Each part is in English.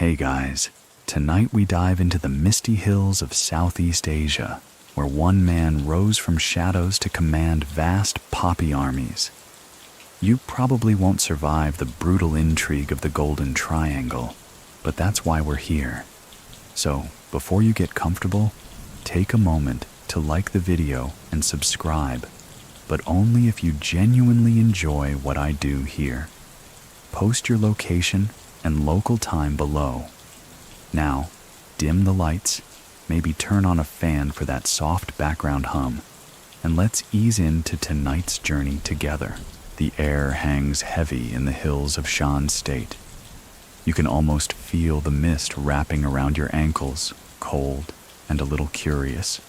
Hey guys, tonight we dive into the misty hills of Southeast Asia, where one man rose from shadows to command vast poppy armies. You probably won't survive the brutal intrigue of the Golden Triangle, but that's why we're here. So, before you get comfortable, take a moment to like the video and subscribe, but only if you genuinely enjoy what I do here. Post your location and local time below. Now, dim the lights, maybe turn on a fan for that soft background hum, and let's ease into tonight's journey together. The air hangs heavy in the hills of Shan State. You can almost feel the mist wrapping around your ankles, cold and a little curious.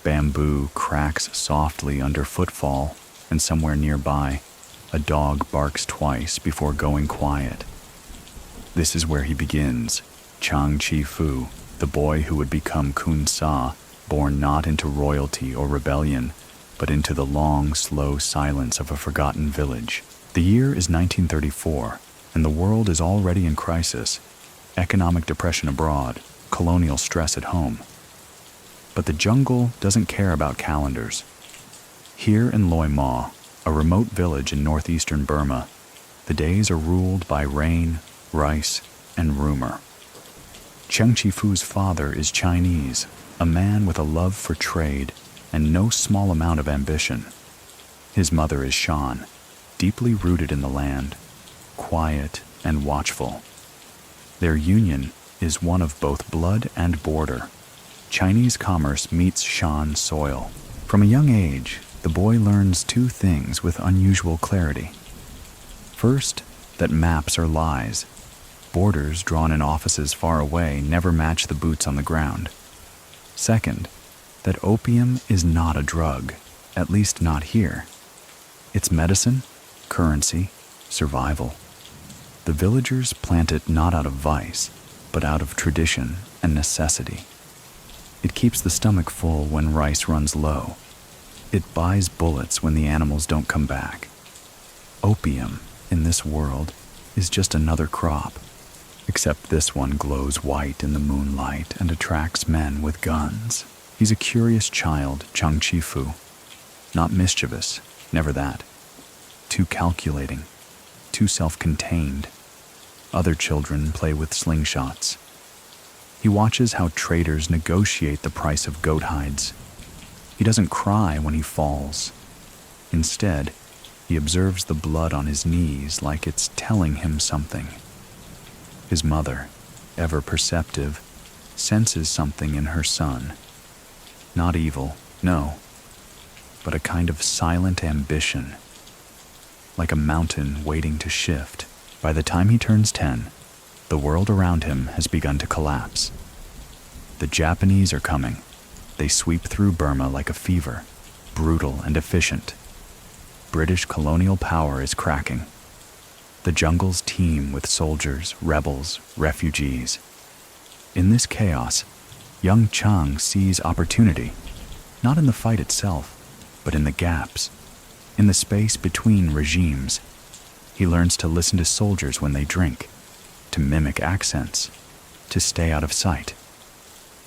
Bamboo cracks softly under footfall, and somewhere nearby, a dog barks twice before going quiet. This is where he begins. Chang Chi-fu, the boy who would become Khun Sa, born not into royalty or rebellion, but into the long, slow silence of a forgotten village. The year is 1934, and the world is already in crisis. Economic depression abroad, colonial stress at home. But the jungle doesn't care about calendars. Here in Loi Ma, a remote village in northeastern Burma, the days are ruled by rain, rice, and rumor. Chang Chi-fu's father is Chinese, a man with a love for trade and no small amount of ambition. His mother is Shan, deeply rooted in the land, quiet and watchful. Their union is one of both blood and border. Chinese commerce meets Shan soil. From a young age, the boy learns two things with unusual clarity. First, that maps are lies. Borders drawn in offices far away never match the boots on the ground. Second, that opium is not a drug, at least not here. It's medicine, currency, survival. The villagers plant it not out of vice, but out of tradition and necessity. It keeps the stomach full when rice runs low. It buys bullets when the animals don't come back. Opium, in this world, is just another crop, except this one glows white in the moonlight and attracts men with guns. He's a curious child, Chang Chi-fu. Not mischievous, never that. Too calculating, too self-contained. Other children play with slingshots. He watches how traders negotiate the price of goat hides. He doesn't cry when he falls. Instead, he observes the blood on his knees like it's telling him something. His mother, ever perceptive, senses something in her son. Not evil, no, but a kind of silent ambition, like a mountain waiting to shift. By the time he turns 10, the world around him has begun to collapse. The Japanese are coming. They sweep through Burma like a fever, brutal and efficient. British colonial power is cracking. The jungles teem with soldiers, rebels, refugees. In this chaos, young Chang sees opportunity, not in the fight itself, but in the gaps, in the space between regimes. He learns to listen to soldiers when they drink, to mimic accents, to stay out of sight.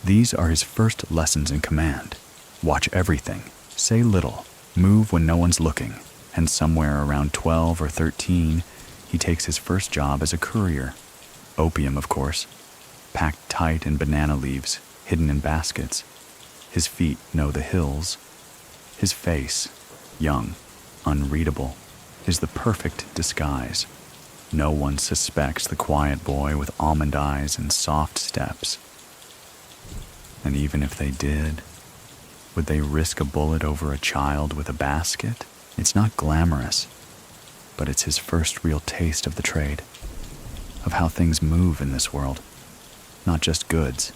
These are his first lessons in command. Watch everything, say little, move when no one's looking, and somewhere around 12 or 13, he takes his first job as a courier. Opium, of course, packed tight in banana leaves, hidden in baskets. His feet know the hills. His face, young, unreadable, is the perfect disguise. No one suspects the quiet boy with almond eyes and soft steps. And even if they did, would they risk a bullet over a child with a basket? It's not glamorous, but it's his first real taste of the trade, of how things move in this world. Not just goods,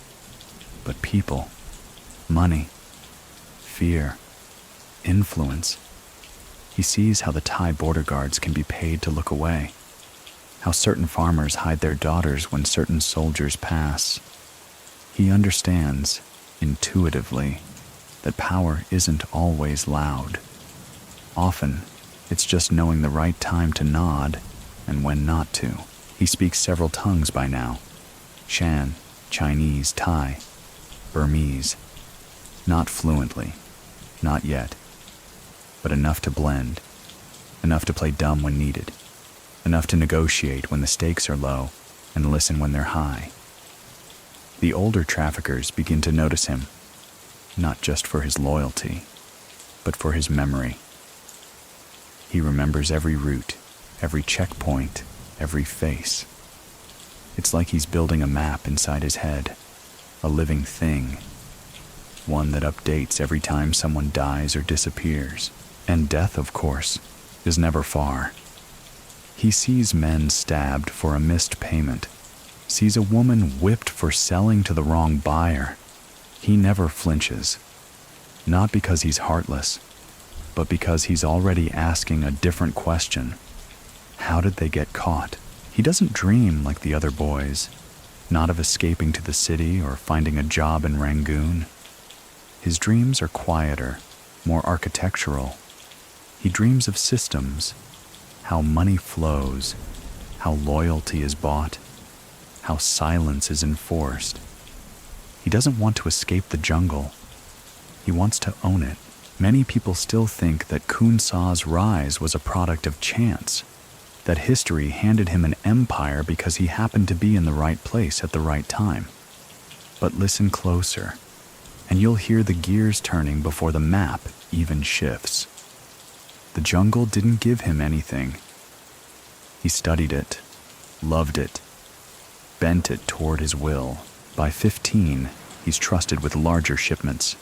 but people, money, fear, influence. He sees how the Thai border guards can be paid to look away, how certain farmers hide their daughters when certain soldiers pass. He understands, intuitively, that power isn't always loud. Often, it's just knowing the right time to nod and when not to. He speaks several tongues by now, Shan, Chinese, Thai, Burmese. Not fluently, not yet, but enough to blend, enough to play dumb when needed, enough to negotiate when the stakes are low and listen when they're high. The older traffickers begin to notice him, not just for his loyalty, but for his memory. He remembers every route, every checkpoint, every face. It's like he's building a map inside his head, a living thing, one that updates every time someone dies or disappears. And death, of course, is never far. He sees men stabbed for a missed payment, sees a woman whipped for selling to the wrong buyer. He never flinches, not because he's heartless, but because he's already asking a different question. How did they get caught? He doesn't dream like the other boys, not of escaping to the city or finding a job in Rangoon. His dreams are quieter, more architectural. He dreams of systems, how money flows, how loyalty is bought, how silence is enforced. He doesn't want to escape the jungle. He wants to own it. Many people still think that Khun Sa's rise was a product of chance, that history handed him an empire because he happened to be in the right place at the right time. But listen closer, and you'll hear the gears turning before the map even shifts. The jungle didn't give him anything. He studied it, loved it, bent it toward his will. By 15, he's trusted with larger shipments.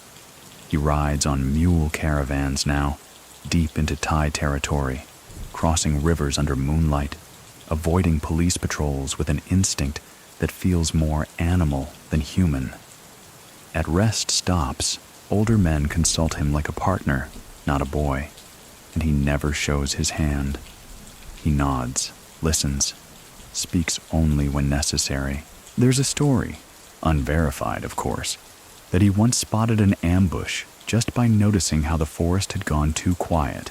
He rides on mule caravans now, deep into Thai territory, crossing rivers under moonlight, avoiding police patrols with an instinct that feels more animal than human. At rest stops, older men consult him like a partner, not a boy, and he never shows his hand. He nods, listens, speaks only when necessary. There's a story, unverified of course, that he once spotted an ambush just by noticing how the forest had gone too quiet,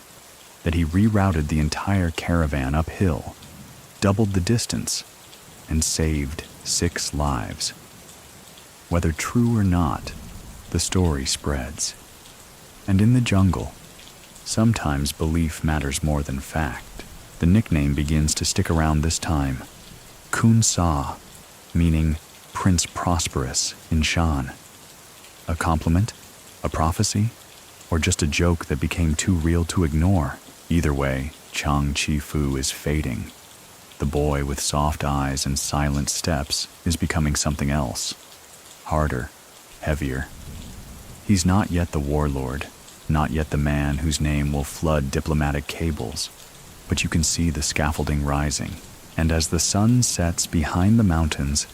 that he rerouted the entire caravan uphill, doubled the distance, and saved 6 lives. Whether true or not, the story spreads. And in the jungle, sometimes belief matters more than fact. The nickname begins to stick around this time. Khun Sa, meaning Prince Prosperous in Shan. A compliment? A prophecy? Or just a joke that became too real to ignore? Either way, Chang Chi Fu is fading. The boy with soft eyes and silent steps is becoming something else. Harder, heavier. He's not yet the warlord, not yet the man whose name will flood diplomatic cables, but you can see the scaffolding rising, and as the sun sets behind the mountains,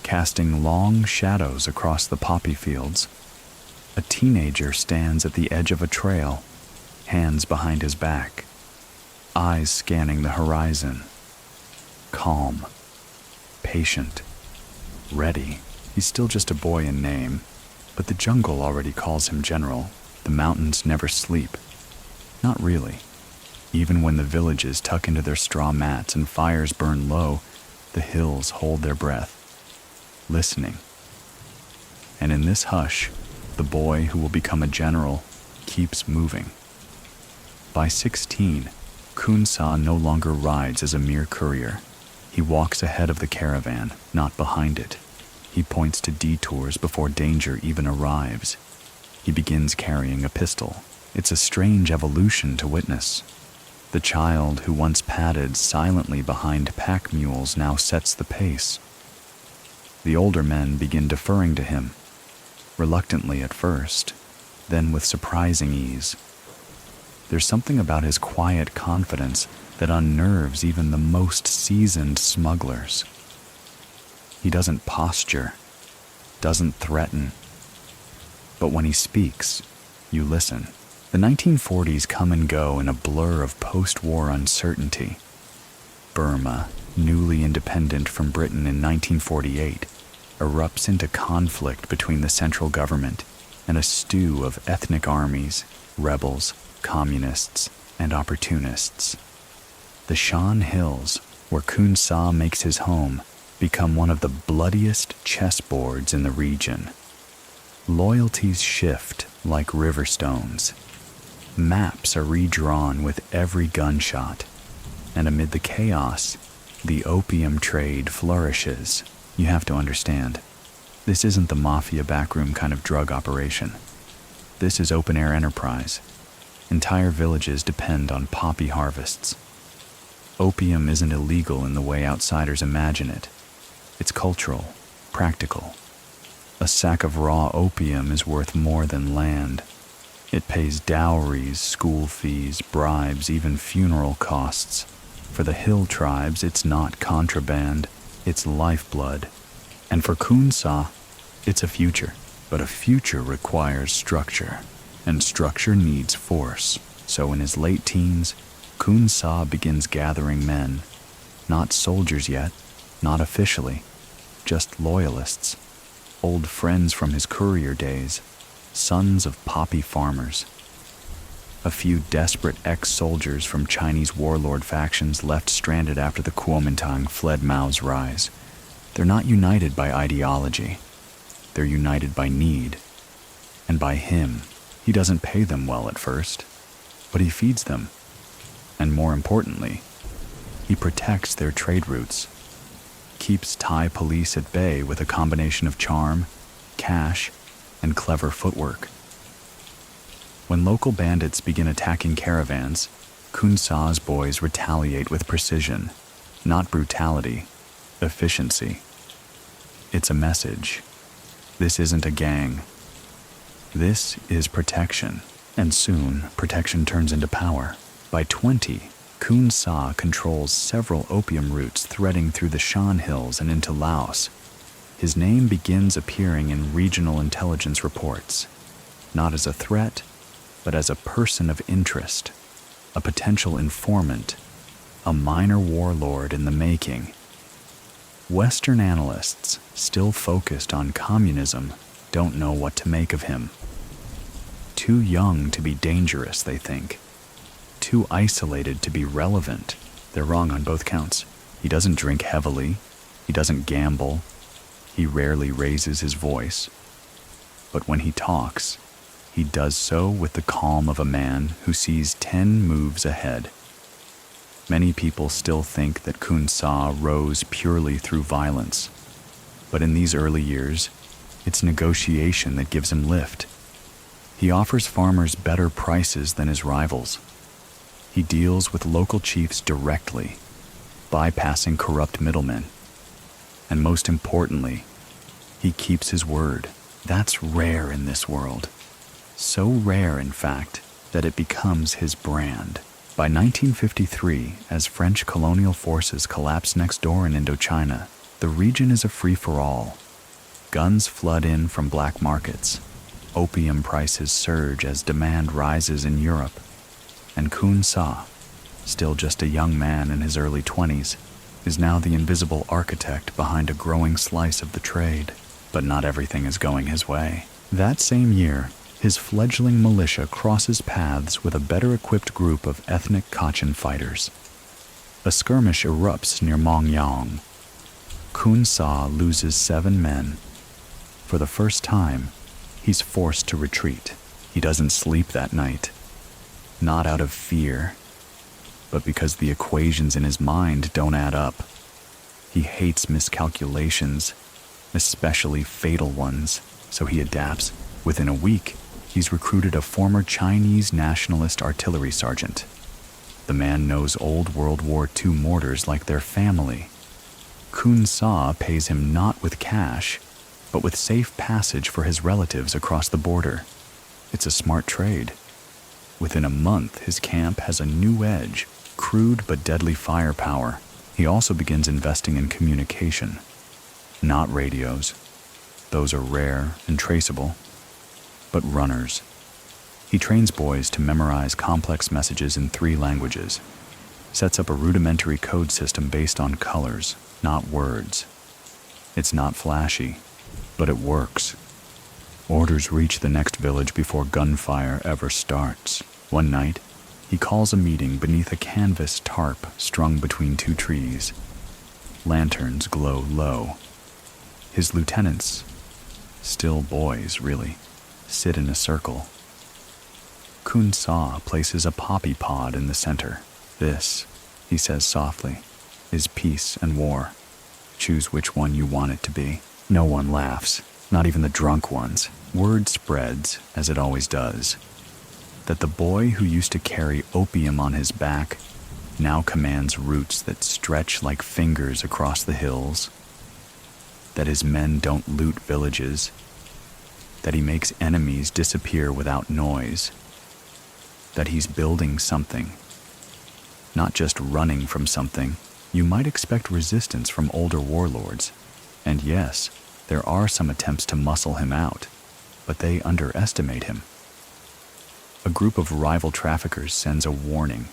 casting long shadows across the poppy fields, a teenager stands at the edge of a trail, hands behind his back, eyes scanning the horizon. Calm, patient, ready. He's still just a boy in name, but the jungle already calls him general. The mountains never sleep. Not really. Even when the villages tuck into their straw mats and fires burn low, the hills hold their breath, listening. And in this hush, the boy who will become a general keeps moving. By 16, Khun Sa no longer rides as a mere courier. He walks ahead of the caravan, not behind it. He points to detours before danger even arrives. He begins carrying a pistol. It's a strange evolution to witness. The child who once padded silently behind pack mules now sets the pace. The older men begin deferring to him, reluctantly at first, then with surprising ease. There's something about his quiet confidence that unnerves even the most seasoned smugglers. He doesn't posture, doesn't threaten, but when he speaks, you listen. The 1940s come and go in a blur of post-war uncertainty. Burma, newly independent from Britain in 1948, erupts into conflict between the central government and a stew of ethnic armies, rebels, communists, and opportunists. The Shan Hills, where Khun Sa makes his home, become one of the bloodiest chessboards in the region. Loyalties shift like river stones. Maps are redrawn with every gunshot, and amid the chaos, the opium trade flourishes. You have to understand, this isn't the mafia backroom kind of drug operation. This is open-air enterprise. Entire villages depend on poppy harvests. Opium isn't illegal in the way outsiders imagine it. It's cultural, practical. A sack of raw opium is worth more than land. It pays dowries, school fees, bribes, even funeral costs. For the hill tribes, it's not contraband, it's lifeblood. And for Khun Sa, it's a future. But a future requires structure, and structure needs force. So in his late teens, Khun Sa begins gathering men. Not soldiers yet, not officially, just loyalists. Old friends from his courier days, sons of poppy farmers. A few desperate ex-soldiers from Chinese warlord factions left stranded after the Kuomintang fled Mao's rise. They're not united by ideology. They're united by need. And by him. He doesn't pay them well at first, but he feeds them. And more importantly, he protects their trade routes. Keeps Thai police at bay with a combination of charm, cash, and clever footwork. When local bandits begin attacking caravans, Khun Sa's boys retaliate with precision, not brutality, efficiency. It's a message. This isn't a gang. This is protection, and soon protection turns into power. By 20, Khun Sa controls several opium routes threading through the Shan Hills and into Laos. His name begins appearing in regional intelligence reports, not as a threat, but as a person of interest, a potential informant, a minor warlord in the making. Western analysts, still focused on communism, don't know what to make of him. Too young to be dangerous, they think. Too isolated to be relevant. They're wrong on both counts. He doesn't drink heavily. He doesn't gamble. He rarely raises his voice. But when he talks, he does so with the calm of a man who sees 10 moves ahead. Many people still think that Khun Sa rose purely through violence. But in these early years, it's negotiation that gives him lift. He offers farmers better prices than his rivals. He deals with local chiefs directly, bypassing corrupt middlemen. And most importantly, he keeps his word. That's rare in this world. So rare, in fact, that it becomes his brand. By 1953, as French colonial forces collapse next door in Indochina, the region is a free-for-all. Guns flood in from black markets. Opium prices surge as demand rises in Europe. And Khun Sa, still just a young man in his early 20s, is now the invisible architect behind a growing slice of the trade. But not everything is going his way. That same year, his fledgling militia crosses paths with a better-equipped group of ethnic Kachin fighters. A skirmish erupts near Mongyang. Khun Sa loses 7 men. For the first time, he's forced to retreat. He doesn't sleep that night. Not out of fear, but because the equations in his mind don't add up. He hates miscalculations, especially fatal ones, so he adapts. Within a week, he's recruited a former Chinese nationalist artillery sergeant. The man knows old World War II mortars like their family. Khun Sa pays him not with cash, but with safe passage for his relatives across the border. It's a smart trade. Within a month, his camp has a new edge, crude but deadly firepower. He also begins investing in communication. Not radios. Those are rare and traceable. But runners. He trains boys to memorize complex messages in 3 languages, sets up a rudimentary code system based on colors, not words. It's not flashy, but it works. Orders reach the next village before gunfire ever starts. One night, he calls a meeting beneath a canvas tarp strung between 2 trees. Lanterns glow low. His lieutenants, still boys really, sit in a circle. Khun Sa places a poppy pod in the center. "This," he says softly, "is peace and war. Choose which one you want it to be." No one laughs, not even the drunk ones. Word spreads, as it always does, that the boy who used to carry opium on his back now commands routes that stretch like fingers across the hills, that his men don't loot villages, that he makes enemies disappear without noise, that he's building something, not just running from something. You might expect resistance from older warlords, and yes, there are some attempts to muscle him out, but they underestimate him. A group of rival traffickers sends a warning,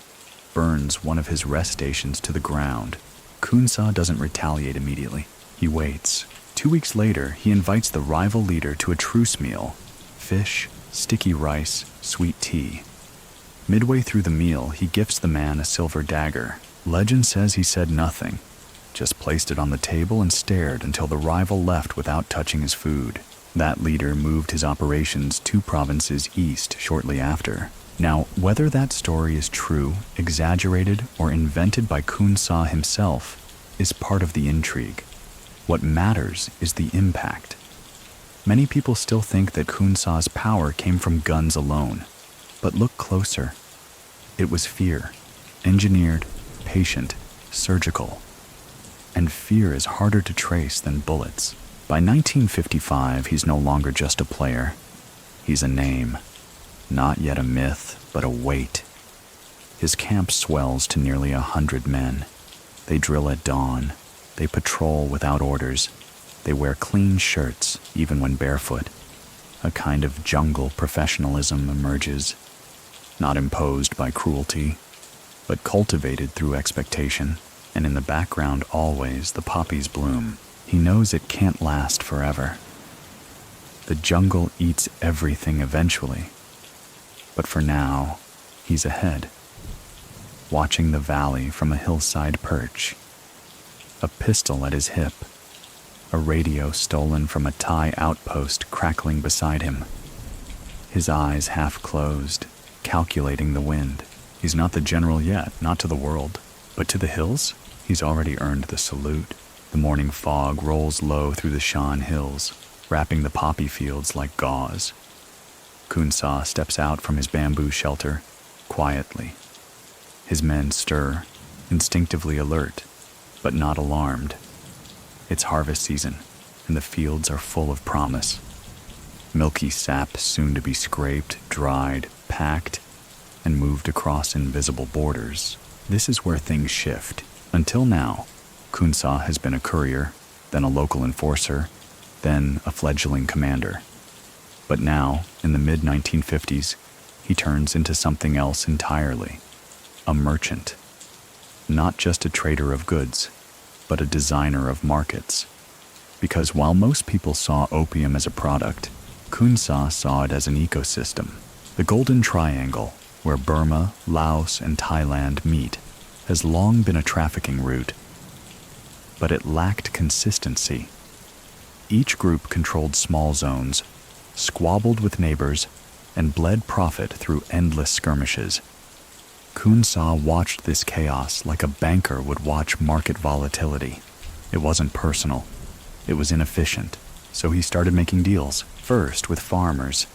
burns one of his rest stations to the ground. Khun Sa doesn't retaliate immediately. He waits. 2 weeks later, he invites the rival leader to a truce meal: fish, sticky rice, sweet tea. Midway through the meal, he gifts the man a silver dagger. Legend says he said nothing, just placed it on the table and stared until the rival left without touching his food. That leader moved his operations 2 provinces east shortly after. Now, whether that story is true, exaggerated, or invented by Khun Sa himself is part of the intrigue. What matters is the impact. Many people still think that Khun Sa's power came from guns alone, but look closer. It was fear, engineered, patient, surgical. And fear is harder to trace than bullets. By 1955, he's no longer just a player. He's a name. Not yet a myth, but a weight. His camp swells to nearly 100 men. They drill at dawn. They patrol without orders. They wear clean shirts, even when barefoot. A kind of jungle professionalism emerges, not imposed by cruelty, but cultivated through expectation. And in the background always the poppies bloom. He knows it can't last forever. The jungle eats everything eventually. But for now, he's ahead, watching the valley from a hillside perch. A pistol at his hip, a radio stolen from a Thai outpost crackling beside him. His eyes half closed, calculating the wind. He's not the general yet, not to the world, but to the hills, he's already earned the salute. The morning fog rolls low through the Shan Hills, wrapping the poppy fields like gauze. Khun Sa steps out from his bamboo shelter, quietly. His men stir, instinctively alert, but not alarmed. It's harvest season, and the fields are full of promise. Milky sap soon to be scraped, dried, packed, and moved across invisible borders. This is where things shift. Until now, Khun Sa has been a courier, then a local enforcer, then a fledgling commander. But now, in the mid-1950s, he turns into something else entirely. A merchant. Not just a trader of goods, but a designer of markets. Because while most people saw opium as a product, Khun Sa saw it as an ecosystem. The Golden Triangle, where Burma, Laos, and Thailand meet, has long been a trafficking route. But it lacked consistency. Each group controlled small zones, squabbled with neighbors, and bled profit through endless skirmishes. Khun Sa watched this chaos like a banker would watch market volatility. It wasn't personal. It was inefficient. So he started making deals, first with farmers.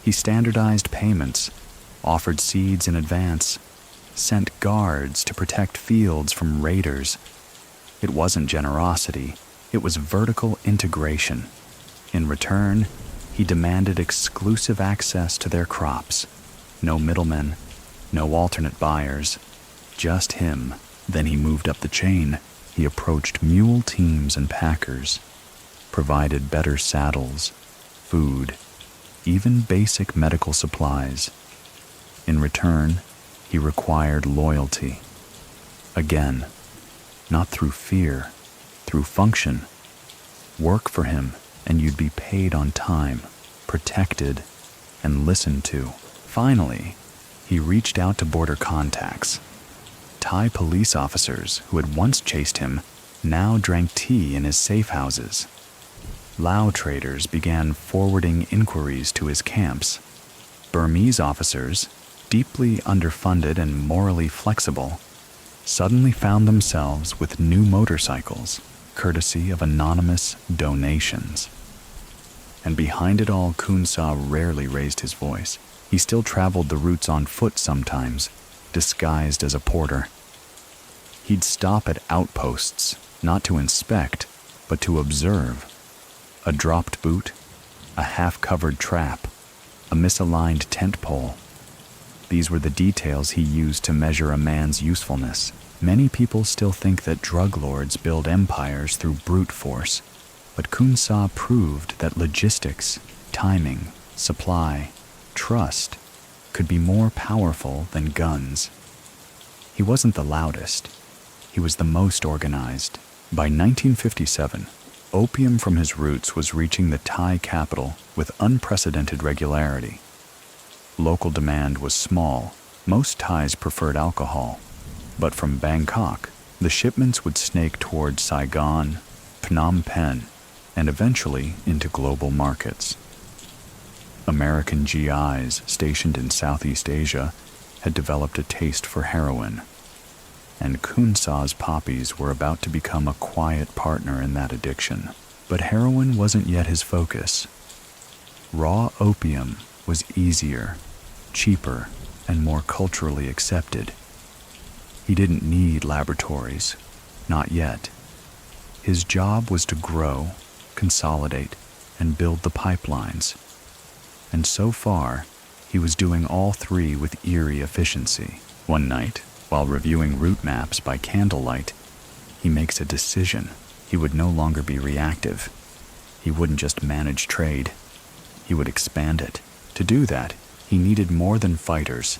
He standardized payments, offered seeds in advance, sent guards to protect fields from raiders. It wasn't generosity. It was vertical integration. In return, he demanded exclusive access to their crops. No middlemen, no alternate buyers, just him. Then he moved up the chain. He approached mule teams and packers, provided better saddles, food, even basic medical supplies. In return, he required loyalty. Again, not through fear, through function. Work for him, and you'd be paid on time, protected, and listened to. Finally, he reached out to border contacts. Thai police officers who had once chased him now drank tea in his safe houses. Lao traders began forwarding inquiries to his camps. Burmese officers, deeply underfunded and morally flexible, suddenly found themselves with new motorcycles, courtesy of anonymous donations. And behind it all, Khun Sa rarely raised his voice. He still traveled the routes on foot sometimes, disguised as a porter. He'd stop at outposts, not to inspect, but to observe. A dropped boot, a half-covered trap, a misaligned tent pole. These were the details he used to measure a man's usefulness. Many people still think that drug lords build empires through brute force, but Khun Sa proved that logistics, timing, supply, trust could be more powerful than guns. He wasn't the loudest. He was the most organized. By 1957, opium from his roots was reaching the Thai capital with unprecedented regularity. Local demand was small. Most Thais preferred alcohol. But from Bangkok, the shipments would snake toward Saigon, Phnom Penh, and eventually into global markets. American GIs stationed in Southeast Asia had developed a taste for heroin, and Khun Sa's poppies were about to become a quiet partner in that addiction. But heroin wasn't yet his focus. Raw opium was easier, cheaper, and more culturally accepted. He didn't need laboratories, not yet. His job was to grow, consolidate, and build the pipelines. And so far, he was doing all three with eerie efficiency. One night, while reviewing route maps by candlelight, he makes a decision. He would no longer be reactive. He wouldn't just manage trade. He would expand it. To do that, he needed more than fighters.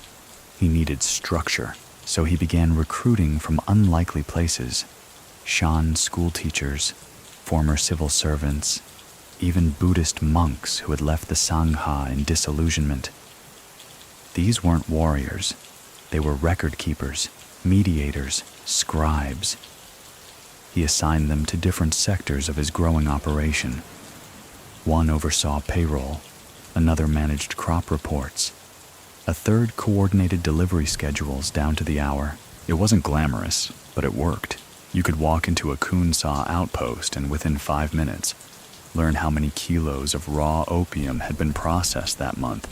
He needed structure. So he began recruiting from unlikely places. Shan school teachers, former civil servants, even Buddhist monks who had left the Sangha in disillusionment. These weren't warriors. They were record keepers, mediators, scribes. He assigned them to different sectors of his growing operation. One oversaw payroll, another managed crop reports, a third coordinated delivery schedules down to the hour. It wasn't glamorous, but it worked. You could walk into a Khun Sa outpost and within 5 minutes, learn how many kilos of raw opium had been processed that month,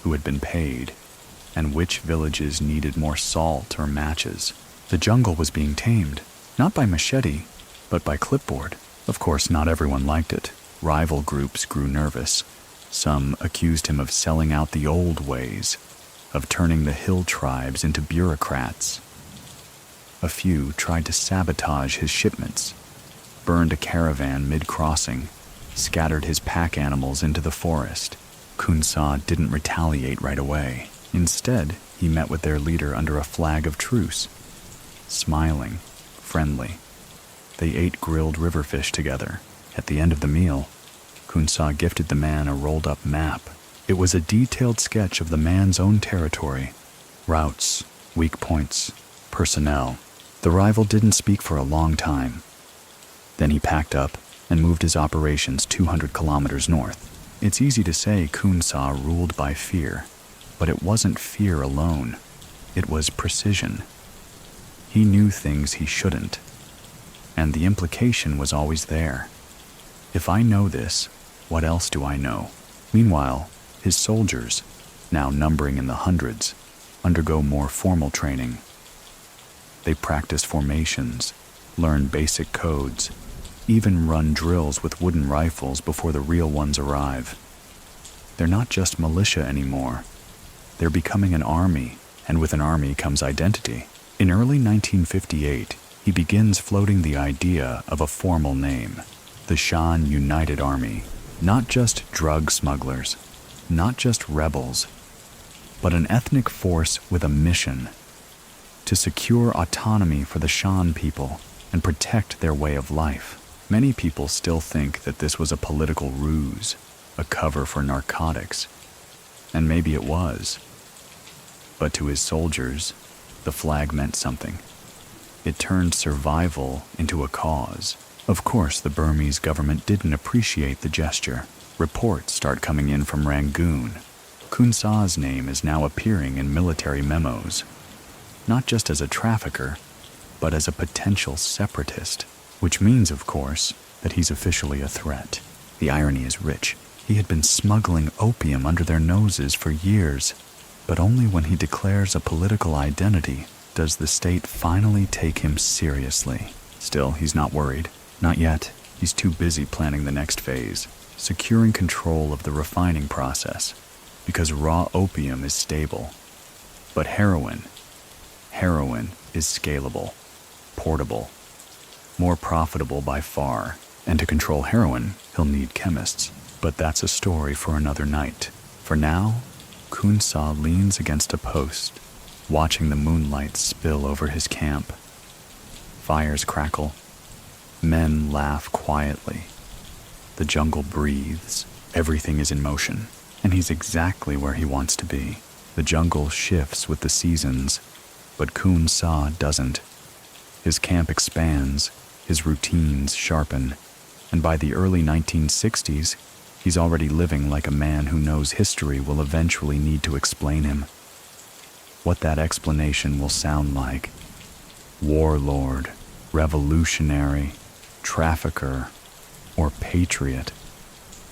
who had been paid, and which villages needed more salt or matches. The jungle was being tamed, not by machete, but by clipboard. Of course, not everyone liked it. Rival groups grew nervous. Some accused him of selling out the old ways, of turning the hill tribes into bureaucrats. A few tried to sabotage his shipments, burned a caravan mid-crossing, scattered his pack animals into the forest. Khun Sa didn't retaliate right away. Instead, he met with their leader under a flag of truce. Smiling, friendly, they ate grilled riverfish together. At the end of the meal, Khun Sa gifted the man a rolled-up map. It was a detailed sketch of the man's own territory, routes, weak points, personnel. The rival didn't speak for a long time. Then he packed up and moved his operations 200 kilometers north. It's easy to say Khun Sa ruled by fear, but it wasn't fear alone. It was precision. He knew things he shouldn't, and the implication was always there. If I know this, what else do I know? Meanwhile, his soldiers, now numbering in the hundreds, undergo more formal training. They practice formations, learn basic codes, even run drills with wooden rifles before the real ones arrive. They're not just militia anymore. They're becoming an army, and with an army comes identity. In early 1958, he begins floating the idea of a formal name, the Shan United Army. Not just drug smugglers, not just rebels, but an ethnic force with a mission to secure autonomy for the Shan people and protect their way of life. Many people still think that this was a political ruse, a cover for narcotics, and maybe it was. But to his soldiers, the flag meant something. It turned survival into a cause. Of course, the Burmese government didn't appreciate the gesture. Reports start coming in from Rangoon. Khun Sa's name is now appearing in military memos, not just as a trafficker, but as a potential separatist, which means, of course, that he's officially a threat. The irony is rich. He had been smuggling opium under their noses for years, but only when he declares a political identity does the state finally take him seriously. Still, he's not worried. Not yet. He's too busy planning the next phase, securing control of the refining process, because raw opium is stable. But heroin is scalable, portable, more profitable by far, and to control heroin, he'll need chemists. But that's a story for another night. For now, Khun Sa leans against a post, watching the moonlight spill over his camp. Fires crackle. Men laugh quietly. The jungle breathes. Everything is in motion, and he's exactly where he wants to be. The jungle shifts with the seasons, but Khun Sa doesn't. His camp expands, his routines sharpen, and by the early 1960s, he's already living like a man who knows history will eventually need to explain him. What that explanation will sound like: warlord, revolutionary, trafficker, or patriot,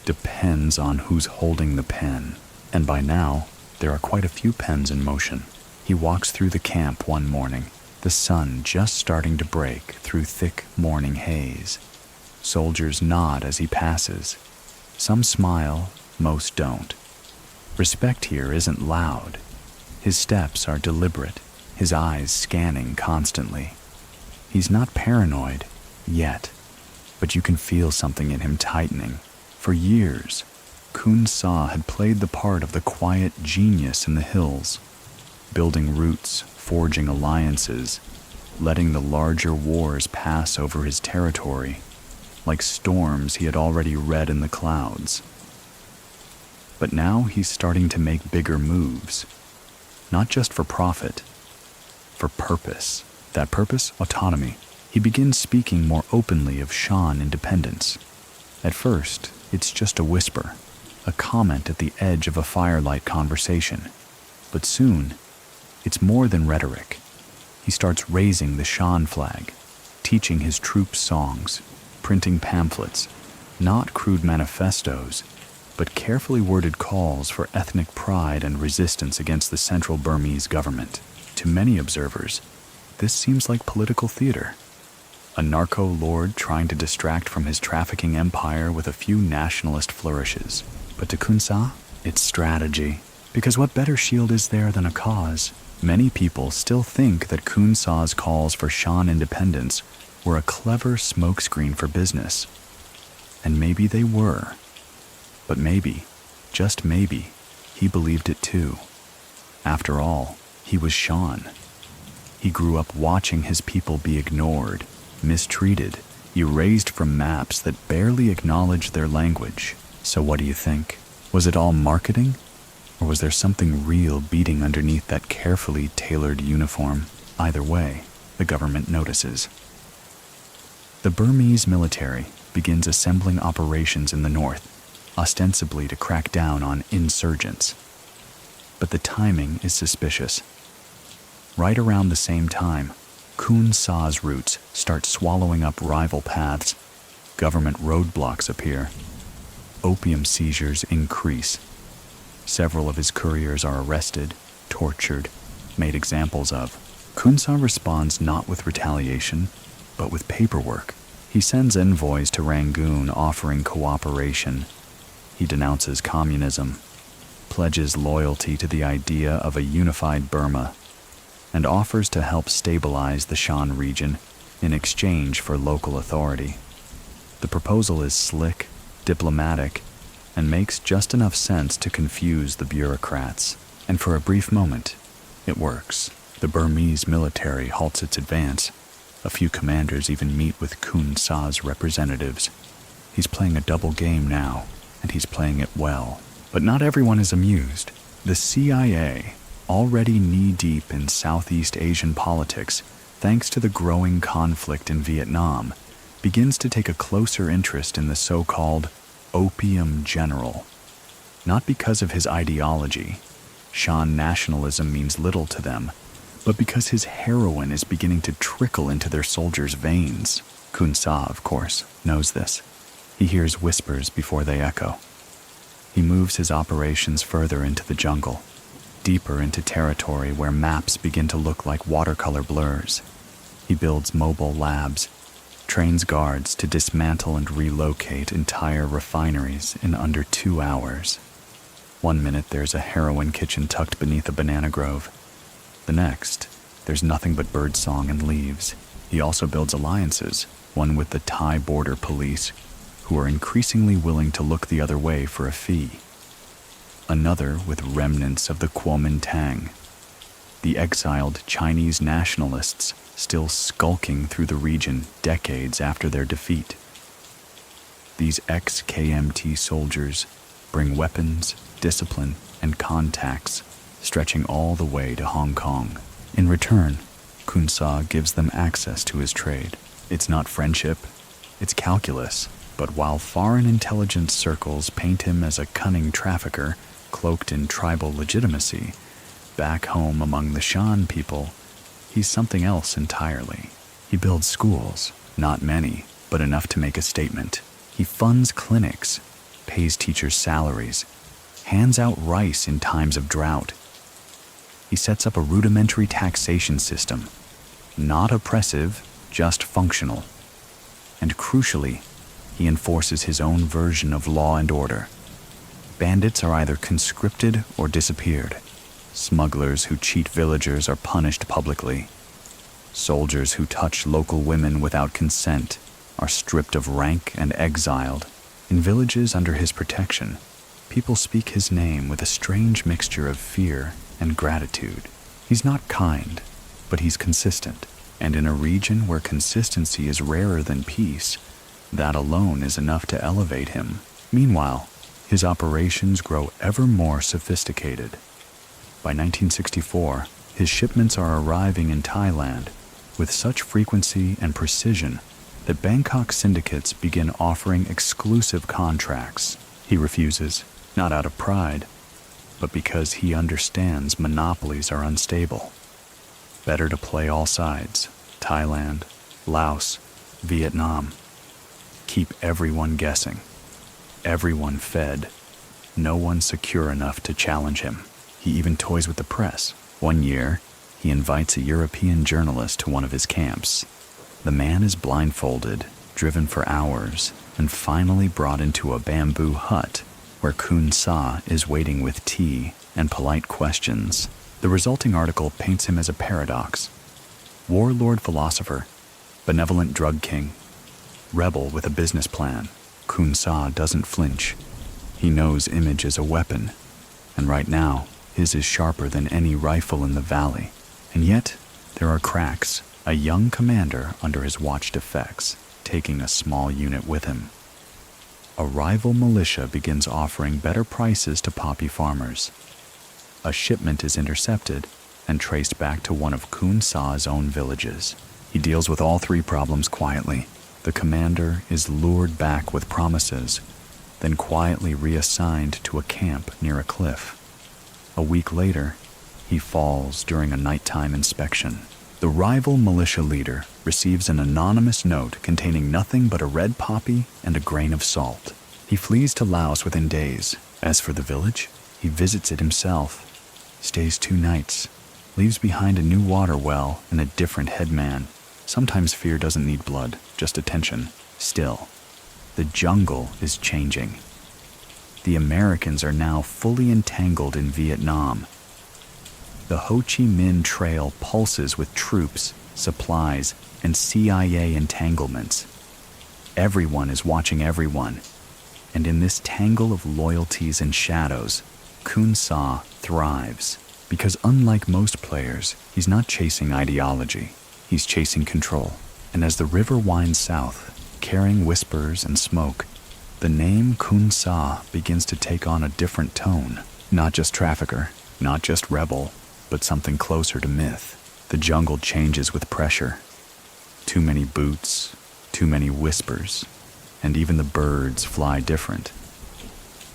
depends on who's holding the pen. And by now, there are quite a few pens in motion. He walks through the camp one morning, the sun just starting to break through thick morning haze. Soldiers nod as he passes. Some smile, most don't. Respect here isn't loud. His steps are deliberate, his eyes scanning constantly. He's not paranoid, yet, but you can feel something in him tightening. For years, Khun Sa had played the part of the quiet genius in the hills, building routes, forging alliances, letting the larger wars pass over his territory, like storms he had already read in the clouds. But now he's starting to make bigger moves, not just for profit, for purpose. That purpose, autonomy. He begins speaking more openly of Shan independence. At first, it's just a whisper, a comment at the edge of a firelight conversation. But soon, it's more than rhetoric. He starts raising the Shan flag, teaching his troops songs, printing pamphlets, not crude manifestos, but carefully worded calls for ethnic pride and resistance against the central Burmese government. To many observers, this seems like political theater. A narco-lord trying to distract from his trafficking empire with a few nationalist flourishes. But to Khun Sa, it's strategy. Because what better shield is there than a cause? Many people still think that Khun Sa's calls for Shan independence were a clever smokescreen for business. And maybe they were. But maybe, just maybe, he believed it too. After all, he was Shan. He grew up watching his people be ignored, mistreated, erased from maps that barely acknowledged their language. So what do you think? Was it all marketing? Or was there something real beating underneath that carefully tailored uniform? Either way, the government notices. The Burmese military begins assembling operations in the north, ostensibly to crack down on insurgents. But the timing is suspicious. Right around the same time, Khun Sa's routes start swallowing up rival paths. Government roadblocks appear. Opium seizures increase. Several of his couriers are arrested, tortured, made examples of. Khun Sa responds not with retaliation, but with paperwork. He sends envoys to Rangoon offering cooperation. He denounces communism, pledges loyalty to the idea of a unified Burma, and offers to help stabilize the Shan region in exchange for local authority. The proposal is slick, diplomatic, and makes just enough sense to confuse the bureaucrats. And for a brief moment, it works. The Burmese military halts its advance. A few commanders even meet with Khun Sa's representatives. He's playing a double game now, and he's playing it well. But not everyone is amused. The CIA, already knee-deep in Southeast Asian politics, thanks to the growing conflict in Vietnam, begins to take a closer interest in the so-called opium general. Not because of his ideology, Shan nationalism means little to them, but because his heroin is beginning to trickle into their soldiers' veins. Khun Sa, of course, knows this. He hears whispers before they echo. He moves his operations further into the jungle, deeper into territory where maps begin to look like watercolor blurs. He builds mobile labs, trains guards to dismantle and relocate entire refineries in under 2 hours. One minute there's a heroin kitchen tucked beneath a banana grove. The next, there's nothing but birdsong and leaves. He also builds alliances, one with the Thai border police, who are increasingly willing to look the other way for a fee. Another with remnants of the Kuomintang, the exiled Chinese nationalists still skulking through the region decades after their defeat. These ex-KMT soldiers bring weapons, discipline, and contacts stretching all the way to Hong Kong. In return, Khun Sa gives them access to his trade. It's not friendship, it's calculus. But while foreign intelligence circles paint him as a cunning trafficker cloaked in tribal legitimacy, back home among the Shan people, he's something else entirely. He builds schools, not many, but enough to make a statement. He funds clinics, pays teachers' salaries, hands out rice in times of drought. He sets up a rudimentary taxation system, not oppressive, just functional. And crucially, he enforces his own version of law and order. Bandits are either conscripted or disappeared. Smugglers who cheat villagers are punished publicly. Soldiers who touch local women without consent are stripped of rank and exiled. In villages under his protection, people speak his name with a strange mixture of fear and gratitude. He's not kind, but he's consistent. And in a region where consistency is rarer than peace, that alone is enough to elevate him. Meanwhile, his operations grow ever more sophisticated. By 1964, his shipments are arriving in Thailand with such frequency and precision that Bangkok syndicates begin offering exclusive contracts. He refuses, not out of pride, but because he understands monopolies are unstable. Better to play all sides: Thailand, Laos, Vietnam. Keep everyone guessing, everyone fed, no one secure enough to challenge him. He even toys with the press. One year, he invites a European journalist to one of his camps. The man is blindfolded, driven for hours, and finally brought into a bamboo hut where Khun Sa is waiting with tea and polite questions. The resulting article paints him as a paradox: warlord philosopher, benevolent drug king, rebel with a business plan. Khun Sa doesn't flinch. He knows image is a weapon, and right now, his is sharper than any rifle in the valley. And yet, there are cracks. A young commander under his watch defects, taking a small unit with him. A rival militia begins offering better prices to poppy farmers. A shipment is intercepted and traced back to one of Khun Sa's own villages. He deals with all three problems quietly. The commander is lured back with promises, then quietly reassigned to a camp near a cliff. A week later, he falls during a nighttime inspection. The rival militia leader receives an anonymous note containing nothing but a red poppy and a grain of salt. He flees to Laos within days. As for the village, he visits it himself, stays 2 nights, leaves behind a new water well and a different headman. Sometimes fear doesn't need blood, just attention. Still, the jungle is changing. The Americans are now fully entangled in Vietnam. The Ho Chi Minh Trail pulses with troops, supplies, and CIA entanglements. Everyone is watching everyone. And in this tangle of loyalties and shadows, Khun Sa thrives. Because unlike most players, he's not chasing ideology. He's chasing control. And as the river winds south, carrying whispers and smoke, the name Khun Sa begins to take on a different tone. Not just trafficker, not just rebel, but something closer to myth. The jungle changes with pressure. Too many boots, too many whispers, and even the birds fly different.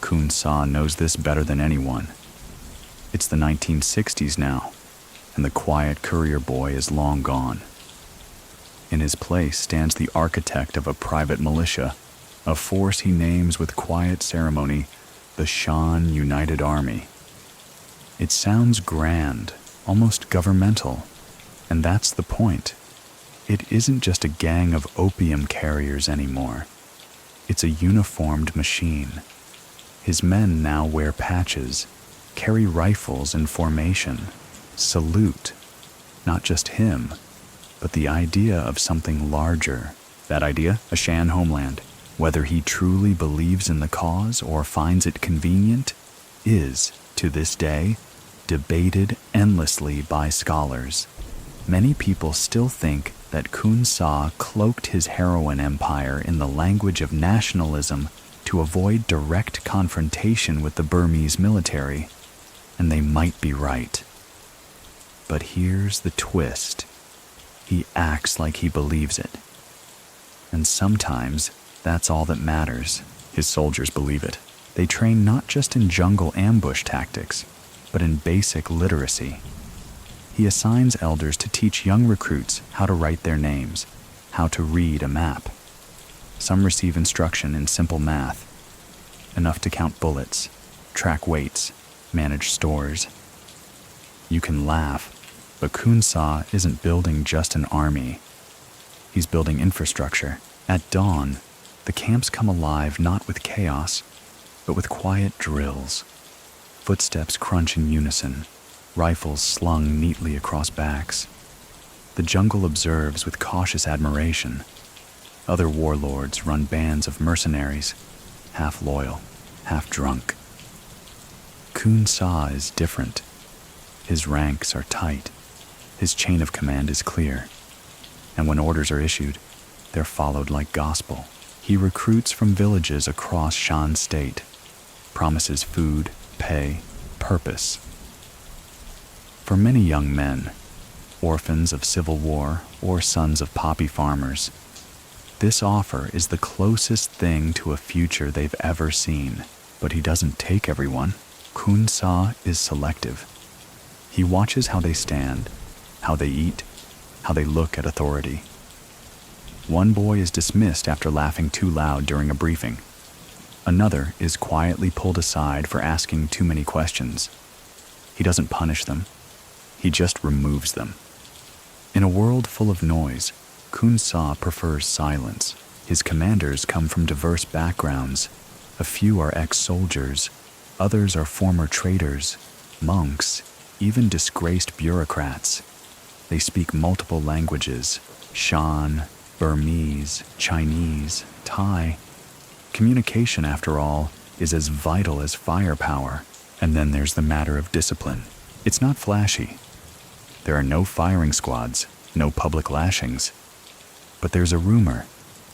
Khun Sa knows this better than anyone. It's the 1960s now, and the quiet courier boy is long gone. In his place stands the architect of a private militia, a force he names with quiet ceremony the Shan United Army. It sounds grand, almost governmental, and that's the point. It isn't just a gang of opium carriers anymore. It's a uniformed machine. His men now wear patches, carry rifles in formation, salute, not just him, but the idea of something larger. That idea, a Shan homeland, whether he truly believes in the cause or finds it convenient, is, to this day, debated endlessly by scholars. Many people still think that Khun Sa cloaked his heroin empire in the language of nationalism to avoid direct confrontation with the Burmese military, and they might be right. But here's the twist. He acts like he believes it. And sometimes that's all that matters. His soldiers believe it. They train not just in jungle ambush tactics, but in basic literacy. He assigns elders to teach young recruits how to write their names, how to read a map. Some receive instruction in simple math, enough to count bullets, track weights, manage stores. You can laugh, but Khun Sa isn't building just an army. He's building infrastructure. At dawn, the camps come alive not with chaos, but with quiet drills. Footsteps crunch in unison, rifles slung neatly across backs. The jungle observes with cautious admiration. Other warlords run bands of mercenaries, half loyal, half drunk. Khun Sa is different. His ranks are tight. His chain of command is clear. And when orders are issued, they're followed like gospel. He recruits from villages across Shan State, promises food, pay, purpose. For many young men, orphans of civil war or sons of poppy farmers, this offer is the closest thing to a future they've ever seen. But he doesn't take everyone. Khun Sa is selective. He watches how they stand, how they eat, how they look at authority. One boy is dismissed after laughing too loud during a briefing. Another is quietly pulled aside for asking too many questions. He doesn't punish them. He just removes them. In a world full of noise, Khun Sa prefers silence. His commanders come from diverse backgrounds. A few are ex-soldiers. Others are former traders, monks, even disgraced bureaucrats. They speak multiple languages: Shan, Burmese, Chinese, Thai. Communication, after all, is as vital as firepower. And then there's the matter of discipline. It's not flashy. There are no firing squads, no public lashings. But there's a rumor,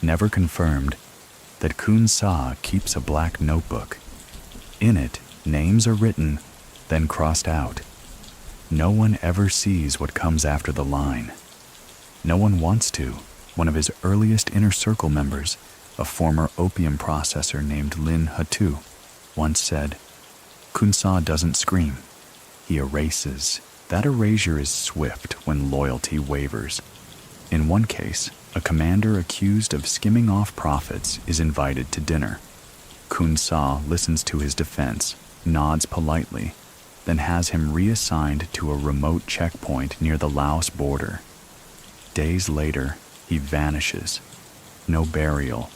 never confirmed, that Khun Sa keeps a black notebook. In it, names are written, then crossed out. No one ever sees what comes after the line. No one wants to. One of his earliest inner circle members, a former opium processor named Lin Hatu, once said, "Khun Sa doesn't scream. He erases. That erasure is swift when loyalty wavers." In one case, a commander accused of skimming off profits is invited to dinner. Khun Sa listens to his defense, nods politely, then has him reassigned to a remote checkpoint near the Laos border. Days later, he vanishes. No burial,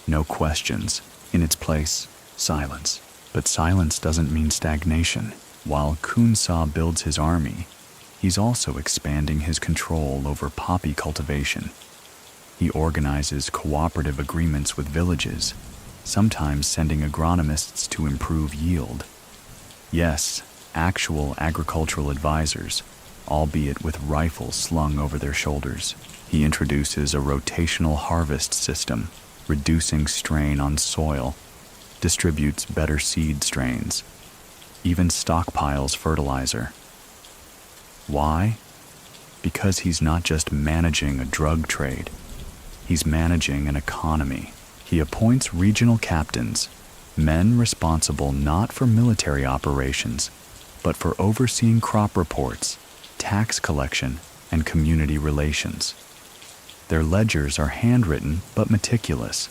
no questions. In its place, silence. But silence doesn't mean stagnation. While Khun Sa builds his army, he's also expanding his control over poppy cultivation. He organizes cooperative agreements with villages, sometimes sending agronomists to improve yield. Yes, actual agricultural advisors, albeit with rifles slung over their shoulders. He introduces a rotational harvest system, reducing strain on soil, distributes better seed strains, even stockpiles fertilizer. Why? Because he's not just managing a drug trade, he's managing an economy. He appoints regional captains, men responsible not for military operations, but for overseeing crop reports, tax collection, and community relations. Their ledgers are handwritten but meticulous.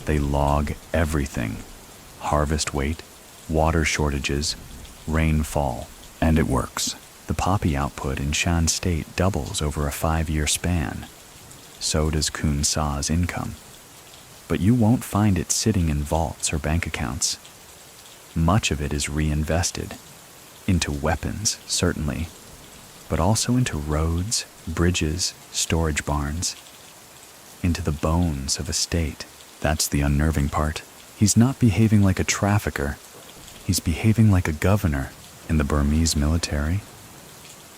They log everything: harvest weight, water shortages, rainfall, and it works. The poppy output in Shan State doubles over a 5-year span. So does Khun Sa's income. But you won't find it sitting in vaults or bank accounts. Much of it is reinvested. Into weapons, certainly, but also into roads, bridges, storage barns. Into the bones of a state. That's the unnerving part. He's not behaving like a trafficker. He's behaving like a governor in the Burmese military.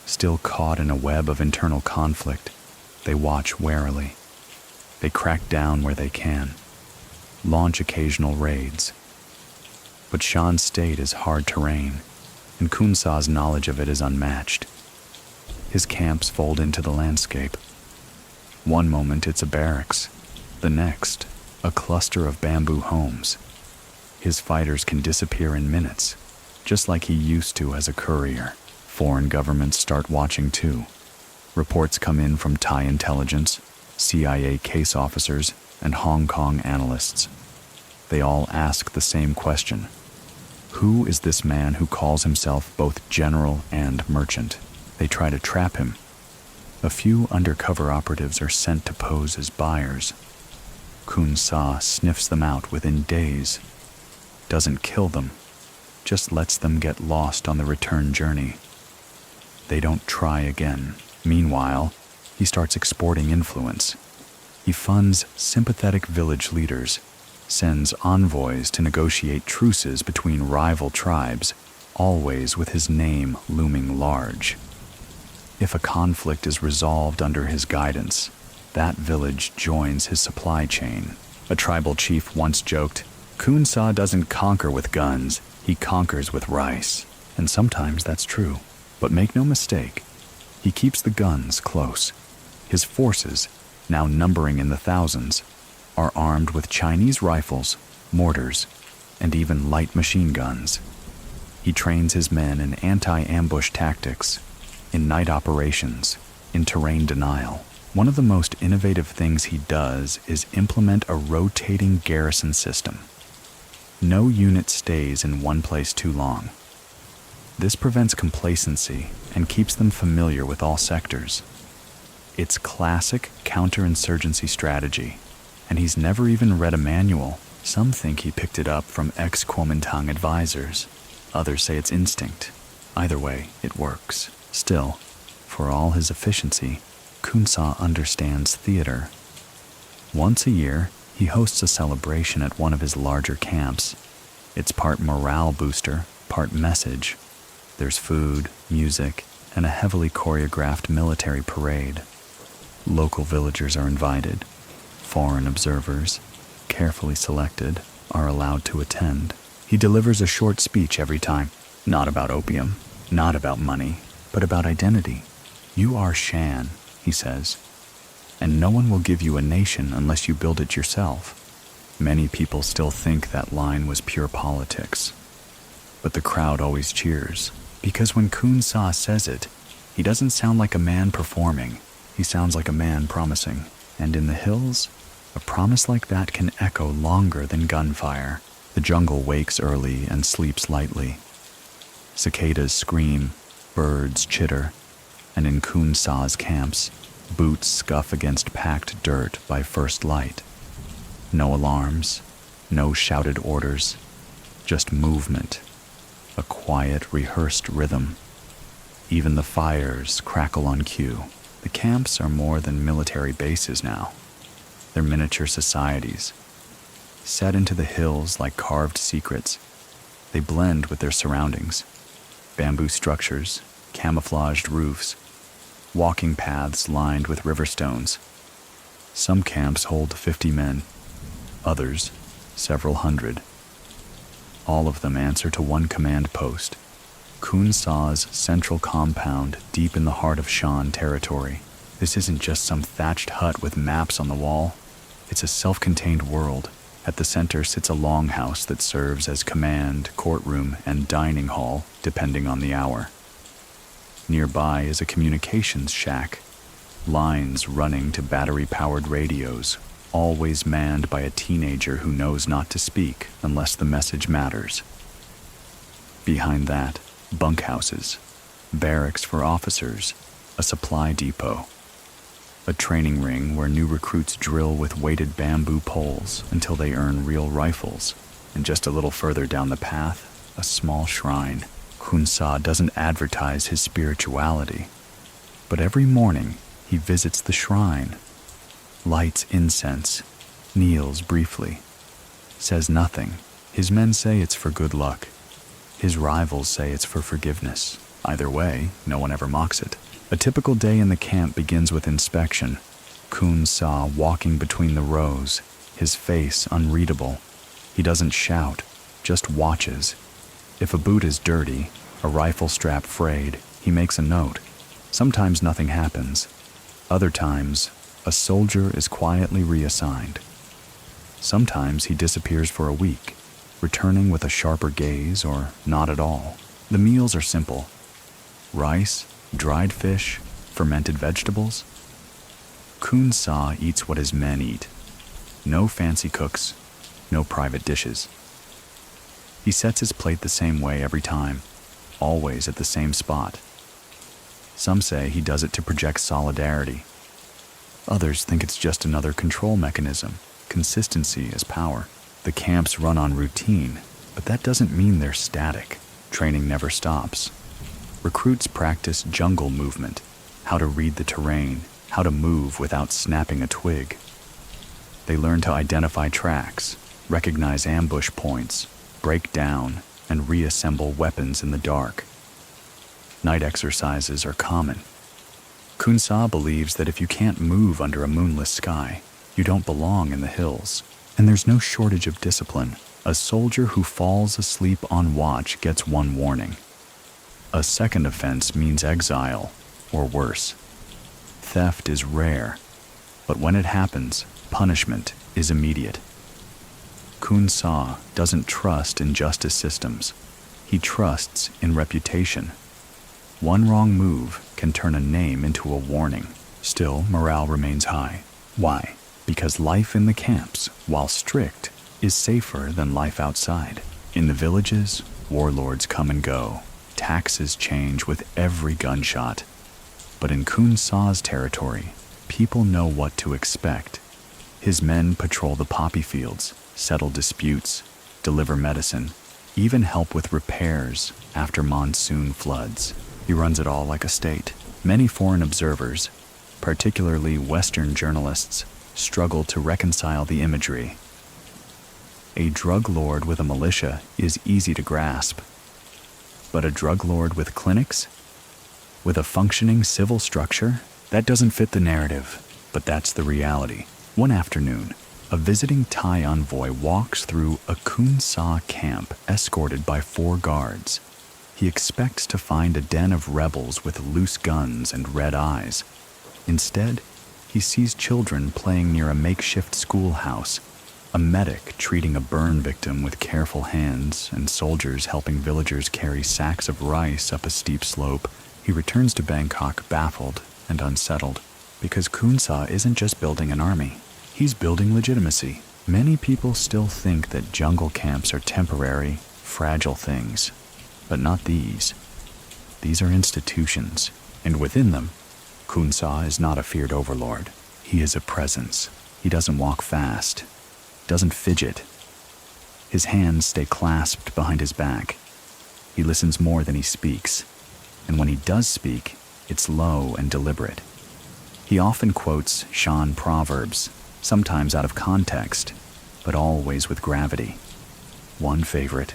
Still caught in a web of internal conflict, they watch warily. They crack down where they can, launch occasional raids. But Shan State is hard terrain, and Khun Sa's knowledge of it is unmatched. His camps fold into the landscape. One moment it's a barracks, the next, a cluster of bamboo homes. His fighters can disappear in minutes, just like he used to as a courier. Foreign governments start watching too. Reports come in from Thai intelligence, CIA case officers, and Hong Kong analysts. They all ask the same question: who is this man who calls himself both general and merchant? They try to trap him. A few undercover operatives are sent to pose as buyers. Khun Sa sniffs them out within days. Doesn't kill them, just lets them get lost on the return journey. They don't try again. Meanwhile, he starts exporting influence. He funds sympathetic village leaders, sends envoys to negotiate truces between rival tribes, always with his name looming large. If a conflict is resolved under his guidance, that village joins his supply chain. A tribal chief once joked, "Khun Sa doesn't conquer with guns, he conquers with rice." And sometimes that's true. But make no mistake, he keeps the guns close. His forces, now numbering in the thousands, are armed with Chinese rifles, mortars, and even light machine guns. He trains his men in anti-ambush tactics, in night operations, in terrain denial. One of the most innovative things he does is implement a rotating garrison system. No unit stays in one place too long. This prevents complacency and keeps them familiar with all sectors. It's classic counterinsurgency strategy, and he's never even read a manual. Some think he picked it up from ex-Kuomintang advisors. Others say it's instinct. Either way, it works. Still, for all his efficiency, Khun Sa understands theater. Once a year, he hosts a celebration at one of his larger camps. It's part morale booster, part message. There's food, music, and a heavily choreographed military parade. Local villagers are invited. Foreign observers, carefully selected, are allowed to attend. He delivers a short speech every time. Not about opium, not about money, but about identity. "You are Shan," he says, "and no one will give you a nation unless you build it yourself." Many people still think that line was pure politics. But the crowd always cheers, because when Khun Sa says it, he doesn't sound like a man performing. He sounds like a man promising. And in the hills, a promise like that can echo longer than gunfire. The jungle wakes early and sleeps lightly. Cicadas scream, birds chitter, and in Khun Sa's camps, boots scuff against packed dirt by first light. No alarms, no shouted orders, just movement, a quiet, rehearsed rhythm. Even the fires crackle on cue. The camps are more than military bases now. They're miniature societies, set into the hills like carved secrets. They blend with their surroundings. Bamboo structures, camouflaged roofs, walking paths lined with river stones. Some camps hold 50 men, others several hundred. All of them answer to one command post: Khun Sa's central compound deep in the heart of Shan territory. This isn't just some thatched hut with maps on the wall. It's a self-contained world. At the center sits a longhouse that serves as command, courtroom, and dining hall, depending on the hour. Nearby is a communications shack, lines running to battery-powered radios, always manned by a teenager who knows not to speak unless the message matters. Behind that, bunkhouses, barracks for officers, a supply depot, a training ring where new recruits drill with weighted bamboo poles until they earn real rifles, and just a little further down the path, a small shrine. Khun Sa doesn't advertise his spirituality, but every morning he visits the shrine, lights incense, kneels briefly, says nothing. His men say it's for good luck. His rivals say it's for forgiveness. Either way, no one ever mocks it. A typical day in the camp begins with inspection. Khun Sa walking between the rows, his face unreadable. He doesn't shout, just watches. If a boot is dirty, a rifle strap frayed, he makes a note. Sometimes nothing happens. Other times, a soldier is quietly reassigned. Sometimes he disappears for a week, returning with a sharper gaze or not at all. The meals are simple: rice, dried fish, fermented vegetables. Khun Sa eats what his men eat. No fancy cooks, no private dishes. He sets his plate the same way every time, always at the same spot. Some say he does it to project solidarity. Others think it's just another control mechanism. Consistency is power. The camps run on routine, but that doesn't mean they're static. Training never stops. Recruits practice jungle movement, how to read the terrain, how to move without snapping a twig. They learn to identify tracks, recognize ambush points, break down, and reassemble weapons in the dark. Night exercises are common. Khun Sa believes that if you can't move under a moonless sky, you don't belong in the hills. And there's no shortage of discipline. A soldier who falls asleep on watch gets one warning. A second offense means exile, or worse. Theft is rare, but when it happens, punishment is immediate. Khun Sa doesn't trust in justice systems. He trusts in reputation. One wrong move can turn a name into a warning. Still, morale remains high. Why? Because life in the camps, while strict, is safer than life outside. In the villages, warlords come and go. Taxes change with every gunshot. But in Khun Sa's territory, people know what to expect. His men patrol the poppy fields, settle disputes, deliver medicine, even help with repairs after monsoon floods. He runs it all like a state. Many foreign observers, particularly Western journalists, struggle to reconcile the imagery. A drug lord with a militia is easy to grasp. But a drug lord with clinics? With a functioning civil structure? That doesn't fit the narrative, but that's the reality. One afternoon, a visiting Thai envoy walks through a Khun Sa camp escorted by 4 guards. He expects to find a den of rebels with loose guns and red eyes. Instead, he sees children playing near a makeshift schoolhouse, a medic treating a burn victim with careful hands, and soldiers helping villagers carry sacks of rice up a steep slope. He returns to Bangkok baffled and unsettled, because Khun Sa isn't just building an army. He's building legitimacy. Many people still think that jungle camps are temporary, fragile things, but not these. These are institutions, and within them, Khun Sa is not a feared overlord. He is a presence. He doesn't walk fast, doesn't fidget. His hands stay clasped behind his back. He listens more than he speaks, and when he does speak, it's low and deliberate. He often quotes Shan proverbs, sometimes out of context, but always with gravity. One favorite: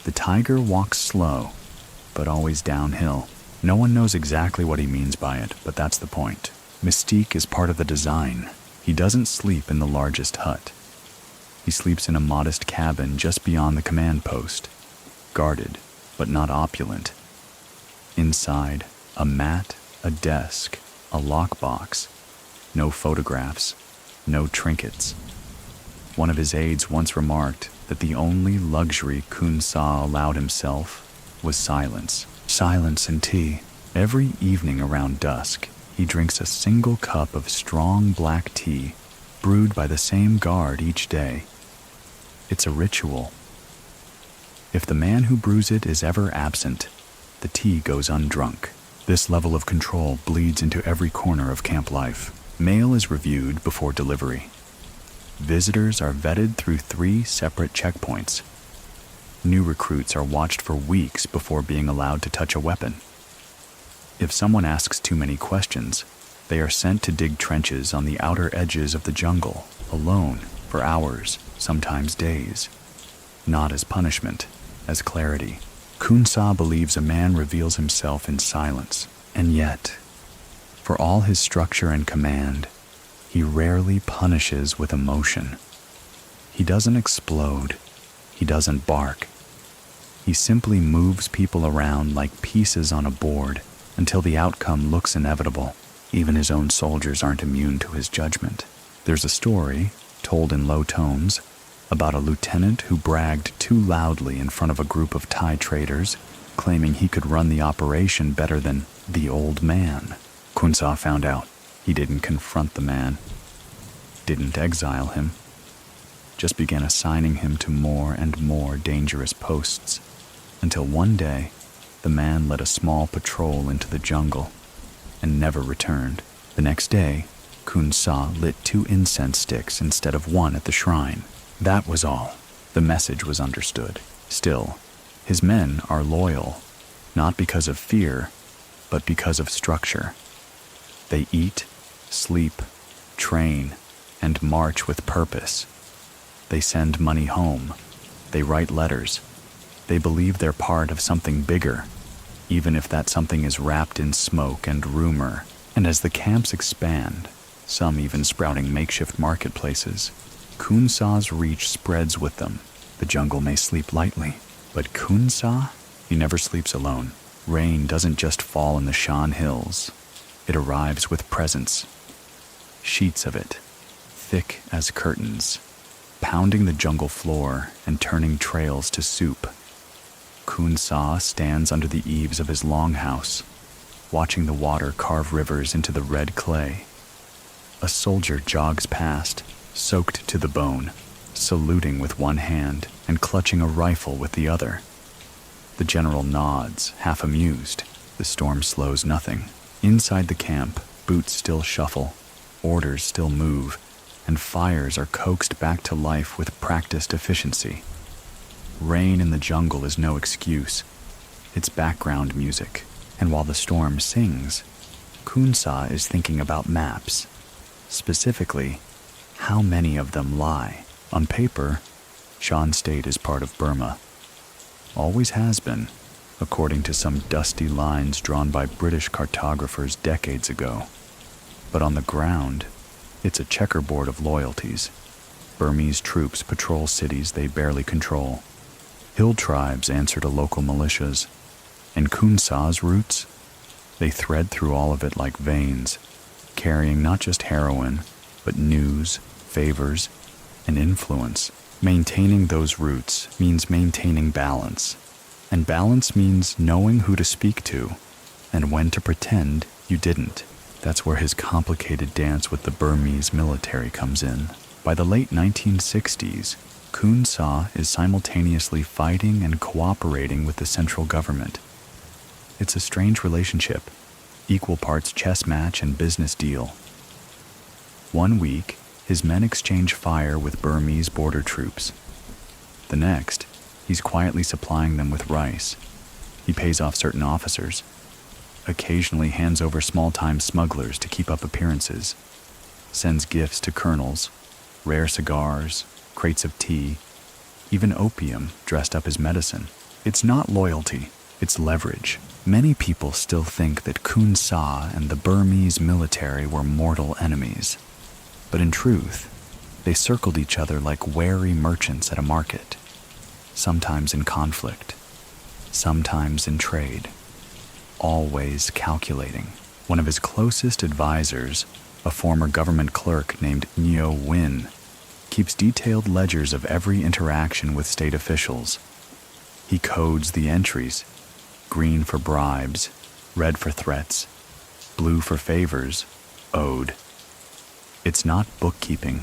the tiger walks slow, but always downhill. No one knows exactly what he means by it, but that's the point. Mystique is part of the design. He doesn't sleep in the largest hut. He sleeps in a modest cabin just beyond the command post, guarded but not opulent. Inside, a mat, a desk, a lockbox, no photographs, no trinkets. One of his aides once remarked that the only luxury Khun Sa allowed himself was silence. Silence and tea. Every evening around dusk, he drinks a single cup of strong black tea, brewed by the same guard each day. It's a ritual. If the man who brews it is ever absent, the tea goes undrunk. This level of control bleeds into every corner of camp life. Mail is reviewed before delivery. Visitors are vetted through 3 separate checkpoints. New recruits are watched for weeks before being allowed to touch a weapon. If someone asks too many questions, they are sent to dig trenches on the outer edges of the jungle, alone, for hours, sometimes days. Not as punishment, as clarity. Khun Sa believes a man reveals himself in silence, and yet, for all his structure and command, he rarely punishes with emotion. He doesn't explode. He doesn't bark. He simply moves people around like pieces on a board until the outcome looks inevitable. Even his own soldiers aren't immune to his judgment. There's a story, told in low tones, about a lieutenant who bragged too loudly in front of a group of Thai traders, claiming he could run the operation better than the old man. Khun Sa found out. He didn't confront the man, didn't exile him, just began assigning him to more and more dangerous posts, until one day, the man led a small patrol into the jungle and never returned. The next day, Khun Sa lit 2 incense sticks instead of 1 at the shrine. That was all. The message was understood. Still, his men are loyal, not because of fear, but because of structure. They eat, sleep, train, and march with purpose. They send money home. They write letters. They believe they're part of something bigger, even if that something is wrapped in smoke and rumor. And as the camps expand, some even sprouting makeshift marketplaces, Khun Sa's reach spreads with them. The jungle may sleep lightly, but Khun Sa, he never sleeps alone. Rain doesn't just fall in the Shan Hills. It arrives with presence. Sheets of it, thick as curtains, pounding the jungle floor and turning trails to soup. Khun Sa stands under the eaves of his longhouse, watching the water carve rivers into the red clay. A soldier jogs past, soaked to the bone, saluting with one hand and clutching a rifle with the other. The general nods, half amused. The storm slows nothing. Inside the camp, boots still shuffle, orders still move, and fires are coaxed back to life with practiced efficiency. Rain in the jungle is no excuse. It's background music, and while the storm sings, Khun Sa is thinking about maps. Specifically, how many of them lie? On paper, Shan State is part of Burma. Always has been, according to some dusty lines drawn by British cartographers decades ago. But on the ground, it's a checkerboard of loyalties. Burmese troops patrol cities they barely control. Hill tribes answer to local militias. And Khun Sa's roots? They thread through all of it like veins, carrying not just heroin, but news, favors, and influence. Maintaining those roots means maintaining balance. And balance means knowing who to speak to, and when to pretend you didn't. That's where his complicated dance with the Burmese military comes in. By the late 1960s, Khun Sa is simultaneously fighting and cooperating with the central government. It's a strange relationship, equal parts chess match and business deal. One week, his men exchange fire with Burmese border troops. The next, he's quietly supplying them with rice. He pays off certain officers, occasionally hands over small-time smugglers to keep up appearances, sends gifts to colonels, rare cigars, crates of tea, even opium dressed up as medicine. It's not loyalty, it's leverage. Many people still think that Khun Sa and the Burmese military were mortal enemies. But in truth, they circled each other like wary merchants at a market, sometimes in conflict, sometimes in trade, always calculating. One of his closest advisors, a former government clerk named Neo Win, keeps detailed ledgers of every interaction with state officials. He codes the entries: green for bribes, red for threats, blue for favors, owed. It's not bookkeeping,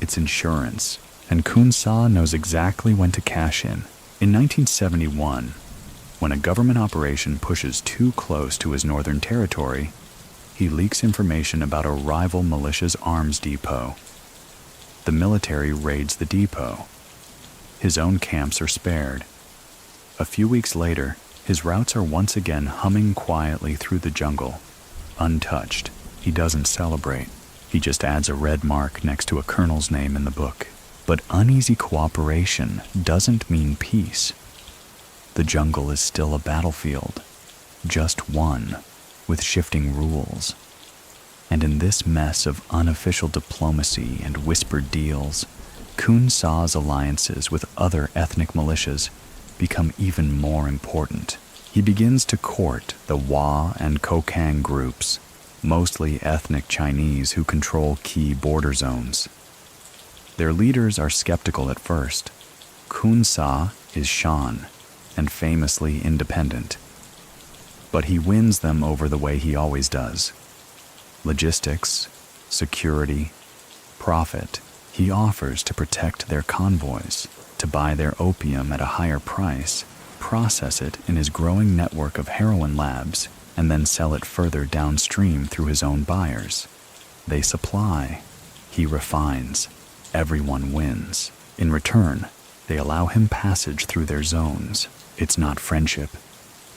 it's insurance, and Khun Sa knows exactly when to cash in. In 1971, when a government operation pushes too close to his northern territory, he leaks information about a rival militia's arms depot. The military raids the depot. His own camps are spared. A few weeks later, his routes are once again humming quietly through the jungle. Untouched, he doesn't celebrate. He just adds a red mark next to a colonel's name in the book. But uneasy cooperation doesn't mean peace. The jungle is still a battlefield, just one, with shifting rules. And in this mess of unofficial diplomacy and whispered deals, Khun Sa's alliances with other ethnic militias become even more important. He begins to court the Wa and Kokang groups, mostly ethnic Chinese who control key border zones. Their leaders are skeptical at first. Khun Sa is Shan, and famously independent. But he wins them over the way he always does. Logistics, security, profit he offers to protect their convoys, to buy their opium at a higher price, process it in his growing network of heroin labs, and then sell it further downstream through his own buyers. They supply, he refines. Everyone wins. In return, they allow him passage through their zones. It's not friendship,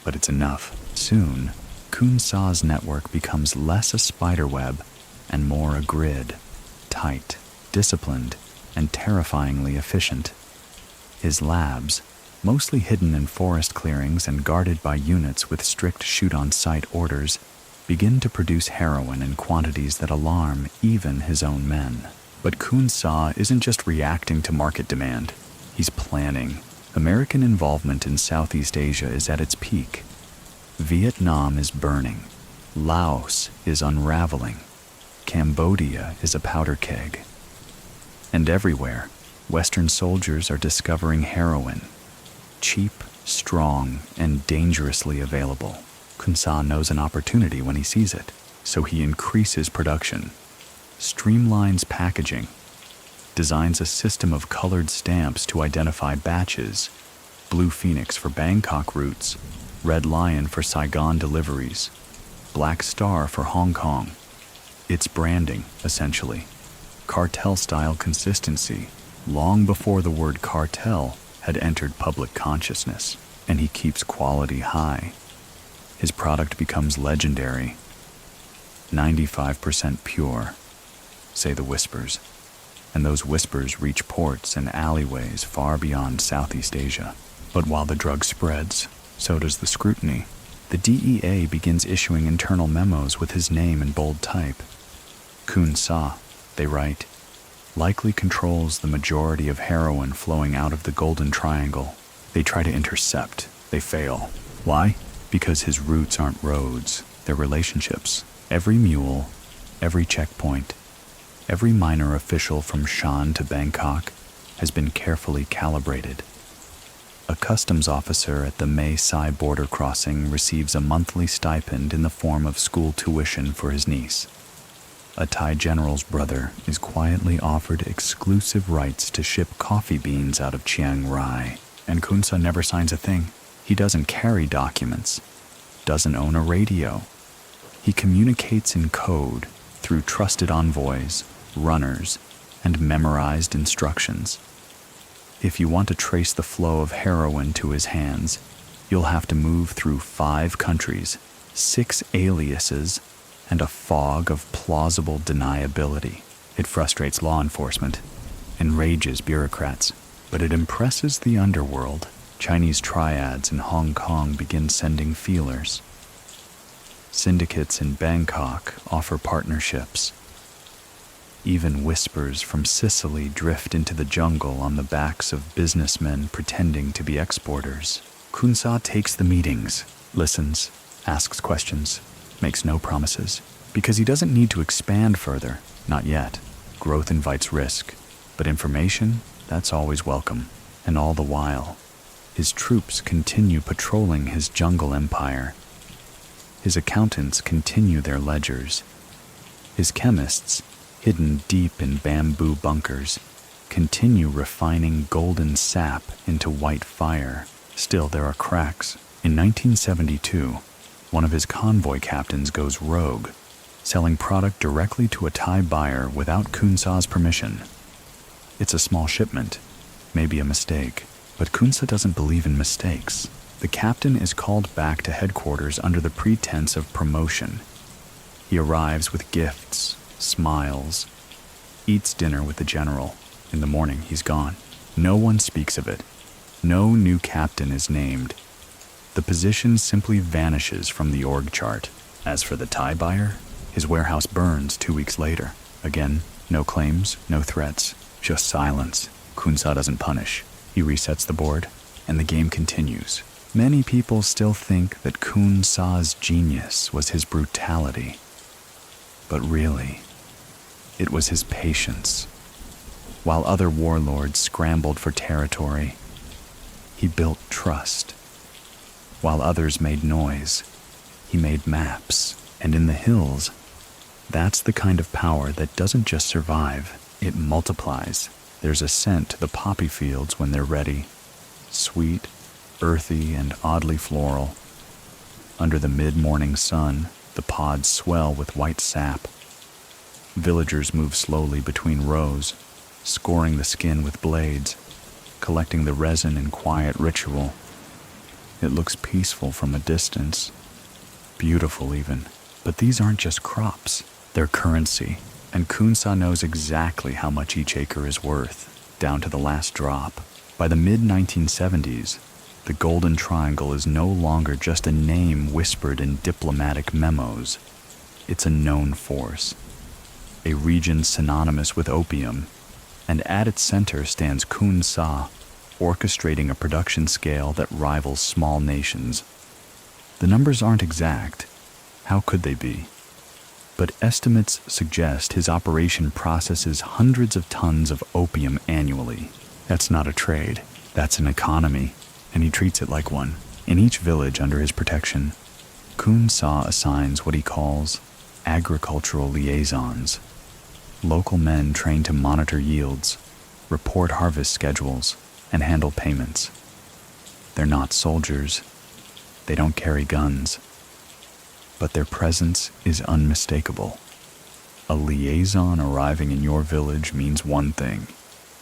but it's enough. Soon, Khun Sa's network becomes less a spiderweb and more a grid, tight, disciplined, and terrifyingly efficient. His labs, mostly hidden in forest clearings and guarded by units with strict shoot-on-sight orders, begin to produce heroin in quantities that alarm even his own men. But Khun Sa isn't just reacting to market demand. He's planning. American involvement in Southeast Asia is at its peak. Vietnam is burning. Laos is unraveling. Cambodia is a powder keg. And everywhere, Western soldiers are discovering heroin. Cheap, strong, and dangerously available. Khun Sa knows an opportunity when he sees it, so he increases production, streamlines packaging, designs a system of colored stamps to identify batches: Blue Phoenix for Bangkok routes, Red Lion for Saigon deliveries, Black Star for Hong Kong. It's branding, essentially. Cartel-style consistency, long before the word cartel had entered public consciousness, and he keeps quality high. His product becomes legendary. 95% pure, say the whispers, and those whispers reach ports and alleyways far beyond Southeast Asia. But while the drug spreads, so does the scrutiny. The DEA begins issuing internal memos with his name in bold type. Khun Sa, they write, likely controls the majority of heroin flowing out of the Golden Triangle. They try to intercept. They fail. Why? Because his routes aren't roads, they're relationships. Every mule, every checkpoint, every minor official from Shan to Bangkok has been carefully calibrated. A customs officer at the Mae Sai border crossing receives a monthly stipend in the form of school tuition for his niece. A Thai general's brother is quietly offered exclusive rights to ship coffee beans out of Chiang Rai, and Khun Sa never signs a thing. He doesn't carry documents, doesn't own a radio. He communicates in code through trusted envoys, runners, and memorized instructions. If you want to trace the flow of heroin to his hands, you'll have to move through 5 countries, 6 aliases, and a fog of plausible deniability. It frustrates law enforcement, enrages bureaucrats, but it impresses the underworld. Chinese triads in Hong Kong begin sending feelers. Syndicates in Bangkok offer partnerships. Even whispers from Sicily drift into the jungle on the backs of businessmen pretending to be exporters. Khun Sa takes the meetings, listens, asks questions, makes no promises, because he doesn't need to expand further, not yet. Growth invites risk, but information, that's always welcome. And all the while, his troops continue patrolling his jungle empire. His accountants continue their ledgers. His chemists, hidden deep in bamboo bunkers, continue refining golden sap into white fire. Still, there are cracks. In 1972, one of his convoy captains goes rogue, selling product directly to a Thai buyer without Khun Sa's permission. It's a small shipment, maybe a mistake, but Khun Sa doesn't believe in mistakes. The captain is called back to headquarters under the pretense of promotion. He arrives with gifts, smiles, eats dinner with the general. In the morning, he's gone. No one speaks of it. No new captain is named. The position simply vanishes from the org chart. As for the Thai buyer, his warehouse burns 2 weeks later. Again, no claims, no threats, just silence. Khun Sa doesn't punish. He resets the board, and the game continues. Many people still think that Khun Sa's genius was his brutality. But really, it was his patience. While other warlords scrambled for territory, he built trust. While others made noise, he made maps. And in the hills, that's the kind of power that doesn't just survive, it multiplies. There's a scent to the poppy fields when they're ready. Sweet, earthy, and oddly floral. Under the mid-morning sun, the pods swell with white sap. Villagers move slowly between rows, scoring the skin with blades, collecting the resin in quiet ritual. It looks peaceful from a distance, beautiful even. But these aren't just crops, they're currency, and Khun Sa knows exactly how much each acre is worth, down to the last drop. By the mid-1970s, the Golden Triangle is no longer just a name whispered in diplomatic memos. It's a known force, a region synonymous with opium, and at its center stands Khun Sa, orchestrating a production scale that rivals small nations. The numbers aren't exact. How could they be? But estimates suggest his operation processes hundreds of tons of opium annually. That's not a trade, that's an economy, and he treats it like one. In each village under his protection, Khun Sa assigns what he calls agricultural liaisons, local men trained to monitor yields, report harvest schedules, and handle payments. They're not soldiers. They don't carry guns. But their presence is unmistakable. A liaison arriving in your village means one thing.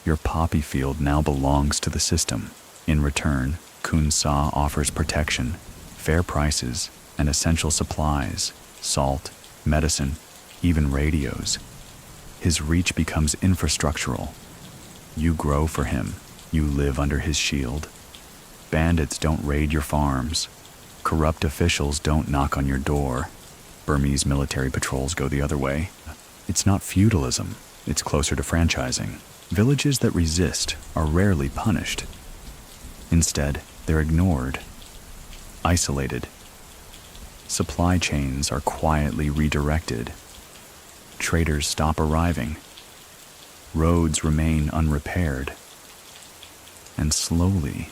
Your poppy field now belongs to the system. In return, Khun Sa offers protection, fair prices, and essential supplies, salt, medicine, even radios. His reach becomes infrastructural. You grow for him. You live under his shield. Bandits don't raid your farms. Corrupt officials don't knock on your door. Burmese military patrols go the other way. It's not feudalism. It's closer to franchising. Villages that resist are rarely punished. Instead, they're ignored, isolated. Supply chains are quietly redirected. Traders stop arriving. Roads remain unrepaired. And slowly,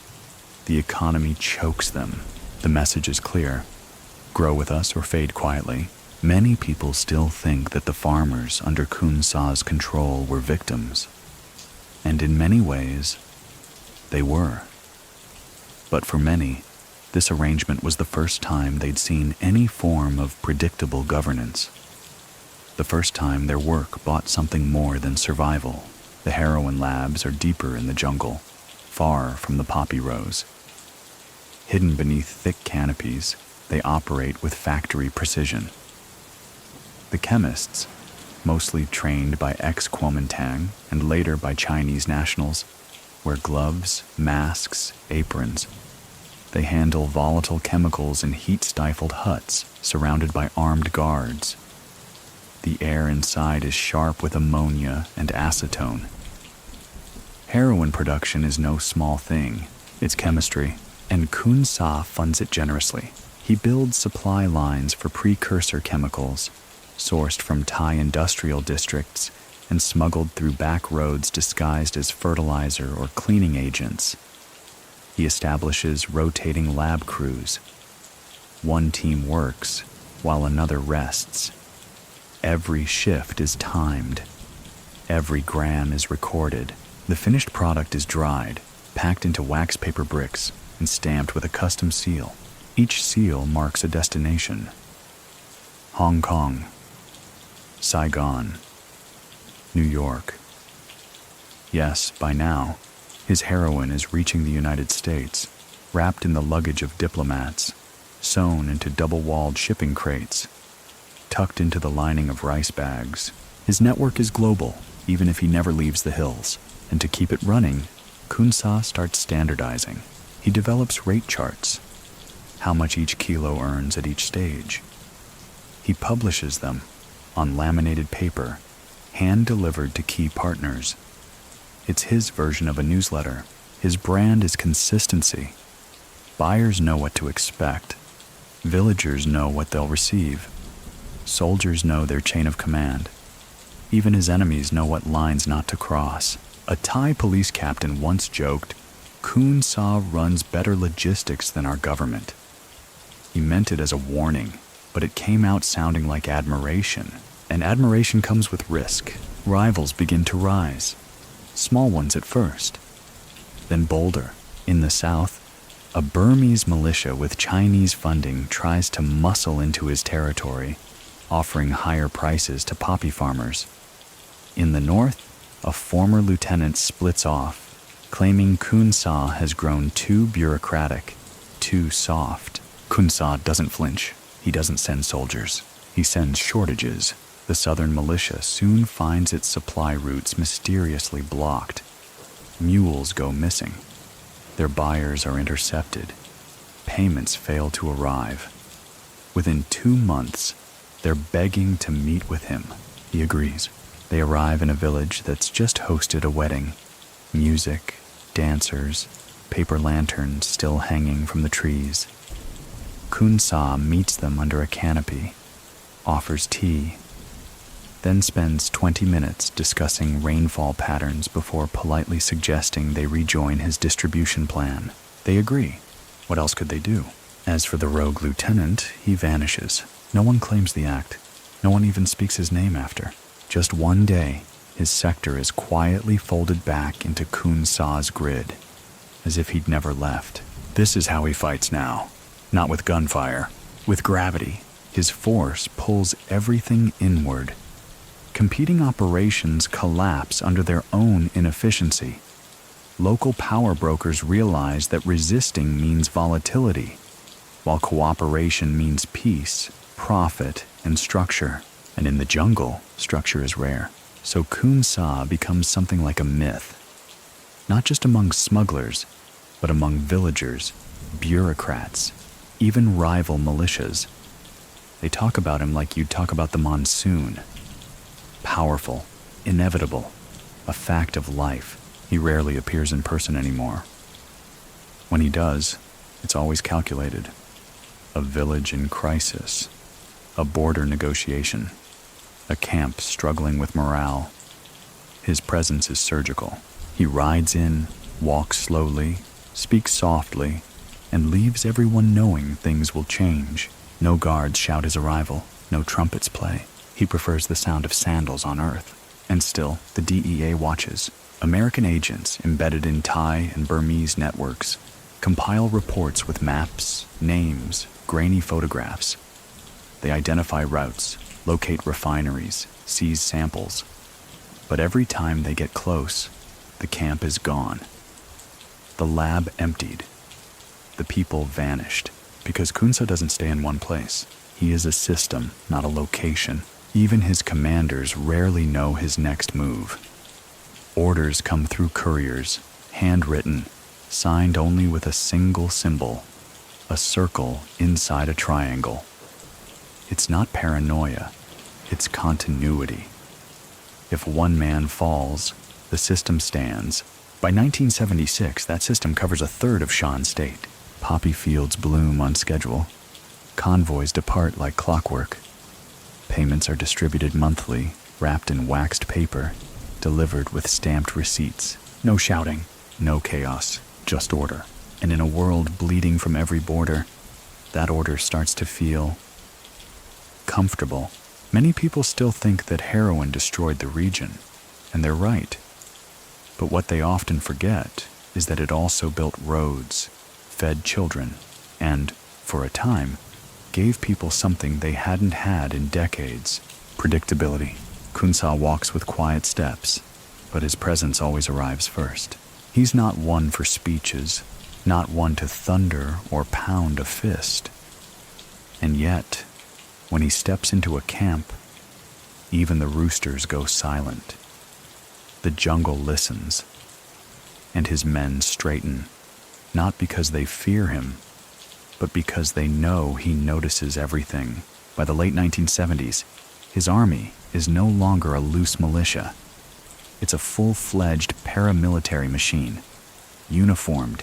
the economy chokes them. The message is clear. Grow with us or fade quietly. Many people still think that the farmers under Khun Sa's control were victims. And in many ways, they were. But for many, this arrangement was the first time they'd seen any form of predictable governance. The first time their work bought something more than survival. The heroin labs are deeper in the jungle, far from the poppy rows. Hidden beneath thick canopies, they operate with factory precision. The chemists, mostly trained by ex-Kuomintang and later by Chinese nationals, wear gloves, masks, aprons. They handle volatile chemicals in heat-stifled huts surrounded by armed guards. The air inside is sharp with ammonia and acetone. Heroin production is no small thing. It's chemistry, And Khun Sa funds it generously. He builds supply lines for precursor chemicals, sourced from Thai industrial districts and smuggled through back roads disguised as fertilizer or cleaning agents. He establishes rotating lab crews. One team works while another rests. Every shift is timed. Every gram is recorded. The finished product is dried, packed into wax paper bricks, and stamped with a custom seal. Each seal marks a destination. Hong Kong, Saigon, New York. Yes, by now, his heroin is reaching the United States, wrapped in the luggage of diplomats, sewn into double-walled shipping crates, tucked into the lining of rice bags. His network is global, even if he never leaves the hills. And to keep it running, Khun Sa starts standardizing. He develops rate charts, how much each kilo earns at each stage. He publishes them on laminated paper, hand-delivered to key partners. It's his version of a newsletter. His brand is consistency. Buyers know what to expect. Villagers know what they'll receive. Soldiers know their chain of command. Even his enemies know what lines not to cross. A Thai police captain once joked, "Khun Sa runs better logistics than our government." He meant it as a warning, but it came out sounding like admiration. And admiration comes with risk. Rivals begin to rise. Small ones at first, then bolder. In the south, a Burmese militia with Chinese funding tries to muscle into his territory, offering higher prices to poppy farmers. In the north, a former lieutenant splits off, claiming Khun Sa has grown too bureaucratic, too soft. Khun Sa doesn't flinch. He doesn't send soldiers. He sends shortages. The southern militia soon finds its supply routes mysteriously blocked. Mules go missing. Their buyers are intercepted. Payments fail to arrive. Within 2 months, they're begging to meet with him. He agrees. They arrive in a village that's just hosted a wedding. Music, dancers, paper lanterns still hanging from the trees. Khun Sa meets them under a canopy, offers tea, then spends 20 minutes discussing rainfall patterns before politely suggesting they rejoin his distribution plan. They agree. What else could they do? As for the rogue lieutenant, he vanishes. No one claims the act. No one even speaks his name after. Just one day, his sector is quietly folded back into Khun Sa's grid, as if he'd never left. This is how he fights now. Not with gunfire, with gravity. His force pulls everything inward. Competing operations collapse under their own inefficiency. Local power brokers realize that resisting means volatility, while cooperation means peace, profit, and structure. And in the jungle, structure is rare. So Khun Sa becomes something like a myth. Not just among smugglers, but among villagers, bureaucrats, even rival militias. They talk about him like you'd talk about the monsoon. Powerful, inevitable, a fact of life. He rarely appears in person anymore. When he does, it's always calculated. A village in crisis, a border negotiation, a camp struggling with morale. His presence is surgical. He rides in, walks slowly, speaks softly, and leaves everyone knowing things will change. No guards shout his arrival, no trumpets play. He prefers the sound of sandals on earth. And still, the DEA watches. American agents embedded in Thai and Burmese networks compile reports with maps, names, grainy photographs. They identify routes, locate refineries, seize samples. But every time they get close, the camp is gone. The lab emptied. The people vanished. Because Khun Sa doesn't stay in one place. He is a system, not a location. Even his commanders rarely know his next move. Orders come through couriers, handwritten, signed only with a single symbol, a circle inside a triangle. It's not paranoia, it's continuity. If one man falls, the system stands. By 1976, that system covers a third of Shan State. Poppy fields bloom on schedule. Convoys depart like clockwork. Payments are distributed monthly, wrapped in waxed paper, delivered with stamped receipts. No shouting, no chaos, just order. And in a world bleeding from every border, that order starts to feel comfortable. Many people still think that heroin destroyed the region, and they're right. But what they often forget is that it also built roads, fed children, and, for a time, gave people something they hadn't had in decades: predictability. Khun Sa walks with quiet steps, but his presence always arrives first. He's not one for speeches, not one to thunder or pound a fist. And yet, when he steps into a camp, even the roosters go silent. The jungle listens, and his men straighten, not because they fear him, but because they know he notices everything. By the late 1970s, his army is no longer a loose militia. It's a full-fledged paramilitary machine, uniformed,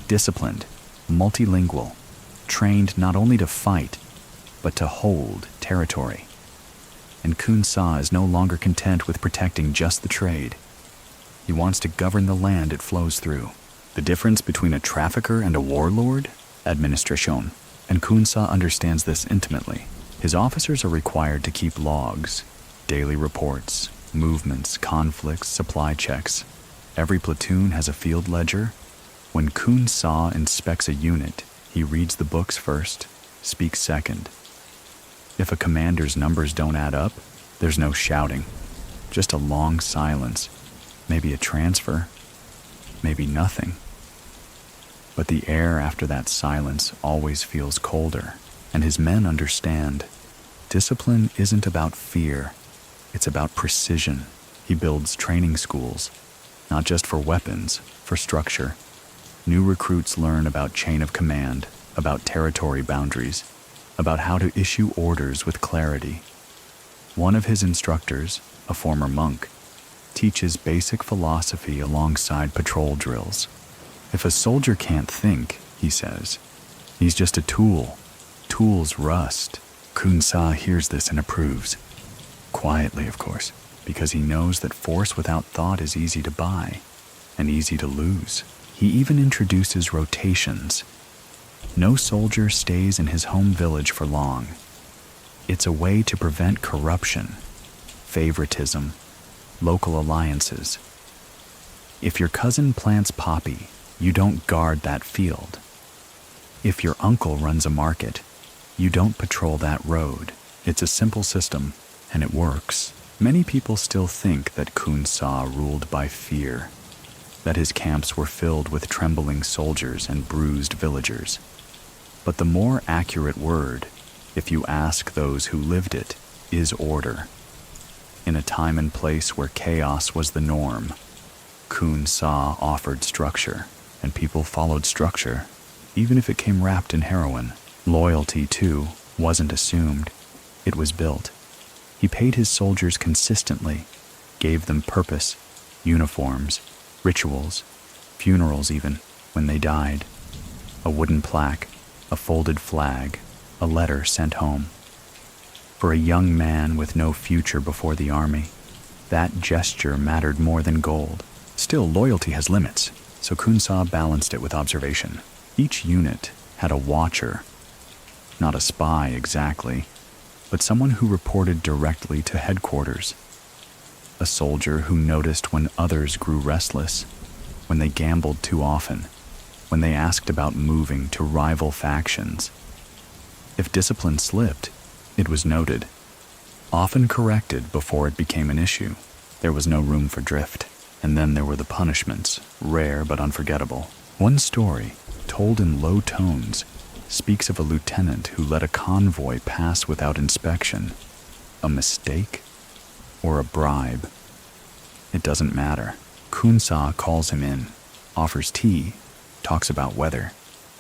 disciplined, multilingual, trained not only to fight, but to hold territory. And Khun Sa is no longer content with protecting just the trade. He wants to govern the land it flows through. The difference between a trafficker and a warlord? Administration. And Khun Sa understands this intimately. His officers are required to keep logs, daily reports, movements, conflicts, supply checks. Every platoon has a field ledger. When Khun Sa inspects a unit, he reads the books first, speaks second. If a commander's numbers don't add up, there's no shouting, just a long silence, maybe a transfer, maybe nothing. But the air after that silence always feels colder, and his men understand. Discipline isn't about fear, it's about precision. He builds training schools, not just for weapons, for structure. New recruits learn about chain of command, about territory boundaries, about how to issue orders with clarity. One of his instructors, a former monk, teaches basic philosophy alongside patrol drills. If a soldier can't think, he says, he's just a tool. Tools rust. Khun Sa hears this and approves. Quietly, of course, because he knows that force without thought is easy to buy and easy to lose. He even introduces rotations. No soldier stays in his home village for long. It's a way to prevent corruption, favoritism, local alliances. If your cousin plants poppy, you don't guard that field. If your uncle runs a market, you don't patrol that road. It's a simple system, and it works. Many people still think that Khun Sa ruled by fear, that his camps were filled with trembling soldiers and bruised villagers. But the more accurate word, if you ask those who lived it, is order. In a time and place where chaos was the norm, Khun Sa offered structure, and people followed structure, even if it came wrapped in heroin. Loyalty, too, wasn't assumed. It was built. He paid his soldiers consistently, gave them purpose, uniforms, rituals, funerals even, when they died. A wooden plaque, a folded flag, a letter sent home. For a young man with no future before the army, that gesture mattered more than gold. Still, loyalty has limits, so Khun Sa balanced it with observation. Each unit had a watcher, not a spy exactly, but someone who reported directly to headquarters. A soldier who noticed when others grew restless, when they gambled too often, when they asked about moving to rival factions. If discipline slipped, it was noted, often corrected before it became an issue. There was no room for drift. And then there were the punishments, rare but unforgettable. One story, told in low tones, speaks of a lieutenant who let a convoy pass without inspection. A mistake? Or a bribe? It doesn't matter. Khun Sa calls him in, offers tea, talks about weather,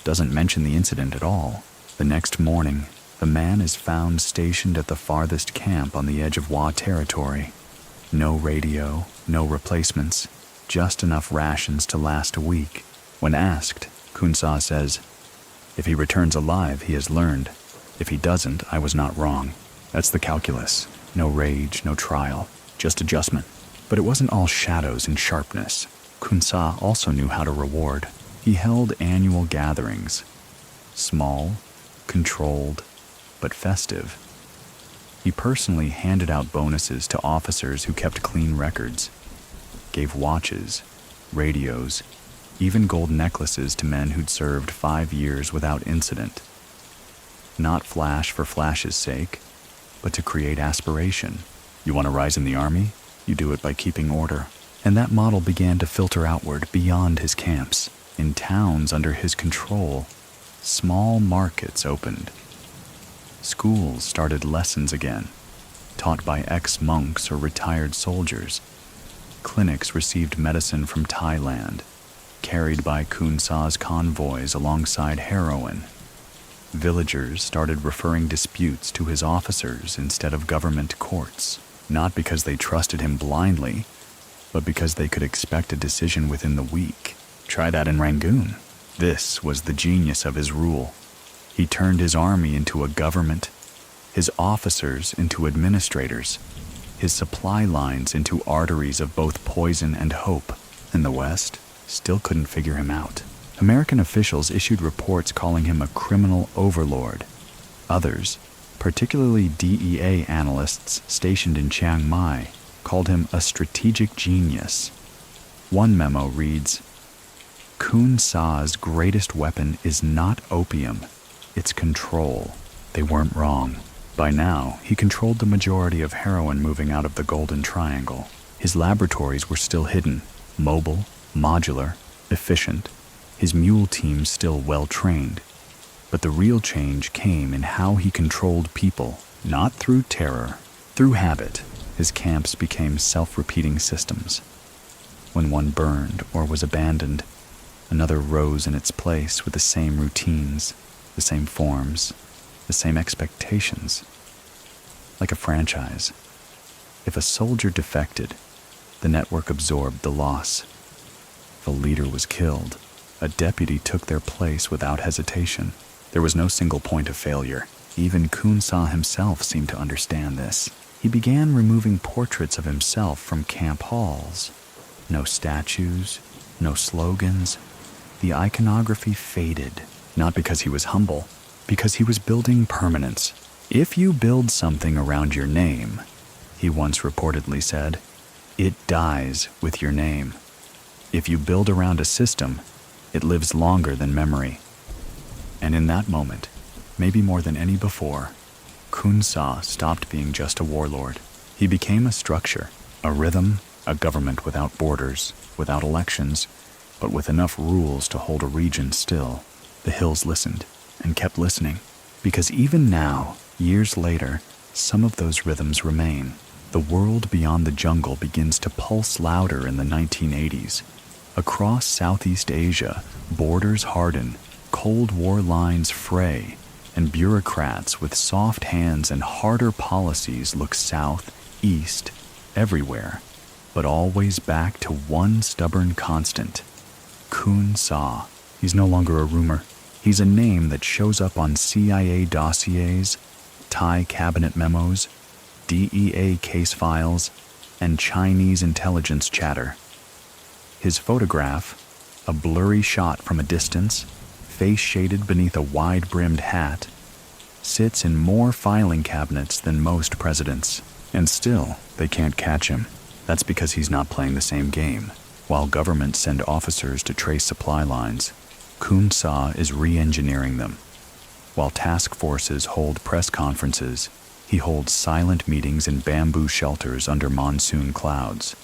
doesn't mention the incident at all. The next morning, the man is found stationed at the farthest camp on the edge of Wa territory. No radio, no replacements, just enough rations to last a week. When asked, Khun Sa says, If he returns alive, he has learned. If he doesn't, I was not wrong. That's the calculus. No rage, no trial, just adjustment. But it wasn't all shadows and sharpness. Khun Sa also knew how to reward. He held annual gatherings. Small, controlled, but festive. He personally handed out bonuses to officers who kept clean records, gave watches, radios, even gold necklaces to men who'd served 5 years without incident. Not flash for flash's sake, but to create aspiration. You want to rise in the army? You do it by keeping order. And that model began to filter outward beyond his camps. In towns under his control, small markets opened. Schools started lessons again, taught by ex-monks or retired soldiers. Clinics received medicine from Thailand, carried by Khun Sa's convoys alongside heroin. Villagers started referring disputes to his officers instead of government courts, not because they trusted him blindly, but because they could expect a decision within the week. Try that in Rangoon. This was the genius of his rule. He turned his army into a government, his officers into administrators, his supply lines into arteries of both poison and hope. And the West still couldn't figure him out. American officials issued reports calling him a criminal overlord. Others, particularly DEA analysts stationed in Chiang Mai, called him a strategic genius. One memo reads, "Khun Sa's greatest weapon is not opium, it's control." They weren't wrong. By now, he controlled the majority of heroin moving out of the Golden Triangle. His laboratories were still hidden, mobile, modular, efficient, his mule teams still well-trained. But the real change came in how he controlled people, not through terror, through habit. His camps became self-repeating systems. When one burned or was abandoned, another rose in its place with the same routines, the same forms, the same expectations. Like a franchise. If a soldier defected, the network absorbed the loss. If a leader was killed, a deputy took their place without hesitation. There was no single point of failure. Even Khun Sa himself seemed to understand this. He began removing portraits of himself from camp halls. No statues, no slogans. The iconography faded, not because he was humble, because he was building permanence. If you build something around your name, he once reportedly said, it dies with your name. If you build around a system, it lives longer than memory. And in that moment, maybe more than any before, Khun Sa stopped being just a warlord. He became a structure, a rhythm, a government without borders, without elections, but with enough rules to hold a region still. The hills listened, and kept listening, because even now, years later, some of those rhythms remain. The world beyond the jungle begins to pulse louder in the 1980s. Across Southeast Asia, borders harden, Cold War lines fray, and bureaucrats with soft hands and harder policies look south, east, everywhere, but always back to one stubborn constant. Khun Sa. He's no longer a rumor. He's a name that shows up on CIA dossiers, Thai cabinet memos, DEA case files, and Chinese intelligence chatter. His photograph, a blurry shot from a distance, face shaded beneath a wide-brimmed hat, sits in more filing cabinets than most presidents. And still, they can't catch him. That's because he's not playing the same game. While governments send officers to trace supply lines, Khun Sa is re-engineering them. While task forces hold press conferences, he holds silent meetings in bamboo shelters under monsoon clouds.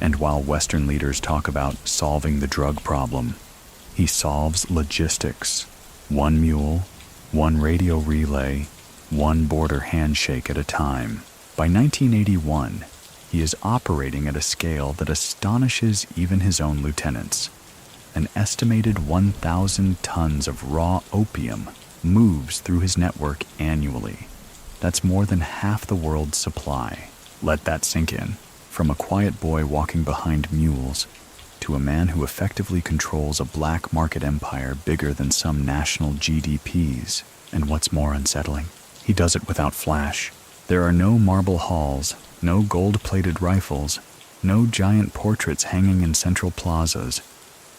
And while Western leaders talk about solving the drug problem, he solves logistics. One mule, one radio relay, one border handshake at a time. By 1981, he is operating at a scale that astonishes even his own lieutenants. An estimated 1,000 tons of raw opium moves through his network annually. That's more than half the world's supply. Let that sink in. From a quiet boy walking behind mules to a man who effectively controls a black market empire bigger than some national GDPs. And what's more unsettling, he does it without flash. There are no marble halls, no gold-plated rifles, no giant portraits hanging in central plazas,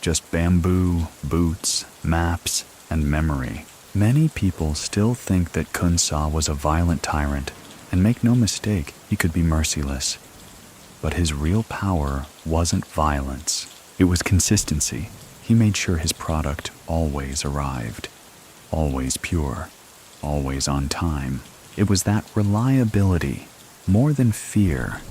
just bamboo, boots, maps, and memory. Many people still think that Khun Sa was a violent tyrant, and make no mistake, he could be merciless. But his real power wasn't violence. It was consistency. He made sure his product always arrived, always pure, always on time. It was that reliability, more than fear,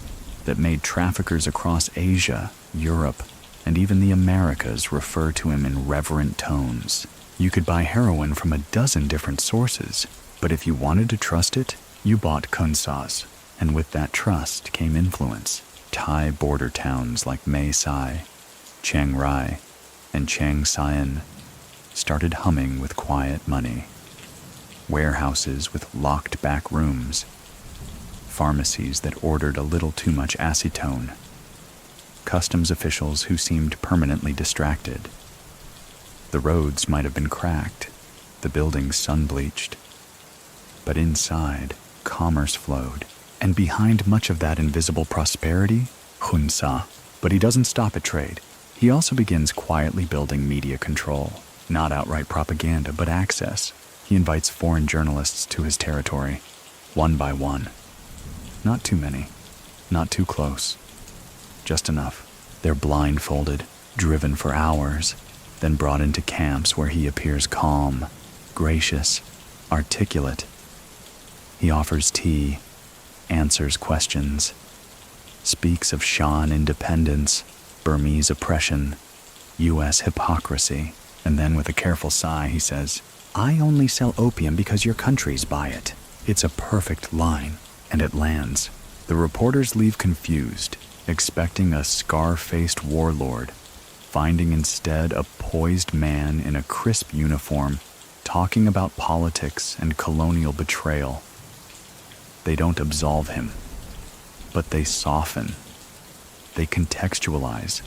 that made traffickers across Asia, Europe, and even the Americas refer to him in reverent tones. You could buy heroin from a dozen different sources, but if you wanted to trust it, you bought Khun Sa's. And with that trust came influence. Thai border towns like Mae Sai, Chiang Rai, and Chiang Saen started humming with quiet money. Warehouses with locked back rooms, pharmacies that ordered a little too much acetone, customs officials who seemed permanently distracted. The roads might have been cracked, the buildings sun-bleached, but inside, commerce flowed, and behind much of that invisible prosperity, Khun Sa. But he doesn't stop at trade. He also begins quietly building media control, not outright propaganda, but access. He invites foreign journalists to his territory, one by one. Not too many, not too close, just enough. They're blindfolded, driven for hours, then brought into camps where he appears calm, gracious, articulate. He offers tea, answers questions, speaks of Shan independence, Burmese oppression, U.S. hypocrisy, and then with a careful sigh he says, "I only sell opium because your countries buy it." It's a perfect line, and it lands. The reporters leave confused, expecting a scar-faced warlord, finding instead a poised man in a crisp uniform, talking about politics and colonial betrayal. They don't absolve him, but they soften. They contextualize.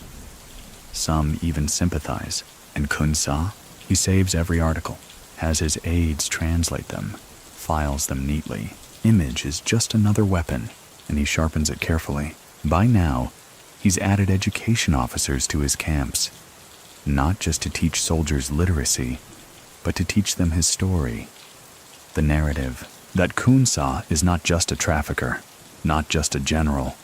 Some even sympathize. And Khun Sa, he saves every article, has his aides translate them, files them neatly. Image is just another weapon, and he sharpens it carefully. By now, he's added education officers to his camps, not just to teach soldiers literacy, but to teach them his story, the narrative, that Khun Sa is not just a trafficker, not just a general,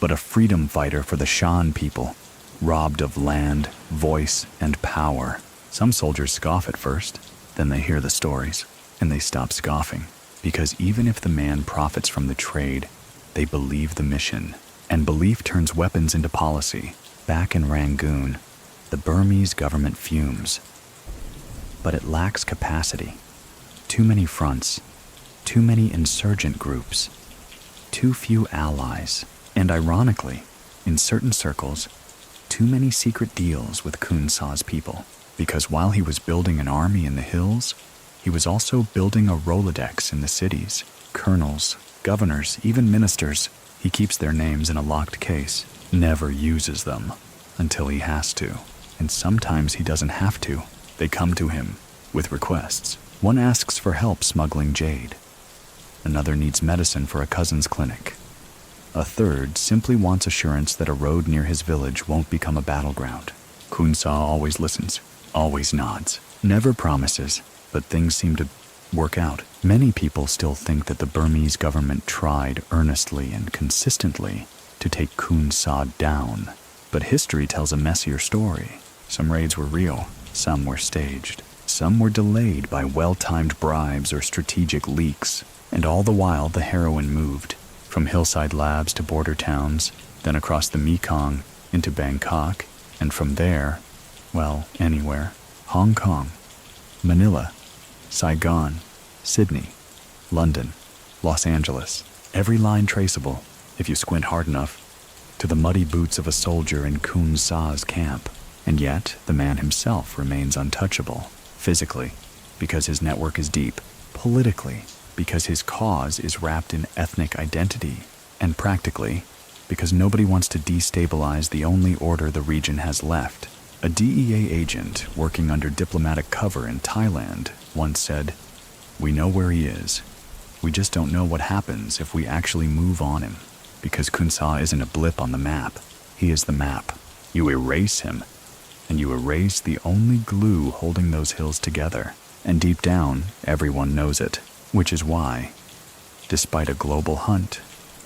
but a freedom fighter for the Shan people, robbed of land, voice, and power. Some soldiers scoff at first, then they hear the stories, and they stop scoffing, because even if the man profits from the trade, they believe the mission, and belief turns weapons into policy. Back in Rangoon, the Burmese government fumes, but it lacks capacity. Too many fronts, too many insurgent groups, too few allies, and ironically, in certain circles, too many secret deals with Khun Sa's people. Because while he was building an army in the hills, he was also building a Rolodex in the cities. Colonels, governors, even ministers, he keeps their names in a locked case, never uses them until he has to. And sometimes he doesn't have to. They come to him with requests. One asks for help smuggling jade. Another needs medicine for a cousin's clinic. A third simply wants assurance that a road near his village won't become a battleground. Khun Sa always listens, always nods, never promises, but things seem to work out. Many people still think that the Burmese government tried earnestly and consistently to take Khun Sa down, but history tells a messier story. Some raids were real, some were staged, some were delayed by well-timed bribes or strategic leaks, and all the while the heroin moved, from hillside labs to border towns, then across the Mekong into Bangkok, and from there, well, anywhere. Hong Kong, Manila, Saigon, Sydney, London, Los Angeles. Every line traceable, if you squint hard enough, to the muddy boots of a soldier in Khun Sa's camp. And yet, the man himself remains untouchable, physically, because his network is deep, politically, because his cause is wrapped in ethnic identity, and practically, because nobody wants to destabilize the only order the region has left. A DEA agent working under diplomatic cover in Thailand once said, "We know where he is. We just don't know what happens if we actually move on him, because Khun Sa isn't a blip on the map. He is the map. You erase him, and you erase the only glue holding those hills together. And deep down, everyone knows it, which is why, despite a global hunt,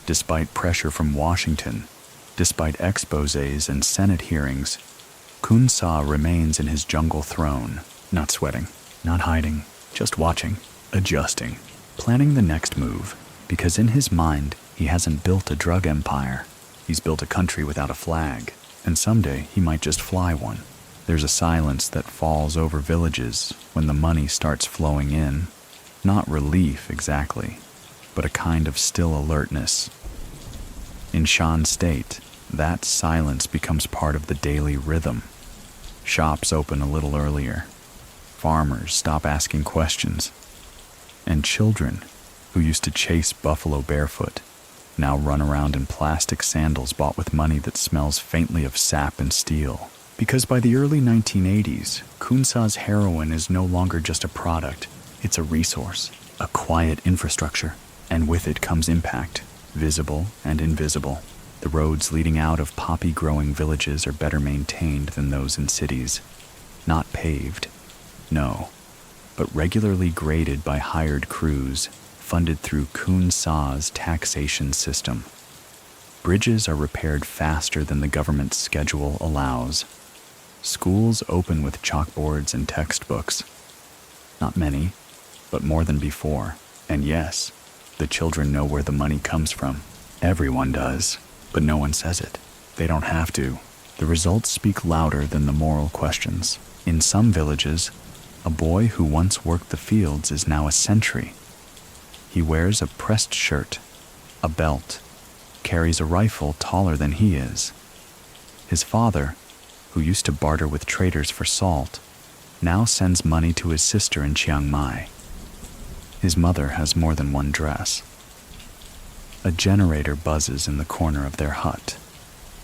despite pressure from Washington, despite exposés and Senate hearings, Khun Sa remains in his jungle throne, not sweating, not hiding, just watching, adjusting, planning the next move, because in his mind, he hasn't built a drug empire. He's built a country without a flag, and someday he might just fly one. There's a silence that falls over villages when the money starts flowing in. Not relief exactly, but a kind of still alertness. In Shan State, that silence becomes part of the daily rhythm. Shops open a little earlier. Farmers stop asking questions. And children, who used to chase buffalo barefoot, now run around in plastic sandals bought with money that smells faintly of sap and steel. Because by the early 1980s, Khun Sa's heroin is no longer just a product, it's a resource, a quiet infrastructure, and with it comes impact, visible and invisible. The roads leading out of poppy-growing villages are better maintained than those in cities. Not paved, no, but regularly graded by hired crews, funded through Khun Sa's taxation system. Bridges are repaired faster than the government's schedule allows. Schools open with chalkboards and textbooks. Not many, but more than before. And yes, the children know where the money comes from. Everyone does, but no one says it. They don't have to. The results speak louder than the moral questions. In some villages, a boy who once worked the fields is now a sentry. He wears a pressed shirt, a belt, carries a rifle taller than he is. His father, who used to barter with traders for salt, now sends money to his sister in Chiang Mai. His mother has more than one dress. A generator buzzes in the corner of their hut.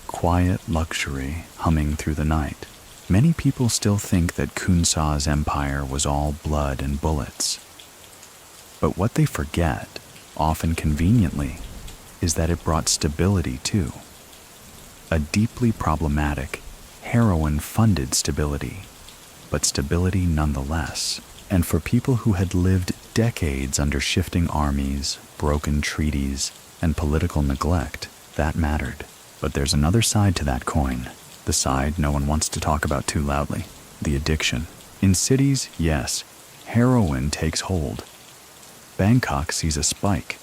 Quiet luxury humming through the night. Many people still think that Khun Sa's empire was all blood and bullets. But what they forget, often conveniently, is that it brought stability too. A deeply problematic, heroin-funded stability, but stability nonetheless. And for people who had lived decades under shifting armies, broken treaties, and political neglect, that mattered. But there's another side to that coin, the side no one wants to talk about too loudly, the addiction. In cities, yes, heroin takes hold. Bangkok sees a spike.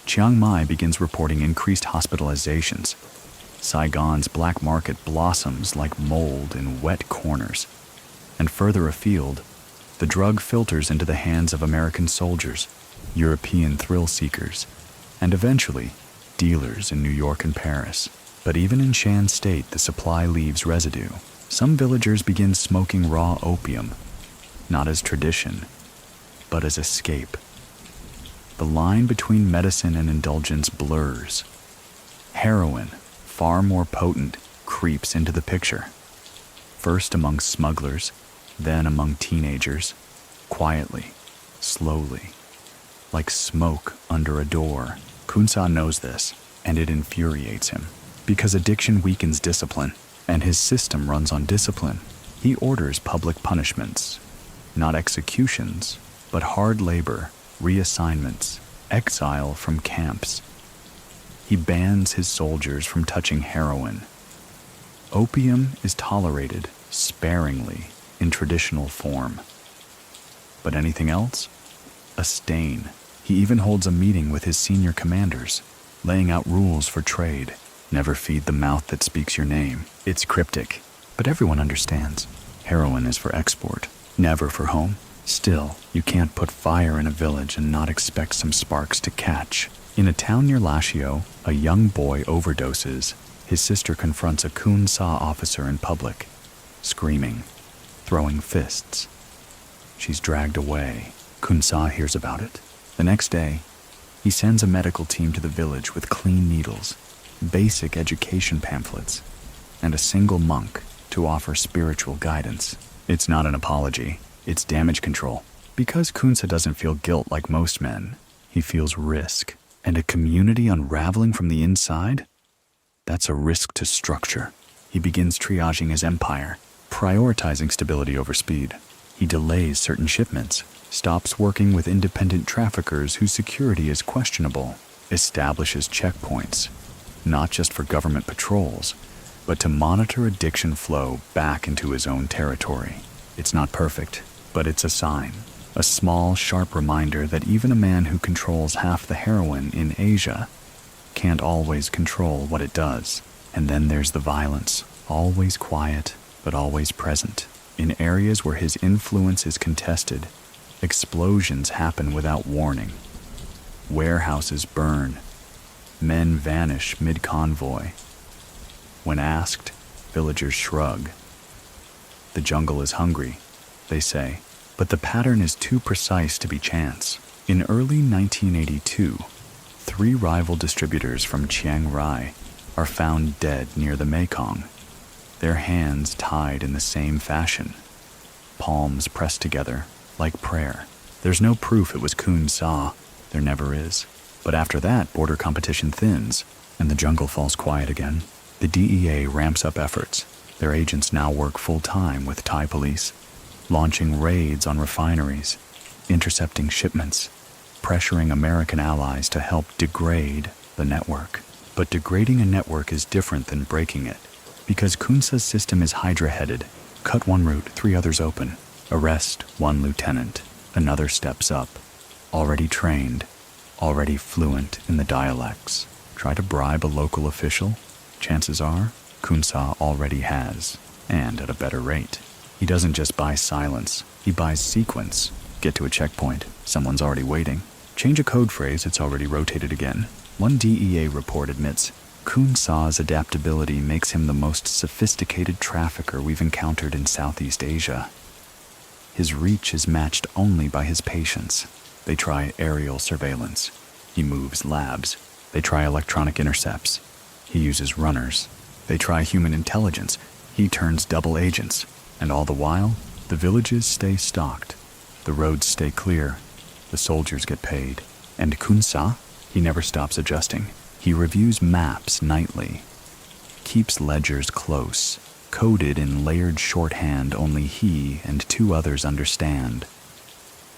Chiang Mai begins reporting increased hospitalizations. Saigon's black market blossoms like mold in wet corners. And further afield, the drug filters into the hands of American soldiers, European thrill seekers, and eventually, dealers in New York and Paris. But even in Shan State, the supply leaves residue. Some villagers begin smoking raw opium, not as tradition, but as escape. The line between medicine and indulgence blurs. Heroin, far more potent, creeps into the picture. First among smugglers, then among teenagers, quietly, slowly, like smoke under a door. Khun Sa knows this, and it infuriates him, because addiction weakens discipline, and his system runs on discipline. He orders public punishments, not executions, but hard labor, reassignments, exile from camps. He bans his soldiers from touching heroin. Opium is tolerated sparingly in traditional form. But anything else? A stain. He even holds a meeting with his senior commanders, laying out rules for trade. Never feed the mouth that speaks your name. It's cryptic, but everyone understands. Heroin is for export, never for home. Still, you can't put fire in a village and not expect some sparks to catch. In a town near Lashio, a young boy overdoses. His sister confronts a Khun Sa officer in public, screaming, throwing fists. She's dragged away. Khun Sa hears about it. The next day, he sends a medical team to the village with clean needles. basic education pamphlets, and a single monk to offer spiritual guidance. It's not an apology, it's damage control. Because Khun Sa doesn't feel guilt like most men, he feels risk. And a community unraveling from the inside? That's a risk to structure. He begins triaging his empire, prioritizing stability over speed. He delays certain shipments, stops working with independent traffickers whose security is questionable, establishes checkpoints, not just for government patrols, but to monitor addiction flow back into his own territory. It's not perfect, but it's a sign. A small, sharp reminder that even a man who controls half the heroin in Asia can't always control what it does. And then there's the violence, always quiet, but always present. In areas where his influence is contested, explosions happen without warning. Warehouses burn. Men vanish mid-convoy. When asked, villagers shrug. The jungle is hungry, they say. But the pattern is too precise to be chance. In early 1982, 3 rival distributors from Chiang Rai are found dead near the Mekong, their hands tied in the same fashion, palms pressed together like prayer. There's no proof it was Khun Sa. There never is. But after that, border competition thins, and the jungle falls quiet again. The DEA ramps up efforts. Their agents now work full-time with Thai police, launching raids on refineries, intercepting shipments, pressuring American allies to help degrade the network. But degrading a network is different than breaking it, because Khun Sa's system is hydra-headed. Cut one route, 3 others open. Arrest 1 lieutenant, another steps up. Already trained, already fluent in the dialects. Try to bribe a local official? Chances are, Khun Sa already has, and at a better rate. He doesn't just buy silence, he buys sequence. Get to a checkpoint, someone's already waiting. Change a code phrase, it's already rotated again. One DEA report admits, Khun Sa's adaptability makes him the most sophisticated trafficker we've encountered in Southeast Asia. His reach is matched only by his patience. They try aerial surveillance. He moves labs. They try electronic intercepts. He uses runners. They try human intelligence. He turns double agents. And all the while, the villages stay stocked, the roads stay clear, the soldiers get paid. And Khun Sa, he never stops adjusting. He reviews maps nightly, keeps ledgers close, coded in layered shorthand only he and 2 others understand.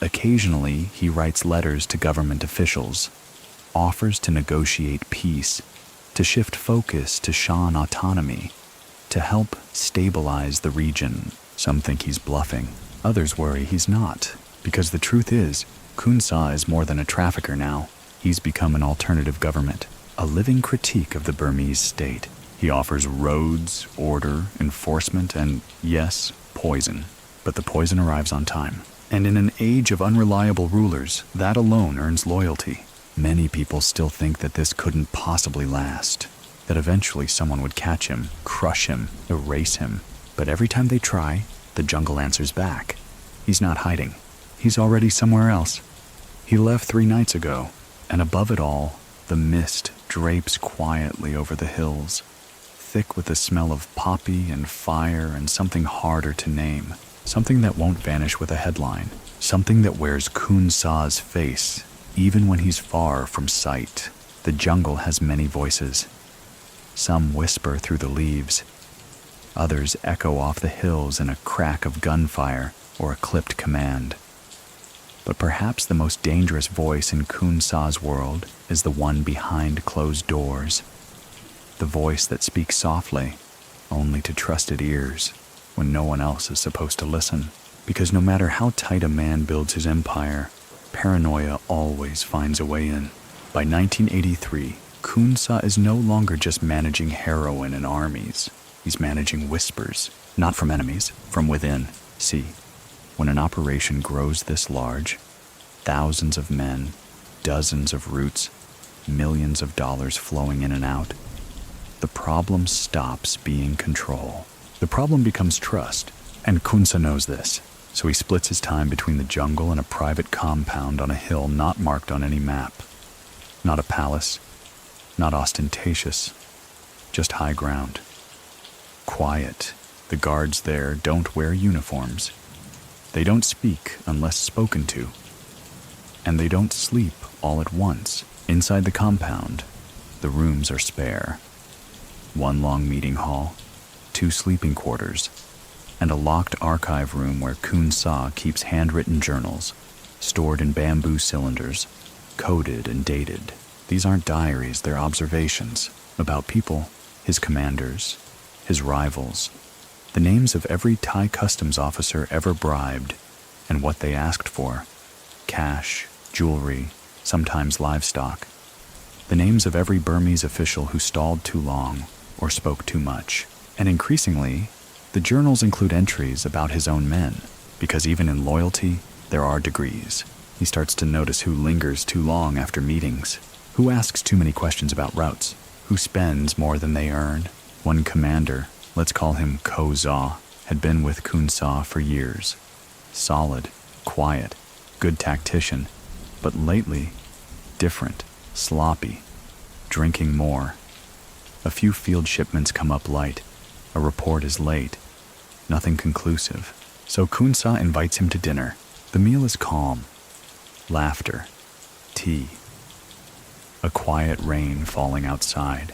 Occasionally, he writes letters to government officials, offers to negotiate peace, to shift focus to Shan autonomy, to help stabilize the region. Some think he's bluffing. Others worry he's not. Because the truth is, Khun Sa is more than a trafficker now. He's become an alternative government, a living critique of the Burmese state. He offers roads, order, enforcement, and, yes, poison. But the poison arrives on time. And in an age of unreliable rulers, that alone earns loyalty. Many people still think that this couldn't possibly last, that eventually someone would catch him, crush him, erase him. But every time they try, the jungle answers back. He's not hiding. He's already somewhere else. He left 3 nights ago, and above it all, the mist drapes quietly over the hills, thick with the smell of poppy and fire and something harder to name, something that won't vanish with a headline, something that wears Khun Sa's face, even when he's far from sight. The jungle has many voices. Some whisper through the leaves. Others echo off the hills in a crack of gunfire or a clipped command. But perhaps the most dangerous voice in Khun Sa's world is the one behind closed doors. The voice that speaks softly, only to trusted ears, when no one else is supposed to listen. Because no matter how tight a man builds his empire, paranoia always finds a way in. By 1983, Khun Sa is no longer just managing heroin and armies. He's managing whispers, not from enemies, from within. See, when an operation grows this large, thousands of men, dozens of routes, millions of dollars flowing in and out, the problem stops being control. The problem becomes trust, and Khun Sa knows this. So he splits his time between the jungle and a private compound on a hill not marked on any map. Not a palace, not ostentatious, just high ground. Quiet. The guards there don't wear uniforms. They don't speak unless spoken to. And they don't sleep all at once. Inside the compound, the rooms are spare. One long meeting hall, 2 sleeping quarters, and a locked archive room where Khun Sa keeps handwritten journals, stored in bamboo cylinders, coded and dated. These aren't diaries, they're observations about people, his commanders, his rivals, the names of every Thai customs officer ever bribed, and what they asked for: cash, jewelry, sometimes livestock. The names of every Burmese official who stalled too long or spoke too much. And increasingly, the journals include entries about his own men, because even in loyalty, there are degrees. He starts to notice who lingers too long after meetings, who asks too many questions about routes, who spends more than they earn. One commander, let's call him Khun Sa, had been with Khun Sa for years. Solid, quiet, good tactician, but lately, different, sloppy, drinking more. A few field shipments come up light. A report is late. Nothing conclusive. So Khun Sa invites him to dinner. The meal is calm. Laughter. Tea. A quiet rain falling outside.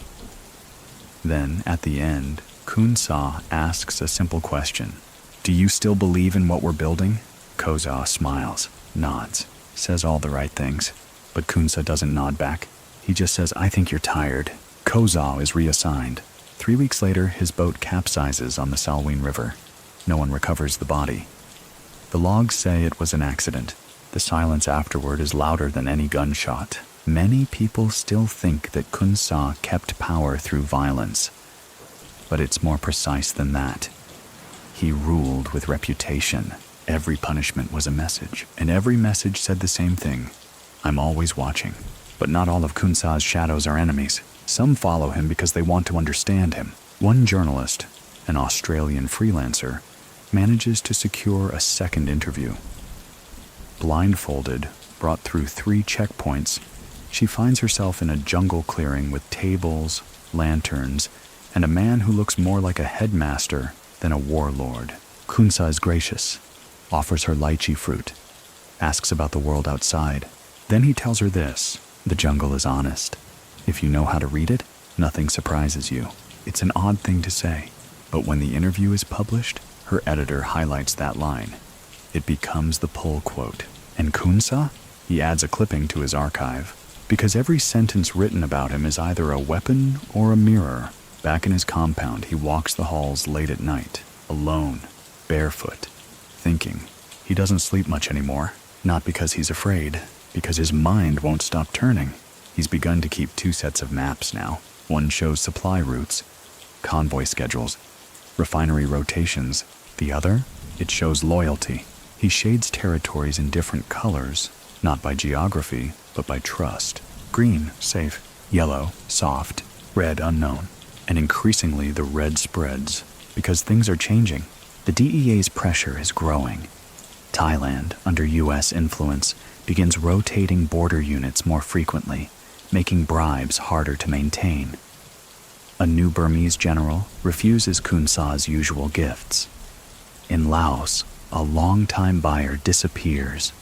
Then, at the end, Khun Sa asks a simple question. Do you still believe in what we're building? Khun Sa smiles, nods, says all the right things. But Khun Sa doesn't nod back. He just says, I think you're tired. Khun Sa is reassigned. 3 weeks later, his boat capsizes on the Salween River. No one recovers the body. The logs say it was an accident. The silence afterward is louder than any gunshot. Many people still think that Khun Sa kept power through violence. But it's more precise than that. He ruled with reputation. Every punishment was a message, and every message said the same thing. I'm always watching. But not all of Khun Sa's shadows are enemies. Some follow him because they want to understand him. One journalist, an Australian freelancer, manages to secure a second interview. Blindfolded, brought through 3 checkpoints, she finds herself in a jungle clearing with tables, lanterns, and a man who looks more like a headmaster than a warlord. Khun Sa is gracious, offers her lychee fruit, asks about the world outside. Then he tells her this: the jungle is honest. If you know how to read it, nothing surprises you. It's an odd thing to say, but when the interview is published, her editor highlights that line. It becomes the pull quote. And Khun Sa? He adds a clipping to his archive, because every sentence written about him is either a weapon or a mirror. Back in his compound, he walks the halls late at night, alone, barefoot, thinking. He doesn't sleep much anymore, not because he's afraid, because his mind won't stop turning. He's begun to keep 2 sets of maps now. One shows supply routes, convoy schedules, refinery rotations. The other, it shows loyalty. He shades territories in different colors, not by geography, but by trust. Green, safe. Yellow, soft. Red, unknown. And increasingly the red spreads, because things are changing. The DEA's pressure is growing. Thailand, under U.S. influence, begins rotating border units more frequently, making bribes harder to maintain. A new Burmese general refuses Khun Sa's usual gifts. In Laos, a longtime buyer disappears,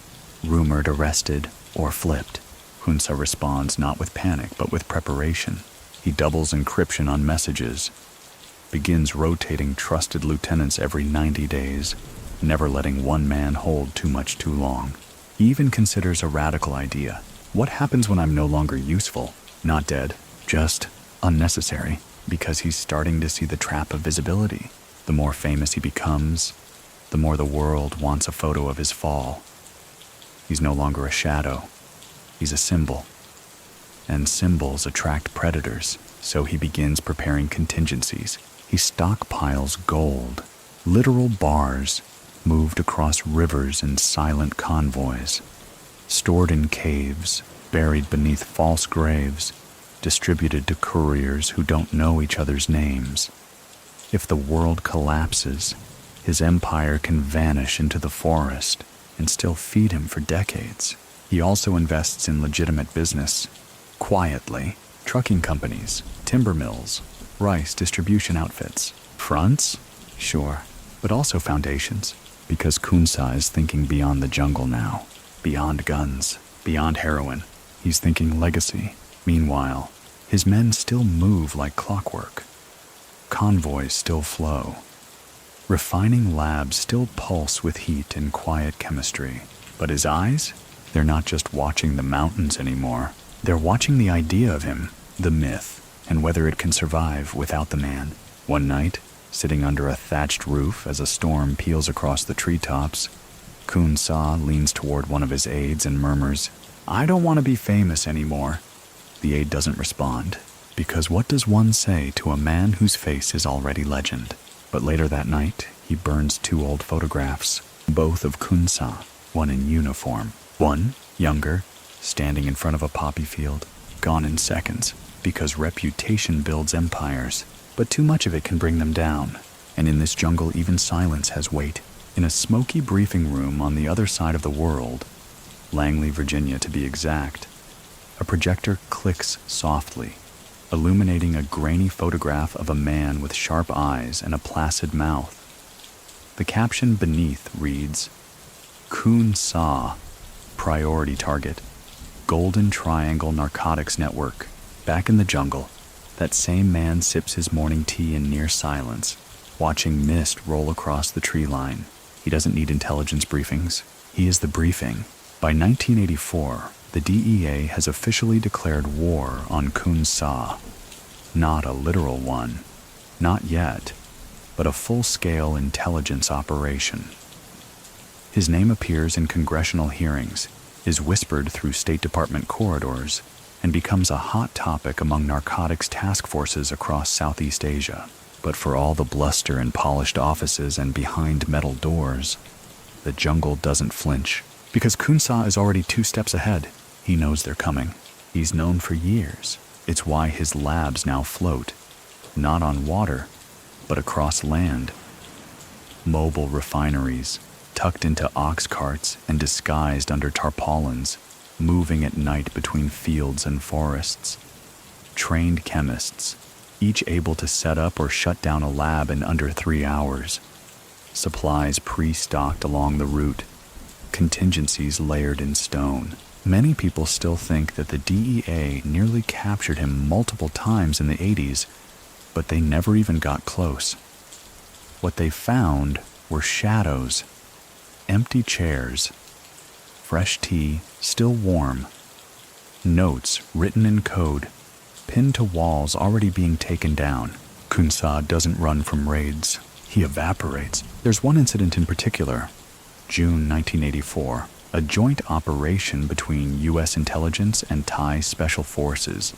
rumored arrested or flipped. Khun Sa responds not with panic but with preparation. He doubles encryption on messages, begins rotating trusted lieutenants every 90 days, never letting one man hold too much too long. He even considers a radical idea. What happens when I'm no longer useful? Not dead, just unnecessary, because he's starting to see the trap of visibility. The more famous he becomes, the more the world wants a photo of his fall. He's no longer a shadow. He's a symbol. And symbols attract predators, so he begins preparing contingencies. He stockpiles gold, literal bars, moved across rivers in silent convoys, stored in caves, buried beneath false graves, distributed to couriers who don't know each other's names. If the world collapses, his empire can vanish into the forest and still feed him for decades. He also invests in legitimate business, quietly, trucking companies, timber mills, rice distribution outfits. Fronts? Sure, but also foundations. Because Khun Sa is thinking beyond the jungle now. Beyond guns, beyond heroin. He's thinking legacy. Meanwhile, his men still move like clockwork. Convoys still flow. Refining labs still pulse with heat and quiet chemistry. But his eyes? They're not just watching the mountains anymore. They're watching the idea of him, the myth, and whether it can survive without the man. One night, sitting under a thatched roof as a storm peels across the treetops, Khun Sa leans toward one of his aides and murmurs, "I don't want to be famous anymore." The aide doesn't respond, because what does one say to a man whose face is already legend? But later that night, he burns 2 old photographs, both of Khun Sa, one in uniform. One, younger, standing in front of a poppy field, gone in seconds, because reputation builds empires, but too much of it can bring them down. And in this jungle, even silence has weight. In a smoky briefing room on the other side of the world, Langley, Virginia to be exact, a projector clicks softly, illuminating a grainy photograph of a man with sharp eyes and a placid mouth. The caption beneath reads, "Khun Sa, priority target, Golden Triangle Narcotics Network, back in the jungle." That same man sips his morning tea in near silence, watching mist roll across the tree line. He doesn't need intelligence briefings. He is the briefing. By 1984, the DEA has officially declared war on Khun Sa. Not a literal one. Not yet, but a full-scale intelligence operation. His name appears in congressional hearings, is whispered through State Department corridors, and becomes a hot topic among narcotics task forces across Southeast Asia. But for all the bluster in polished offices and behind metal doors, the jungle doesn't flinch. Because Khun Sa is already 2 steps ahead. He knows they're coming. He's known for years. It's why his labs now float, not on water, but across land. Mobile refineries, tucked into ox carts and disguised under tarpaulins, moving at night between fields and forests. Trained chemists, each able to set up or shut down a lab in under 3 hours. Supplies pre-stocked along the route. Contingencies layered in stone. Many people still think that the DEA nearly captured him multiple times in the 80s, but they never even got close. What they found were shadows, empty chairs, fresh tea, still warm, notes written in code, pinned to walls already being taken down. Khun Sa doesn't run from raids. He evaporates. There's one incident in particular, June 1984, a joint operation between U.S. intelligence and Thai special forces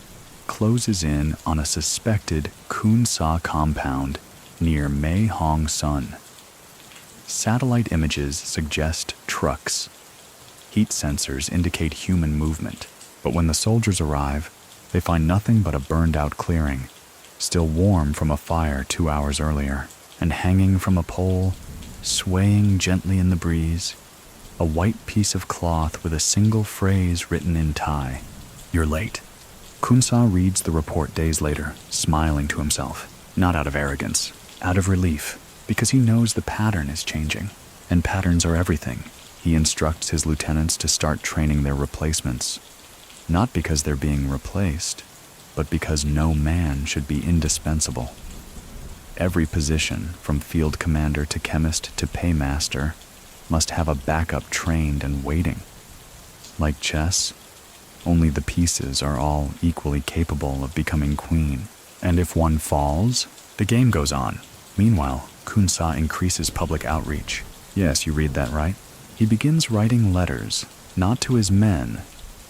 closes in on a suspected Khun Sa compound near Mae Hong Son. Satellite images suggest trucks. Heat sensors indicate human movement, but when the soldiers arrive, they find nothing but a burned-out clearing, still warm from a fire 2 hours earlier, and hanging from a pole, swaying gently in the breeze, a white piece of cloth with a single phrase written in Thai. "You're late." Khun Sa reads the report days later, smiling to himself, not out of arrogance, out of relief, because he knows the pattern is changing, and patterns are everything. He instructs his lieutenants to start training their replacements, not because they're being replaced, but because no man should be indispensable. Every position, from field commander to chemist to paymaster, must have a backup trained and waiting. Like chess, only the pieces are all equally capable of becoming queen. And if one falls, the game goes on. Meanwhile, Khun Sa increases public outreach. Yes, you read that right. He begins writing letters, not to his men,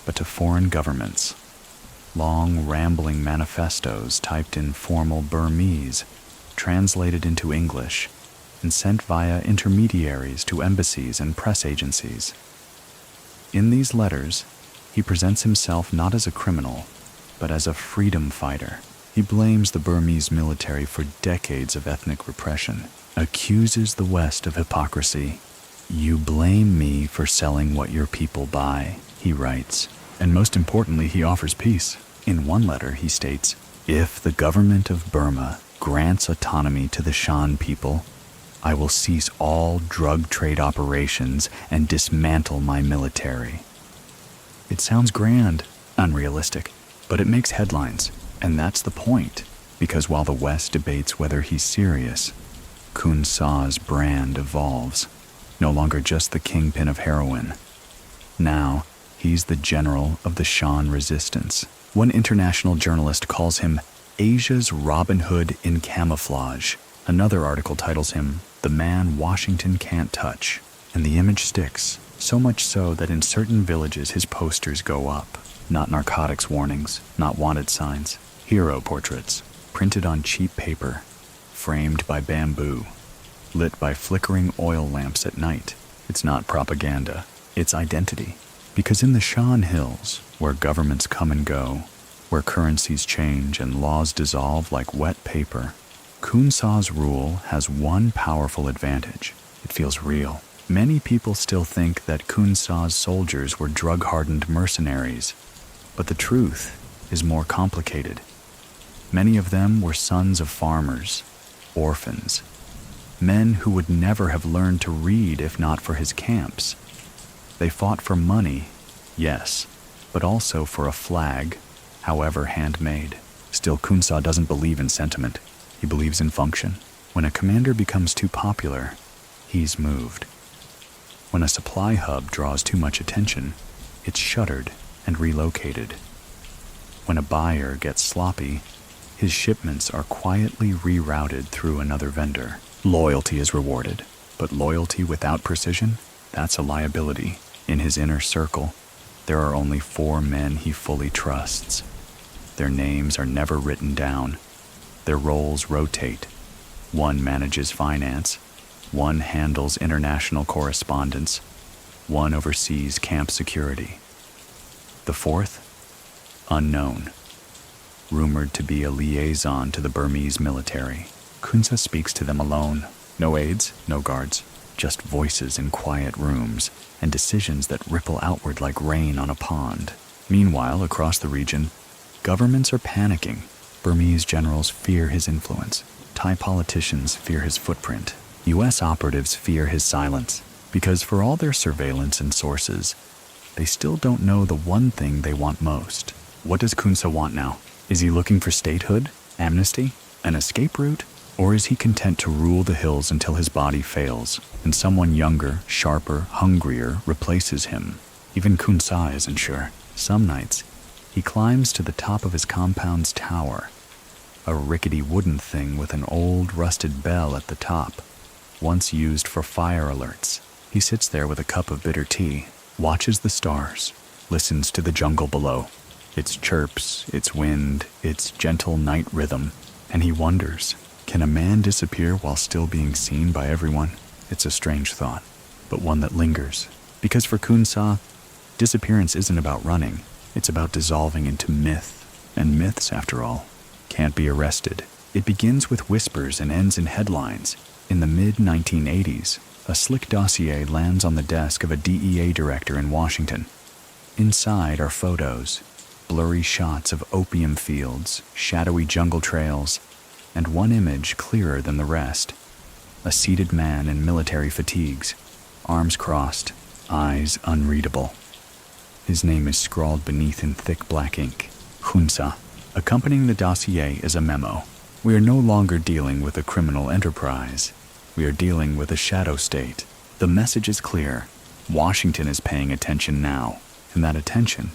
but to foreign governments. Long, rambling manifestos typed in formal Burmese, translated into English, and sent via intermediaries to embassies and press agencies. In these letters, he presents himself not as a criminal, but as a freedom fighter. He blames the Burmese military for decades of ethnic repression, accuses the West of hypocrisy. "You blame me for selling what your people buy," he writes. And most importantly, he offers peace. In one letter, he states, If the government of Burma grants autonomy to the Shan people, I will cease all drug trade operations and dismantle my military. It sounds grand, unrealistic, but it makes headlines, and that's the point, because while the West debates whether he's serious, Khun Sa's brand evolves, no longer just the kingpin of heroin. Now, he's the general of the Shan resistance. One international journalist calls him Asia's Robin Hood in camouflage. Another article titles him the man Washington can't touch. And the image sticks, so much so that in certain villages his posters go up. Not narcotics warnings, not wanted signs. Hero portraits, printed on cheap paper, framed by bamboo, lit by flickering oil lamps at night. It's not propaganda, it's identity. Because in the Shan Hills, where governments come and go, where currencies change and laws dissolve like wet paper, Khun Sa's rule has one powerful advantage. It feels real. Many people still think that Khun Sa's soldiers were drug-hardened mercenaries, but the truth is more complicated. Many of them were sons of farmers, orphans, men who would never have learned to read if not for his camps. They fought for money, yes, but also for a flag, however handmade. Still, Khun Sa doesn't believe in sentiment. He believes in function. When a commander becomes too popular, he's moved. When a supply hub draws too much attention, it's shuttered and relocated. When a buyer gets sloppy, his shipments are quietly rerouted through another vendor. Loyalty is rewarded, but loyalty without precision, that's a liability. In his inner circle, there are only 4 men he fully trusts. Their names are never written down. Their roles rotate. One manages finance, one handles international correspondence, one oversees camp security. The 4th, unknown, rumored to be a liaison to the Burmese military. Khun Sa speaks to them alone. No aides, no guards, just voices in quiet rooms and decisions that ripple outward like rain on a pond. Meanwhile, across the region, governments are panicking. Burmese generals fear his influence. Thai politicians fear his footprint. U.S. operatives fear his silence, because for all their surveillance and sources, they still don't know the one thing they want most. What does Khun Sa want now? Is he looking for statehood, amnesty, an escape route? Or is he content to rule the hills until his body fails, and someone younger, sharper, hungrier replaces him? Even Khun Sa isn't sure. Some nights, he climbs to the top of his compound's tower, a rickety wooden thing with an old, rusted bell at the top, once used for fire alerts. He sits there with a cup of bitter tea, watches the stars, listens to the jungle below, its chirps, its wind, its gentle night rhythm, and he wonders, can a man disappear while still being seen by everyone? It's a strange thought, but one that lingers. Because for Khun Sa, disappearance isn't about running, it's about dissolving into myth. And myths, after all, can't be arrested. It begins with whispers and ends in headlines. In the mid-1980s, a slick dossier lands on the desk of a DEA director in Washington. Inside are photos, blurry shots of opium fields, shadowy jungle trails, and one image clearer than the rest. A seated man in military fatigues, arms crossed, eyes unreadable. His name is scrawled beneath in thick black ink, Khun Sa. Accompanying the dossier is a memo. We are no longer dealing with a criminal enterprise. We are dealing with a shadow state. The message is clear. Washington is paying attention now, and that attention,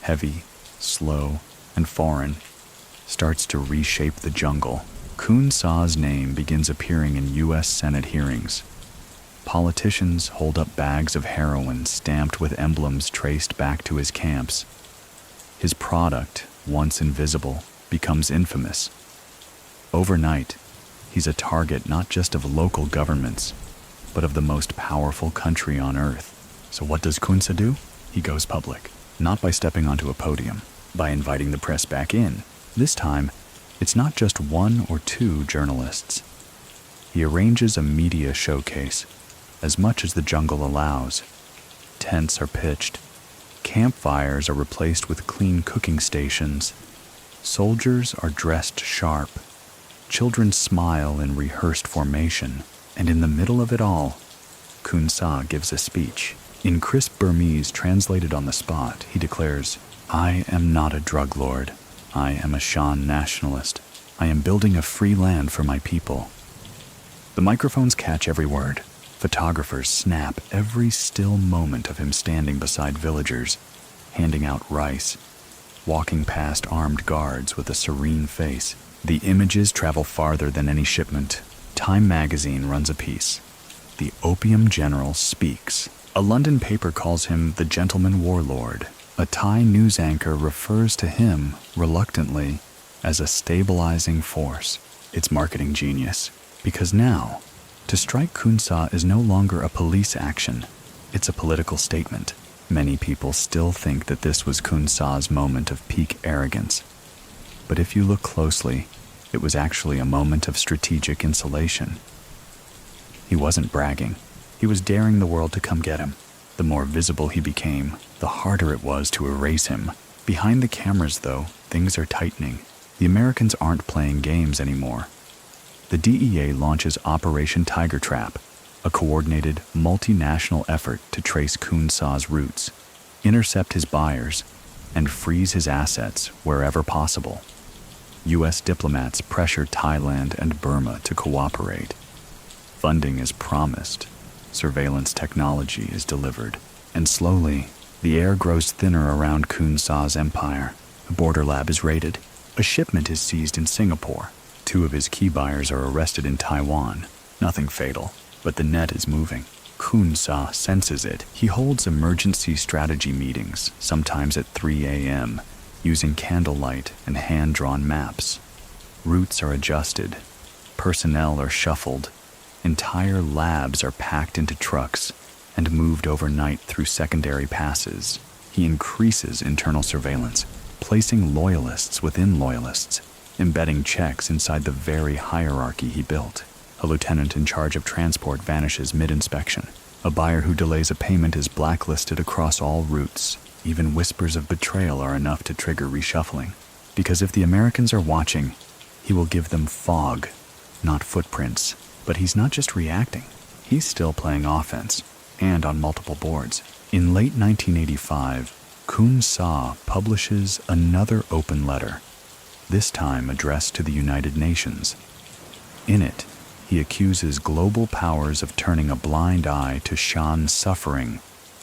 heavy, slow, and foreign, starts to reshape the jungle. Khun Sa's name begins appearing in U.S. Senate hearings. Politicians hold up bags of heroin stamped with emblems traced back to his camps. His product, once invisible, becomes infamous. Overnight, he's a target not just of local governments, but of the most powerful country on earth. So what does Khun Sa do? He goes public, not by stepping onto a podium, by inviting the press back in. This time, it's not just 1 or 2 journalists. He arranges a media showcase, as much as the jungle allows. Tents are pitched. Campfires are replaced with clean cooking stations. Soldiers are dressed sharp. Children smile in rehearsed formation, and in the middle of it all, Khun Sa gives a speech. In crisp Burmese translated on the spot, he declares, "I am not a drug lord. I am a Shan nationalist. I am building a free land for my people." The microphones catch every word. Photographers snap every still moment of him standing beside villagers, handing out rice, walking past armed guards with a serene face. The images travel farther than any shipment. Time magazine runs a piece. The opium general speaks. A London paper calls him the gentleman warlord. A Thai news anchor refers to him, reluctantly, as a stabilizing force. It's marketing genius. Because now, to strike Khun Sa is no longer a police action. It's a political statement. Many people still think that this was Khun Sa's moment of peak arrogance. But if you look closely, it was actually a moment of strategic insulation. He wasn't bragging. He was daring the world to come get him. The more visible he became, the harder it was to erase him. Behind the cameras, though, things are tightening. The Americans aren't playing games anymore. The DEA launches Operation Tiger Trap, a coordinated, multinational effort to trace Khun Sa's roots, intercept his buyers, and freeze his assets wherever possible. U.S. diplomats pressure Thailand and Burma to cooperate. Funding is promised. Surveillance technology is delivered. And slowly, the air grows thinner around Khun Sa's empire. A border lab is raided. A shipment is seized in Singapore. 2 of his key buyers are arrested in Taiwan. Nothing fatal, but the net is moving. Khun Sa senses it. He holds emergency strategy meetings, sometimes at 3 a.m., using candlelight and hand-drawn maps. Routes are adjusted. Personnel are shuffled. Entire labs are packed into trucks and moved overnight through secondary passes. He increases internal surveillance, placing loyalists within loyalists, embedding checks inside the very hierarchy he built. A lieutenant in charge of transport vanishes mid-inspection. A buyer who delays a payment is blacklisted across all routes. Even whispers of betrayal are enough to trigger reshuffling. Because if the Americans are watching, he will give them fog, not footprints. But he's not just reacting. He's still playing offense, and on multiple boards. In late 1985, Khun Sa publishes another open letter, this time addressed to the United Nations. In it, he accuses global powers of turning a blind eye to Shan's suffering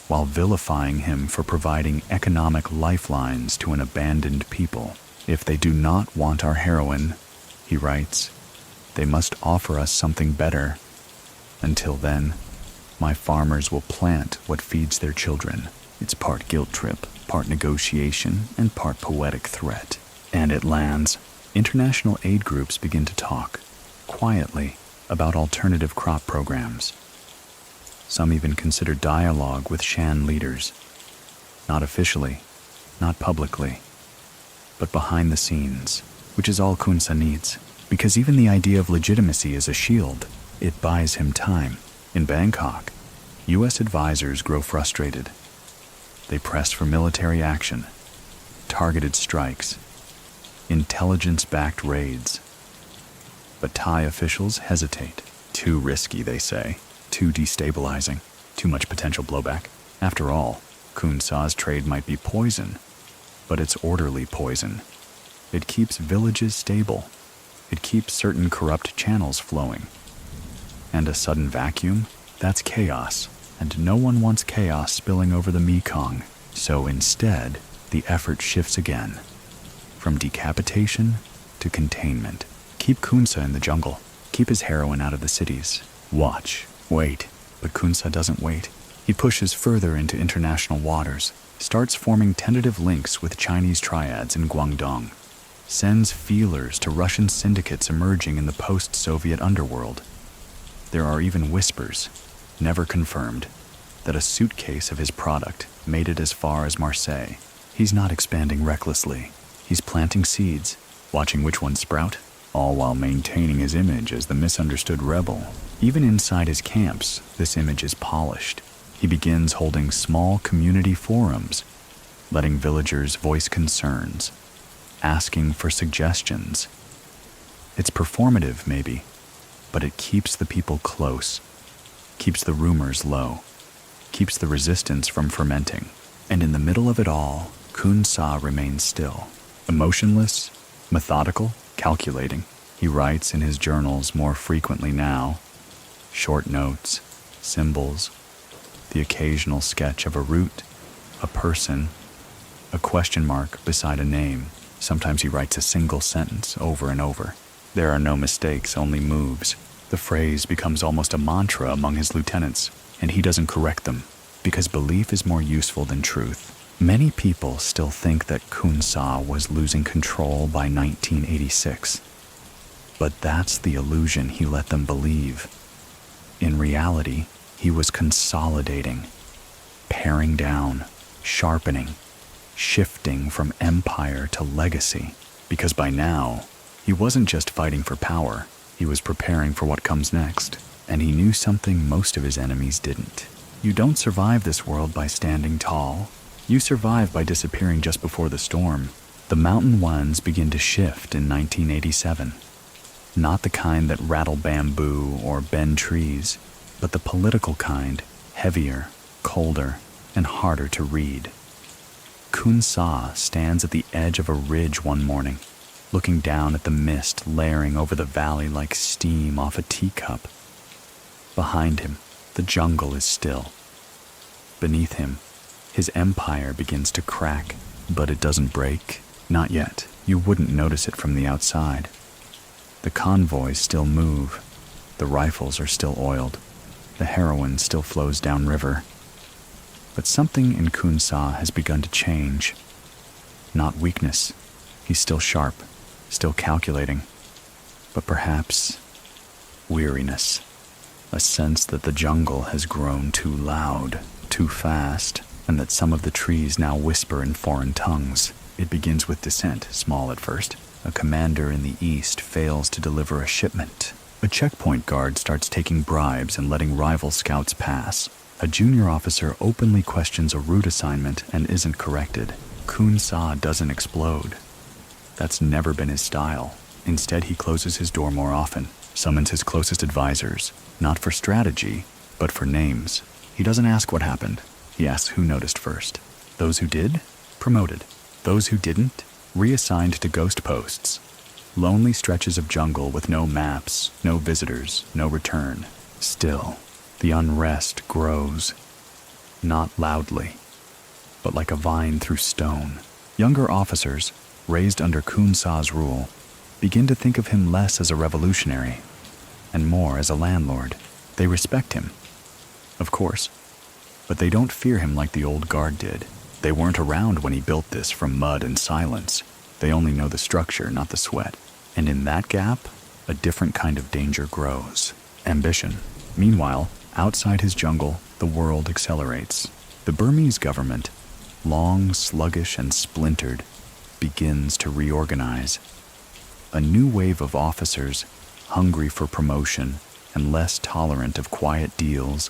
while vilifying him for providing economic lifelines to an abandoned people. If they do not want our heroin, he writes, they must offer us something better. Until then, my farmers will plant what feeds their children. It's part guilt trip, part negotiation, and part poetic threat. And it lands. International aid groups begin to talk, quietly, about alternative crop programs. Some even consider dialogue with Shan leaders. Not officially, not publicly, but behind the scenes, which is all Khun Sa needs. Because even the idea of legitimacy is a shield. It buys him time. In Bangkok, U.S. advisors grow frustrated. They press for military action, targeted strikes, intelligence-backed raids. But Thai officials hesitate. Too risky, they say. Too destabilizing. Too much potential blowback. After all, Khun Sa's trade might be poison, but it's orderly poison. It keeps villages stable. It keeps certain corrupt channels flowing. And a sudden vacuum? That's chaos. And no one wants chaos spilling over the Mekong. So instead, the effort shifts again. From decapitation to containment. Keep Khun Sa in the jungle. Keep his heroin out of the cities. Watch. Wait. But Khun Sa doesn't wait. He pushes further into international waters. Starts forming tentative links with Chinese triads in Guangdong. Sends feelers to Russian syndicates emerging in the post-Soviet underworld. There are even whispers, never confirmed, that a suitcase of his product made it as far as Marseille. He's not expanding recklessly. He's planting seeds, watching which ones sprout, all while maintaining his image as the misunderstood rebel. Even inside his camps, this image is polished. He begins holding small community forums, letting villagers voice concerns. asking for suggestions. It's performative, maybe, but it keeps the people close, keeps the rumors low, keeps the resistance from fermenting. And in the middle of it all, Khun Sa remains still, emotionless, methodical, calculating. He writes in his journals more frequently now, short notes, symbols, the occasional sketch of a route, a person, a question mark beside a name. Sometimes he writes a single sentence over and over. There are no mistakes, only moves. The phrase becomes almost a mantra among his lieutenants, and he doesn't correct them, because belief is more useful than truth. Many people still think that Khun Sa was losing control by 1986. But that's the illusion he let them believe. In reality, he was consolidating, paring down, sharpening, shifting from empire to legacy. Because by now, he wasn't just fighting for power, he was preparing for what comes next. And he knew something most of his enemies didn't. You don't survive this world by standing tall. You survive by disappearing just before the storm. The mountain ones begin to shift in 1987. Not the kind that rattle bamboo or bend trees, but the political kind, heavier, colder, and harder to read. Khun Sa stands at the edge of a ridge one morning, looking down at the mist layering over the valley like steam off a teacup. Behind him, the jungle is still. Beneath him, his empire begins to crack, but it doesn't break. Not yet. You wouldn't notice it from the outside. The convoys still move. The rifles are still oiled. The heroin still flows downriver. But something in Khun Sa has begun to change. Not weakness. He's still sharp, still calculating. But perhaps weariness. A sense that the jungle has grown too loud, too fast, and that some of the trees now whisper in foreign tongues. It begins with dissent, small at first. A commander in the east fails to deliver a shipment. A checkpoint guard starts taking bribes and letting rival scouts pass. A junior officer openly questions a route assignment and isn't corrected. Khun Sa doesn't explode. That's never been his style. Instead, he closes his door more often, summons his closest advisors, not for strategy, but for names. He doesn't ask what happened. He asks who noticed first. Those who did, promoted. Those who didn't, reassigned to ghost posts. Lonely stretches of jungle with no maps, no visitors, no return. Still, the unrest grows. Not loudly, but like a vine through stone. Younger officers, raised under Khun Sa's rule, begin to think of him less as a revolutionary and more as a landlord. They respect him, of course, but they don't fear him like the old guard did. They weren't around when he built this from mud and silence. They only know the structure, not the sweat. And in that gap, a different kind of danger grows. Ambition. Meanwhile, outside his jungle, the world accelerates. The Burmese government, long, sluggish, and splintered, begins to reorganize. A new wave of officers, hungry for promotion and less tolerant of quiet deals,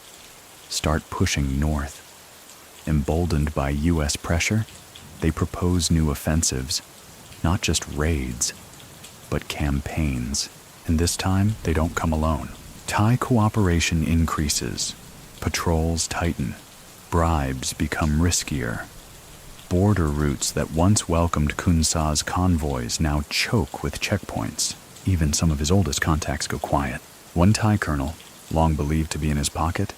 start pushing north. Emboldened by U.S. pressure, they propose new offensives, not just raids, but campaigns. And this time, they don't come alone. Thai cooperation increases, patrols tighten, bribes become riskier. Border routes that once welcomed Khun Sa's convoys now choke with checkpoints. Even some of his oldest contacts go quiet. One Thai colonel, long believed to be in his pocket,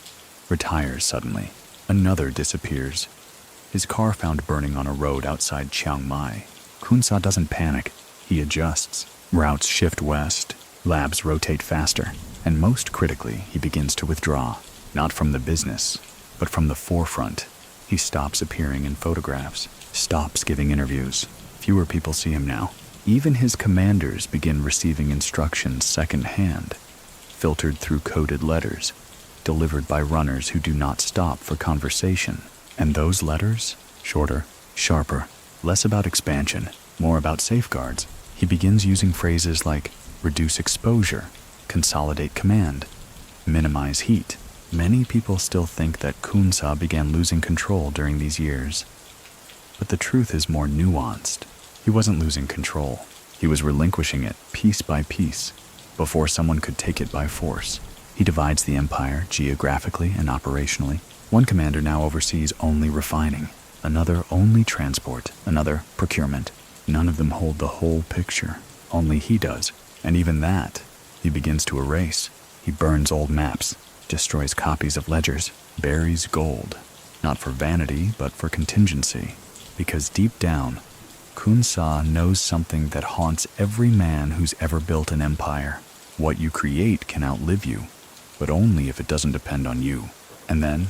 retires suddenly. Another disappears. His car found burning on a road outside Chiang Mai. Khun Sa doesn't panic. He adjusts. Routes shift west. Labs rotate faster. And most critically, he begins to withdraw. Not from the business, but from the forefront. He stops appearing in photographs, stops giving interviews. Fewer people see him now. Even his commanders begin receiving instructions secondhand, filtered through coded letters, delivered by runners who do not stop for conversation. And those letters, shorter, sharper, less about expansion, more about safeguards. He begins using phrases like reduce exposure, consolidate command, minimize heat. Many people still think that Khun Sa began losing control during these years. But the truth is more nuanced. He wasn't losing control. He was relinquishing it piece by piece before someone could take it by force. He divides the empire geographically and operationally. One commander now oversees only refining, another only transport, another procurement. None of them hold the whole picture. Only he does. And even that, he begins to erase. He burns old maps, destroys copies of ledgers, buries gold. Not for vanity, but for contingency. Because deep down, Khun Sa knows something that haunts every man who's ever built an empire. What you create can outlive you, but only if it doesn't depend on you. And then,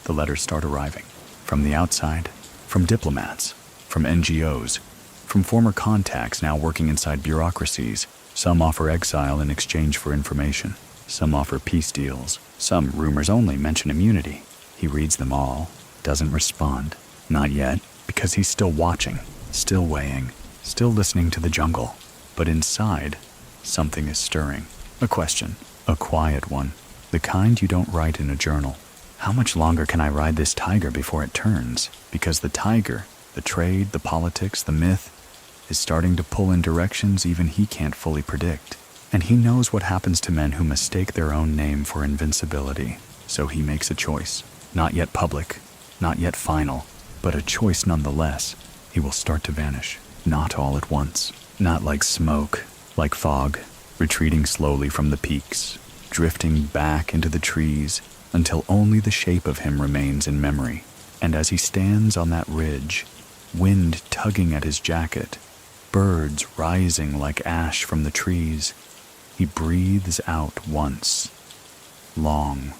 the letters start arriving. From the outside, from diplomats, from NGOs, from former contacts now working inside bureaucracies. Some offer exile in exchange for information. Some offer peace deals. Some rumors only mention immunity. He reads them all, doesn't respond. Not yet, because he's still watching, still weighing, still listening to the jungle. But inside, something is stirring. A question, a quiet one, the kind you don't write in a journal. How much longer can I ride this tiger before it turns? Because the tiger, the trade, the politics, the myth, is starting to pull in directions even he can't fully predict. And he knows what happens to men who mistake their own name for invincibility. So he makes a choice. Not yet public, not yet final, but a choice nonetheless. He will start to vanish. Not all at once. Not like smoke, like fog, retreating slowly from the peaks, drifting back into the trees until only the shape of him remains in memory. And as he stands on that ridge, wind tugging at his jacket, birds rising like ash from the trees, he breathes out once, long,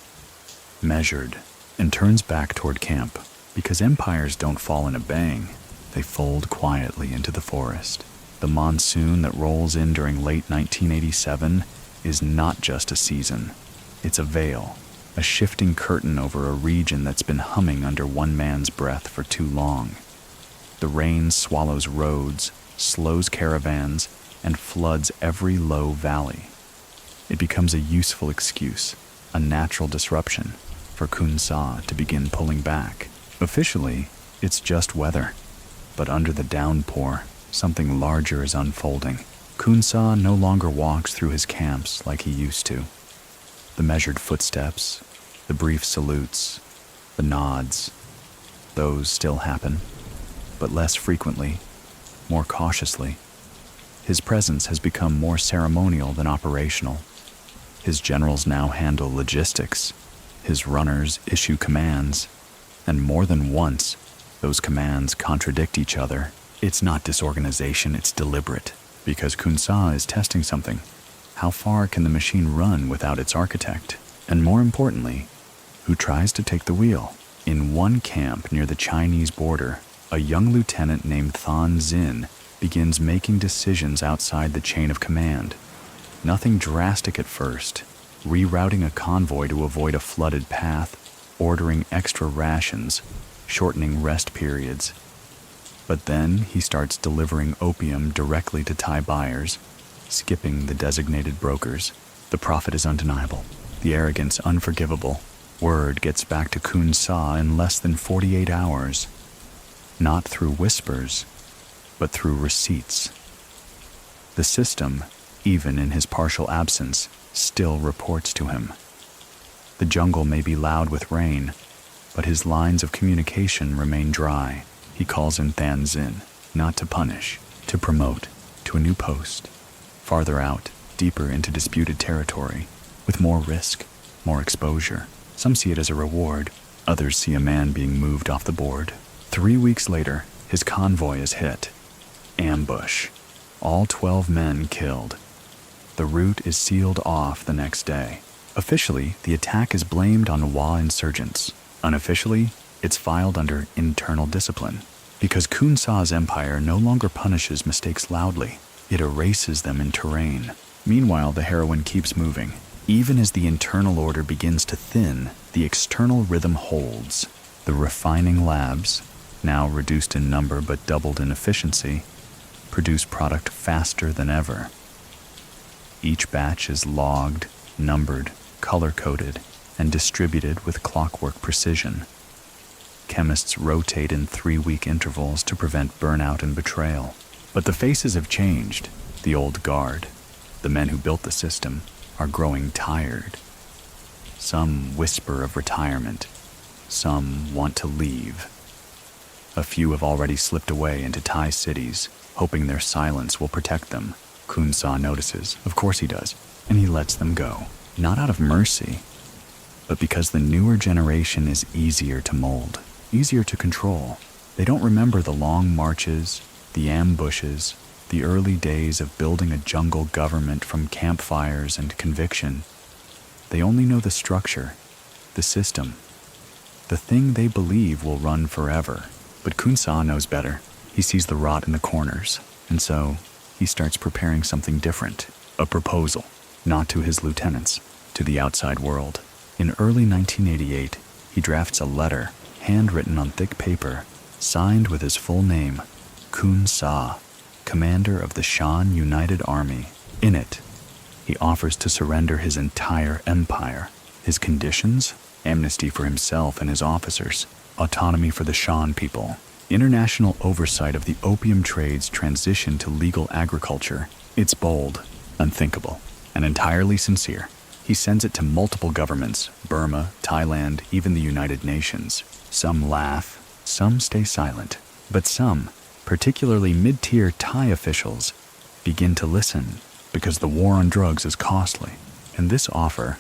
measured, and turns back toward camp, because empires don't fall in a bang. They fold quietly into the forest. The monsoon that rolls in during late 1987 is not just a season. It's a veil, a shifting curtain over a region that's been humming under one man's breath for too long. The rain swallows roads, slows caravans, and floods every low valley. It becomes a useful excuse, a natural disruption, for Khun Sa to begin pulling back. Officially, it's just weather, but under the downpour, something larger is unfolding. Khun Sa no longer walks through his camps like he used to. The measured footsteps, the brief salutes, the nods, those still happen, but less frequently, more cautiously. His presence has become more ceremonial than operational. His generals now handle logistics. His runners issue commands. And more than once, those commands contradict each other. It's not disorganization, it's deliberate. Because Khun Sa is testing something. How far can the machine run without its architect? And more importantly, who tries to take the wheel? In one camp near the Chinese border, a young lieutenant named Than Zin begins making decisions outside the chain of command. Nothing drastic at first, rerouting a convoy to avoid a flooded path, ordering extra rations, shortening rest periods. But then he starts delivering opium directly to Thai buyers, skipping the designated brokers. The profit is undeniable, the arrogance unforgivable. Word gets back to Khun Sa in less than 48 hours. Not through whispers, but through receipts. The system, even in his partial absence, still reports to him. The jungle may be loud with rain, but his lines of communication remain dry. He calls in Than Zin, not to punish, to promote, to a new post, farther out, deeper into disputed territory, with more risk, more exposure. Some see it as a reward, others see a man being moved off the board. 3 weeks later, his convoy is hit. Ambush. All 12 men killed. The route is sealed off the next day. Officially, the attack is blamed on Wa insurgents. Unofficially, it's filed under internal discipline. Because Khun Sa's empire no longer punishes mistakes loudly, it erases them in terrain. Meanwhile, the heroine keeps moving. Even as the internal order begins to thin, the external rhythm holds. The refining labs, now reduced in number but doubled in efficiency, produce product faster than ever. Each batch is logged, numbered, color-coded, and distributed with clockwork precision. Chemists rotate in 3-week intervals to prevent burnout and betrayal. But the faces have changed. The old guard, the men who built the system, are growing tired. Some whisper of retirement. Some want to leave. A few have already slipped away into Thai cities, hoping their silence will protect them. Khun Sa notices. Of course he does. And he lets them go. Not out of mercy, but because the newer generation is easier to mold, easier to control. They don't remember the long marches, the ambushes, the early days of building a jungle government from campfires and conviction. They only know the structure, the system, the thing they believe will run forever. But Khun Sa knows better. He sees the rot in the corners, and so he starts preparing something different. A proposal, not to his lieutenants, to the outside world. In early 1988, he drafts a letter, handwritten on thick paper, signed with his full name, Khun Sa, commander of the Shan United Army. In it, he offers to surrender his entire empire. His conditions? Amnesty for himself and his officers, autonomy for the Shan people, international oversight of the opium trade's transition to legal agriculture. It's bold, unthinkable, and entirely sincere. He sends it to multiple governments, Burma, Thailand, even the United Nations. Some laugh, some stay silent, but some, particularly mid-tier Thai officials, begin to listen because the war on drugs is costly. And this offer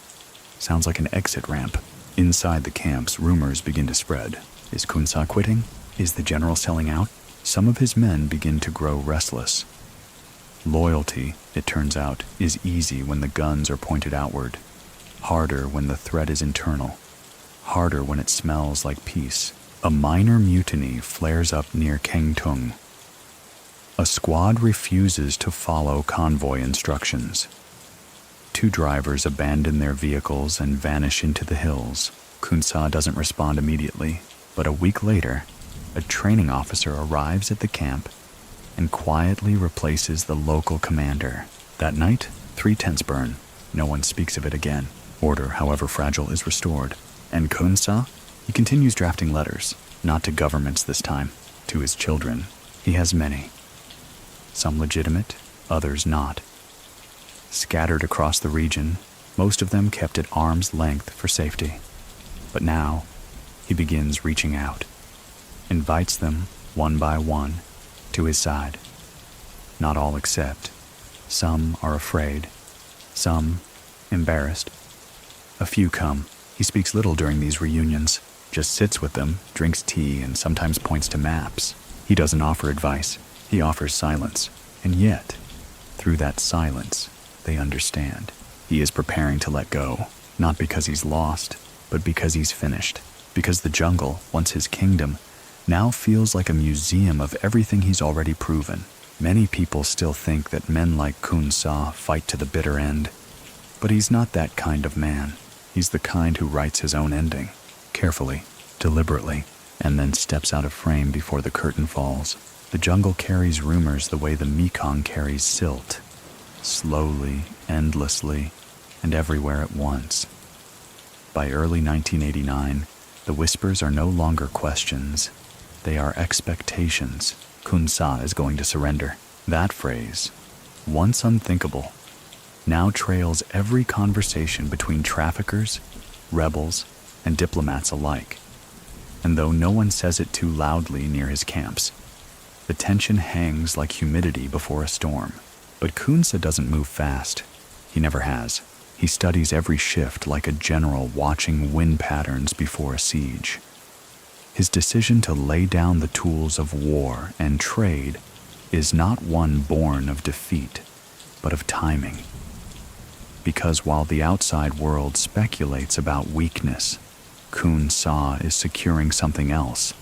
sounds like an exit ramp. Inside the camps, rumors begin to spread. Is Khun Sa quitting? Is the general selling out? Some of his men begin to grow restless. Loyalty, it turns out, is easy when the guns are pointed outward, harder when the threat is internal, harder when it smells like peace. A minor mutiny flares up near Keng Tung. A squad refuses to follow convoy instructions. 2 drivers abandon their vehicles and vanish into the hills. Khun Sa doesn't respond immediately, but a week later, a training officer arrives at the camp and quietly replaces the local commander. That night, 3 tents burn. No one speaks of it again. Order, however fragile, is restored. And Khun Sa? He continues drafting letters, not to governments this time, to his children. He has many. Some legitimate, others not. Scattered across the region, most of them kept at arm's length for safety. But now, he begins reaching out, invites them, one by one, to his side. Not all accept. Some are afraid, some embarrassed. A few come. He speaks little during these reunions, just sits with them, drinks tea, and sometimes points to maps. He doesn't offer advice, he offers silence. And yet, through that silence, they understand. He is preparing to let go, not because he's lost, but because he's finished. Because the jungle, once his kingdom, now feels like a museum of everything he's already proven. Many people still think that men like Khun Sa fight to the bitter end, but he's not that kind of man. He's the kind who writes his own ending, carefully, deliberately, and then steps out of frame before the curtain falls. The jungle carries rumors the way the Mekong carries silt, slowly, endlessly, and everywhere at once. By early 1989, the whispers are no longer questions. They are expectations. Khun Sa is going to surrender. That phrase, once unthinkable, now trails every conversation between traffickers, rebels, and diplomats alike. And though no one says it too loudly near his camps, the tension hangs like humidity before a storm. But Khun Sa doesn't move fast. He never has. He studies every shift like a general watching wind patterns before a siege. His decision to lay down the tools of war and trade is not one born of defeat, but of timing. Because while the outside world speculates about weakness, Khun Sa is securing something else.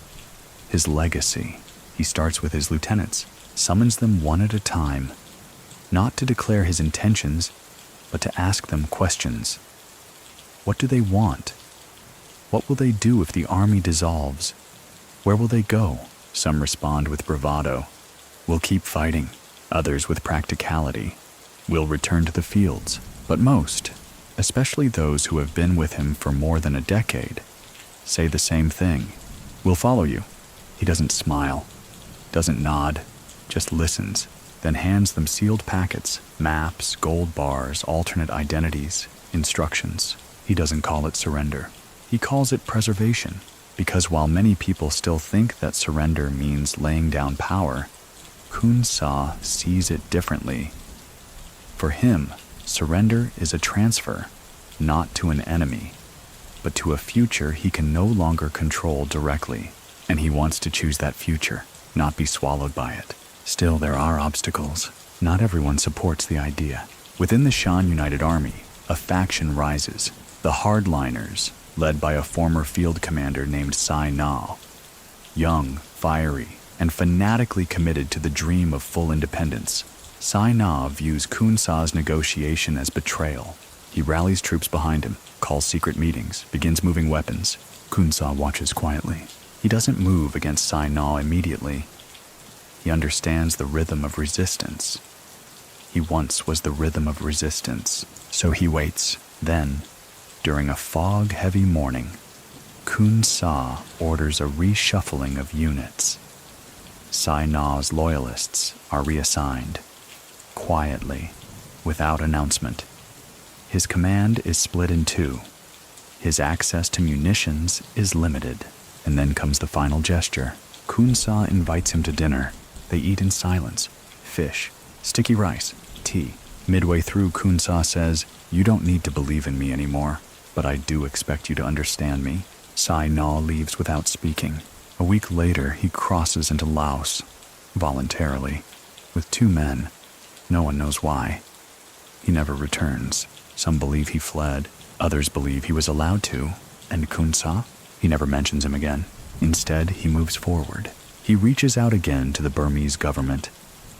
His legacy. He starts with his lieutenants, summons them one at a time, not to declare his intentions, but to ask them questions. What do they want? What will they do if the army dissolves? Where will they go? Some respond with bravado. We'll keep fighting. Others with practicality. We'll return to the fields. But most, especially those who have been with him for more than a decade, say the same thing. We'll follow you. He doesn't smile, doesn't nod, just listens, then hands them sealed packets, maps, gold bars, alternate identities, instructions. He doesn't call it surrender. He calls it preservation, because while many people still think that surrender means laying down power, Khun Sa sees it differently. For him, surrender is a transfer, not to an enemy, but to a future he can no longer control directly, and he wants to choose that future, not be swallowed by it. Still, there are obstacles. Not everyone supports the idea. Within the Shan United Army, a faction rises, the hardliners, led by a former field commander named Sai Na. Young, fiery, and fanatically committed to the dream of full independence, Sai Na views Khun Sa's negotiation as betrayal. He rallies troops behind him, calls secret meetings, begins moving weapons. Khun Sa watches quietly. He doesn't move against Sai Na immediately. He understands the rhythm of resistance. He once was the rhythm of resistance, so he waits. Then, during a fog-heavy morning, Khun Sa orders a reshuffling of units. Sai Na's loyalists are reassigned, quietly, without announcement. His command is split in two. His access to munitions is limited. And then comes the final gesture. Khun Sa invites him to dinner. They eat in silence. Fish, sticky rice, tea. Midway through, Khun Sa says, "You don't need to believe in me anymore, but I do expect you to understand me." Sai Na leaves without speaking. A week later, he crosses into Laos, voluntarily, with 2 men. No one knows why. He never returns. Some believe he fled. Others believe he was allowed to. And Khun Sa? He never mentions him again. Instead, he moves forward. He reaches out again to the Burmese government,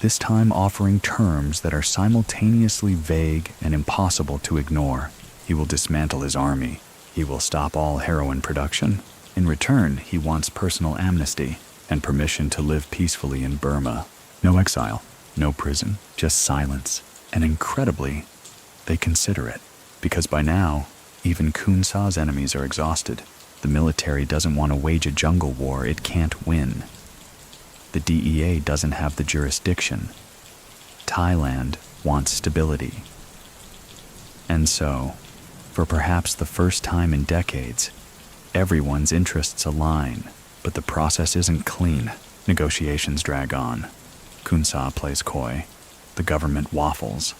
this time offering terms that are simultaneously vague and impossible to ignore. He will dismantle his army. He will stop all heroin production. In return, he wants personal amnesty and permission to live peacefully in Burma. No exile, no prison, just silence. And incredibly, they consider it. Because by now, even Khun Sa's enemies are exhausted. The military doesn't want to wage a jungle war it can't win. The DEA doesn't have the jurisdiction. Thailand wants stability. And so, for perhaps the first time in decades, everyone's interests align, but the process isn't clean. Negotiations drag on. Khun Sa plays coy. The government waffles.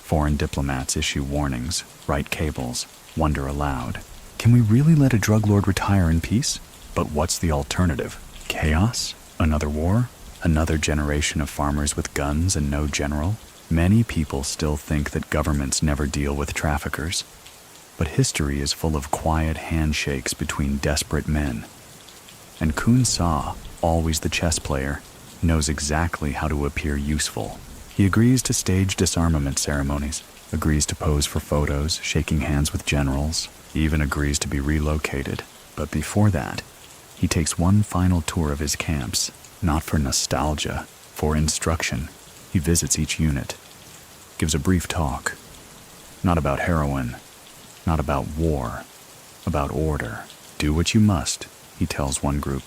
Foreign diplomats issue warnings, write cables, wonder aloud. Can we really let a drug lord retire in peace? But what's the alternative? Chaos? Another war? Another generation of farmers with guns and no general? Many people still think that governments never deal with traffickers. But history is full of quiet handshakes between desperate men. And Khun Sa, always the chess player, knows exactly how to appear useful. He agrees to stage disarmament ceremonies, agrees to pose for photos, shaking hands with generals, even agrees to be relocated. But before that, he takes one final tour of his camps, not for nostalgia, for instruction. He visits each unit, gives a brief talk. Not about heroin, not about war, about order. Do what you must, he tells one group,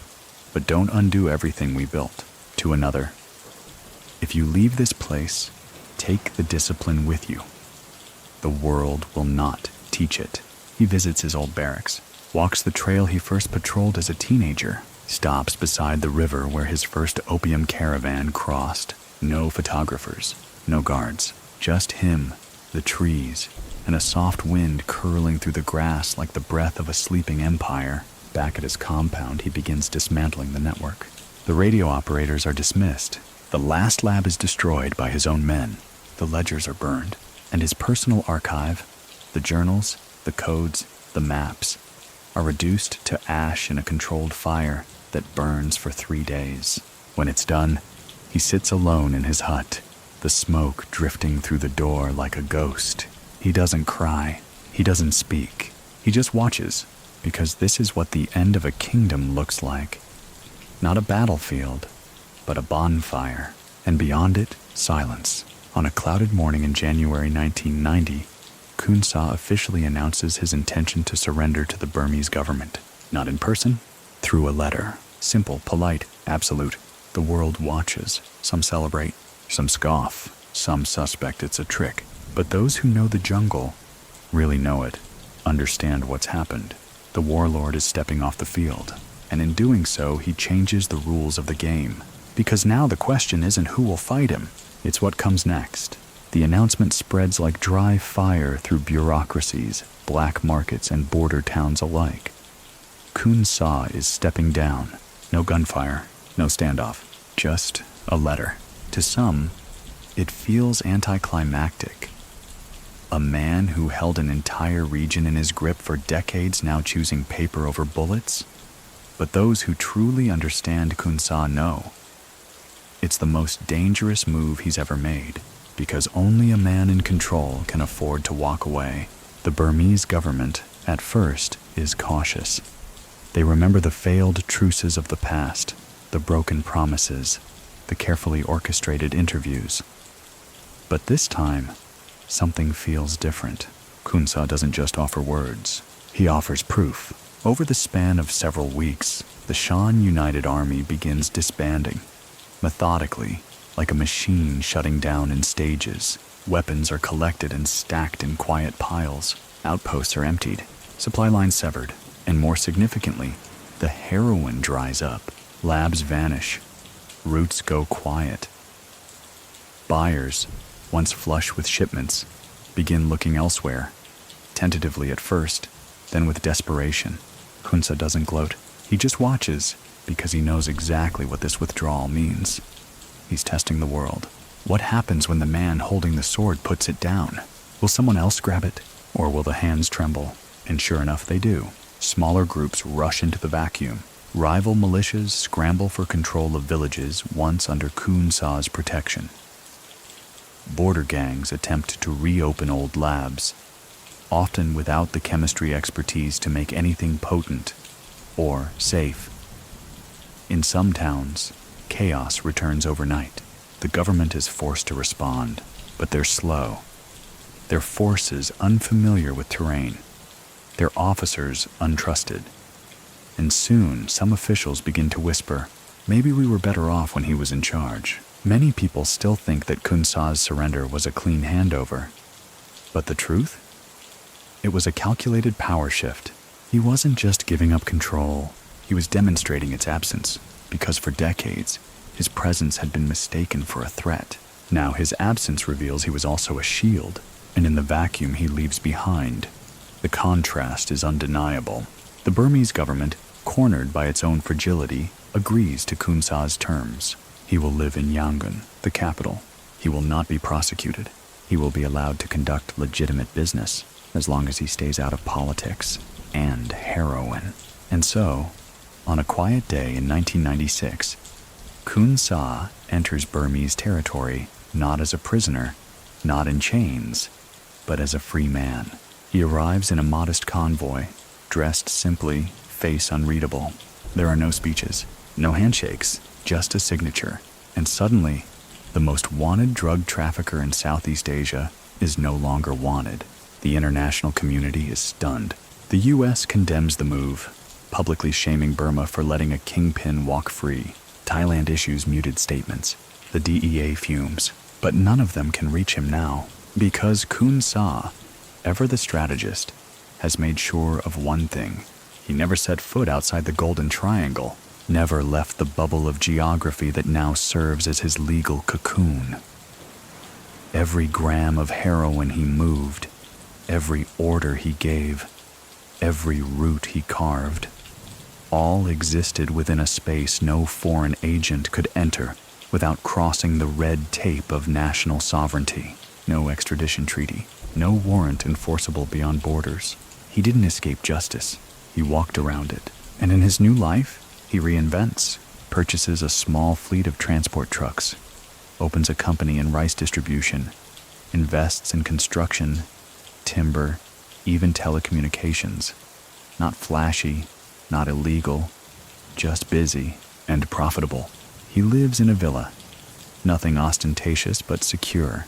but don't undo everything we built. To another, if you leave this place, take the discipline with you. The world will not teach it. He visits his old barracks, walks the trail he first patrolled as a teenager, stops beside the river where his first opium caravan crossed. No photographers, no guards, just him, the trees, and a soft wind curling through the grass like the breath of a sleeping empire. Back at his compound, he begins dismantling the network. The radio operators are dismissed. The last lab is destroyed by his own men. The ledgers are burned, and his personal archive, the journals, the codes, the maps, are reduced to ash in a controlled fire that burns for 3 days. When it's done, he sits alone in his hut, the smoke drifting through the door like a ghost. He doesn't cry. He doesn't speak. He just watches, because this is what the end of a kingdom looks like. Not a battlefield, but a bonfire. And beyond it, silence. On a clouded morning in January 1990, Khun Sa officially announces his intention to surrender to the Burmese government. Not in person, through a letter. Simple, polite, absolute. The world watches. Some celebrate, some scoff, some suspect it's a trick. But those who know the jungle really know it, understand what's happened. The warlord is stepping off the field, and in doing so, he changes the rules of the game. Because now the question isn't who will fight him, it's what comes next. The announcement spreads like dry fire through bureaucracies, black markets, and border towns alike. Khun Sa is stepping down. No gunfire, no standoff, just a letter. To some, it feels anticlimactic. A man who held an entire region in his grip for decades now choosing paper over bullets? But those who truly understand Khun Sa know it's the most dangerous move he's ever made, because only a man in control can afford to walk away. The Burmese government, at first, is cautious. They remember the failed truces of the past, the broken promises, the carefully orchestrated interviews. But this time, something feels different. Khun Sa doesn't just offer words, he offers proof. Over the span of several weeks, the Shan United Army begins disbanding. Methodically, like a machine shutting down in stages. Weapons are collected and stacked in quiet piles. Outposts are emptied, supply lines severed, and more significantly, the heroin dries up. Labs vanish, routes go quiet. Buyers, once flush with shipments, begin looking elsewhere, tentatively at first, then with desperation. Khun Sa doesn't gloat, he just watches, because he knows exactly what this withdrawal means. He's testing the world. What happens when the man holding the sword puts it down? Will someone else grab it? Or will the hands tremble? And sure enough, they do. Smaller groups rush into the vacuum. Rival militias scramble for control of villages once under Khun Sa's protection. Border gangs attempt to reopen old labs, often without the chemistry expertise to make anything potent or safe. In some towns, chaos returns overnight. The government is forced to respond, but they're slow. Their forces unfamiliar with terrain. Their officers untrusted. And soon, some officials begin to whisper, maybe we were better off when he was in charge. Many people still think that Khun Sa's surrender was a clean handover. But the truth? It was a calculated power shift. He wasn't just giving up control, he was demonstrating its absence, because for decades, his presence had been mistaken for a threat. Now his absence reveals he was also a shield, and in the vacuum he leaves behind, the contrast is undeniable. The Burmese government, cornered by its own fragility, agrees to Khun Sa's terms. He will live in Yangon, the capital. He will not be prosecuted. He will be allowed to conduct legitimate business, as long as he stays out of politics and heroin. And so, on a quiet day in 1996, Khun Sa enters Burmese territory not as a prisoner, not in chains, but as a free man. He arrives in a modest convoy, dressed simply, face unreadable. There are no speeches, no handshakes, just a signature. And suddenly, the most wanted drug trafficker in Southeast Asia is no longer wanted. The international community is stunned. The US condemns the move, publicly shaming Burma for letting a kingpin walk free. Thailand issues muted statements. The DEA fumes. But none of them can reach him now, because Khun Sa, ever the strategist, has made sure of one thing. He never set foot outside the Golden Triangle, never left the bubble of geography that now serves as his legal cocoon. Every gram of heroin he moved, every order he gave, every route he carved, all existed within a space no foreign agent could enter without crossing the red tape of national sovereignty. No extradition treaty, no warrant enforceable beyond borders. He didn't escape justice. He walked around it. And in his new life, he reinvents, purchases a small fleet of transport trucks, opens a company in rice distribution, invests in construction, timber, even telecommunications. Not flashy, not illegal, just busy and profitable. He lives in a villa, nothing ostentatious but secure.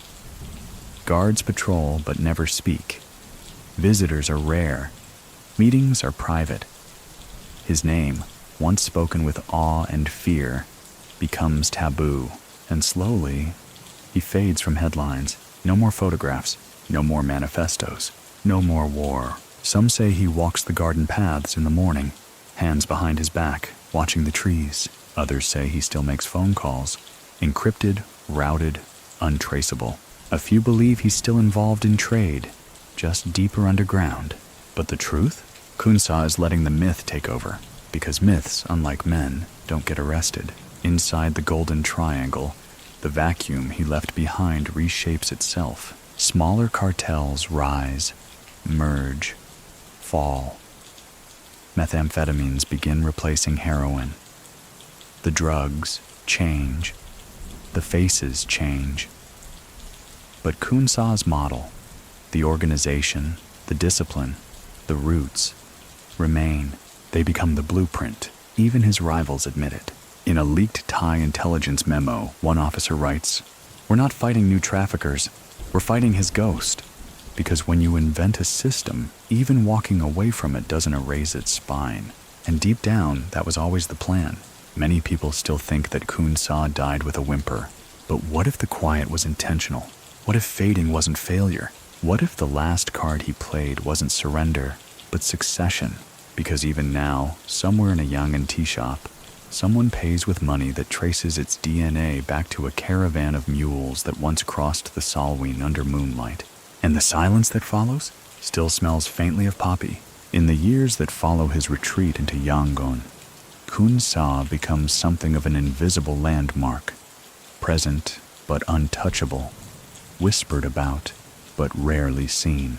Guards patrol but never speak. Visitors are rare. Meetings are private. His name, once spoken with awe and fear, becomes taboo, and slowly, he fades from headlines. No more photographs, no more manifestos, no more war. Some say he walks the garden paths in the morning, hands behind his back, watching the trees. Others say he still makes phone calls, encrypted, routed, untraceable. A few believe he's still involved in trade, just deeper underground. But the truth? Khun Sa is letting the myth take over, because myths, unlike men, don't get arrested. Inside the golden triangle, the vacuum he left behind reshapes itself. Smaller cartels rise, merge, fall. Methamphetamines begin replacing heroin. The drugs change. The faces change. But Khun Sa's model, the organization, the discipline, the roots, remain. They become the blueprint. Even his rivals admit it. In a leaked Thai intelligence memo, one officer writes, "We're not fighting new traffickers, we're fighting his ghost." Because when you invent a system, even walking away from it doesn't erase its spine. And deep down, that was always the plan. Many people still think that Khun Sa died with a whimper. But what if the quiet was intentional? What if fading wasn't failure? What if the last card he played wasn't surrender, but succession? Because even now, somewhere in a Yangon tea shop, someone pays with money that traces its DNA back to a caravan of mules that once crossed the Salween under moonlight. And the silence that follows still smells faintly of poppy. In the years that follow his retreat into Yangon, Khun Sa becomes something of an invisible landmark, present but untouchable, whispered about but rarely seen.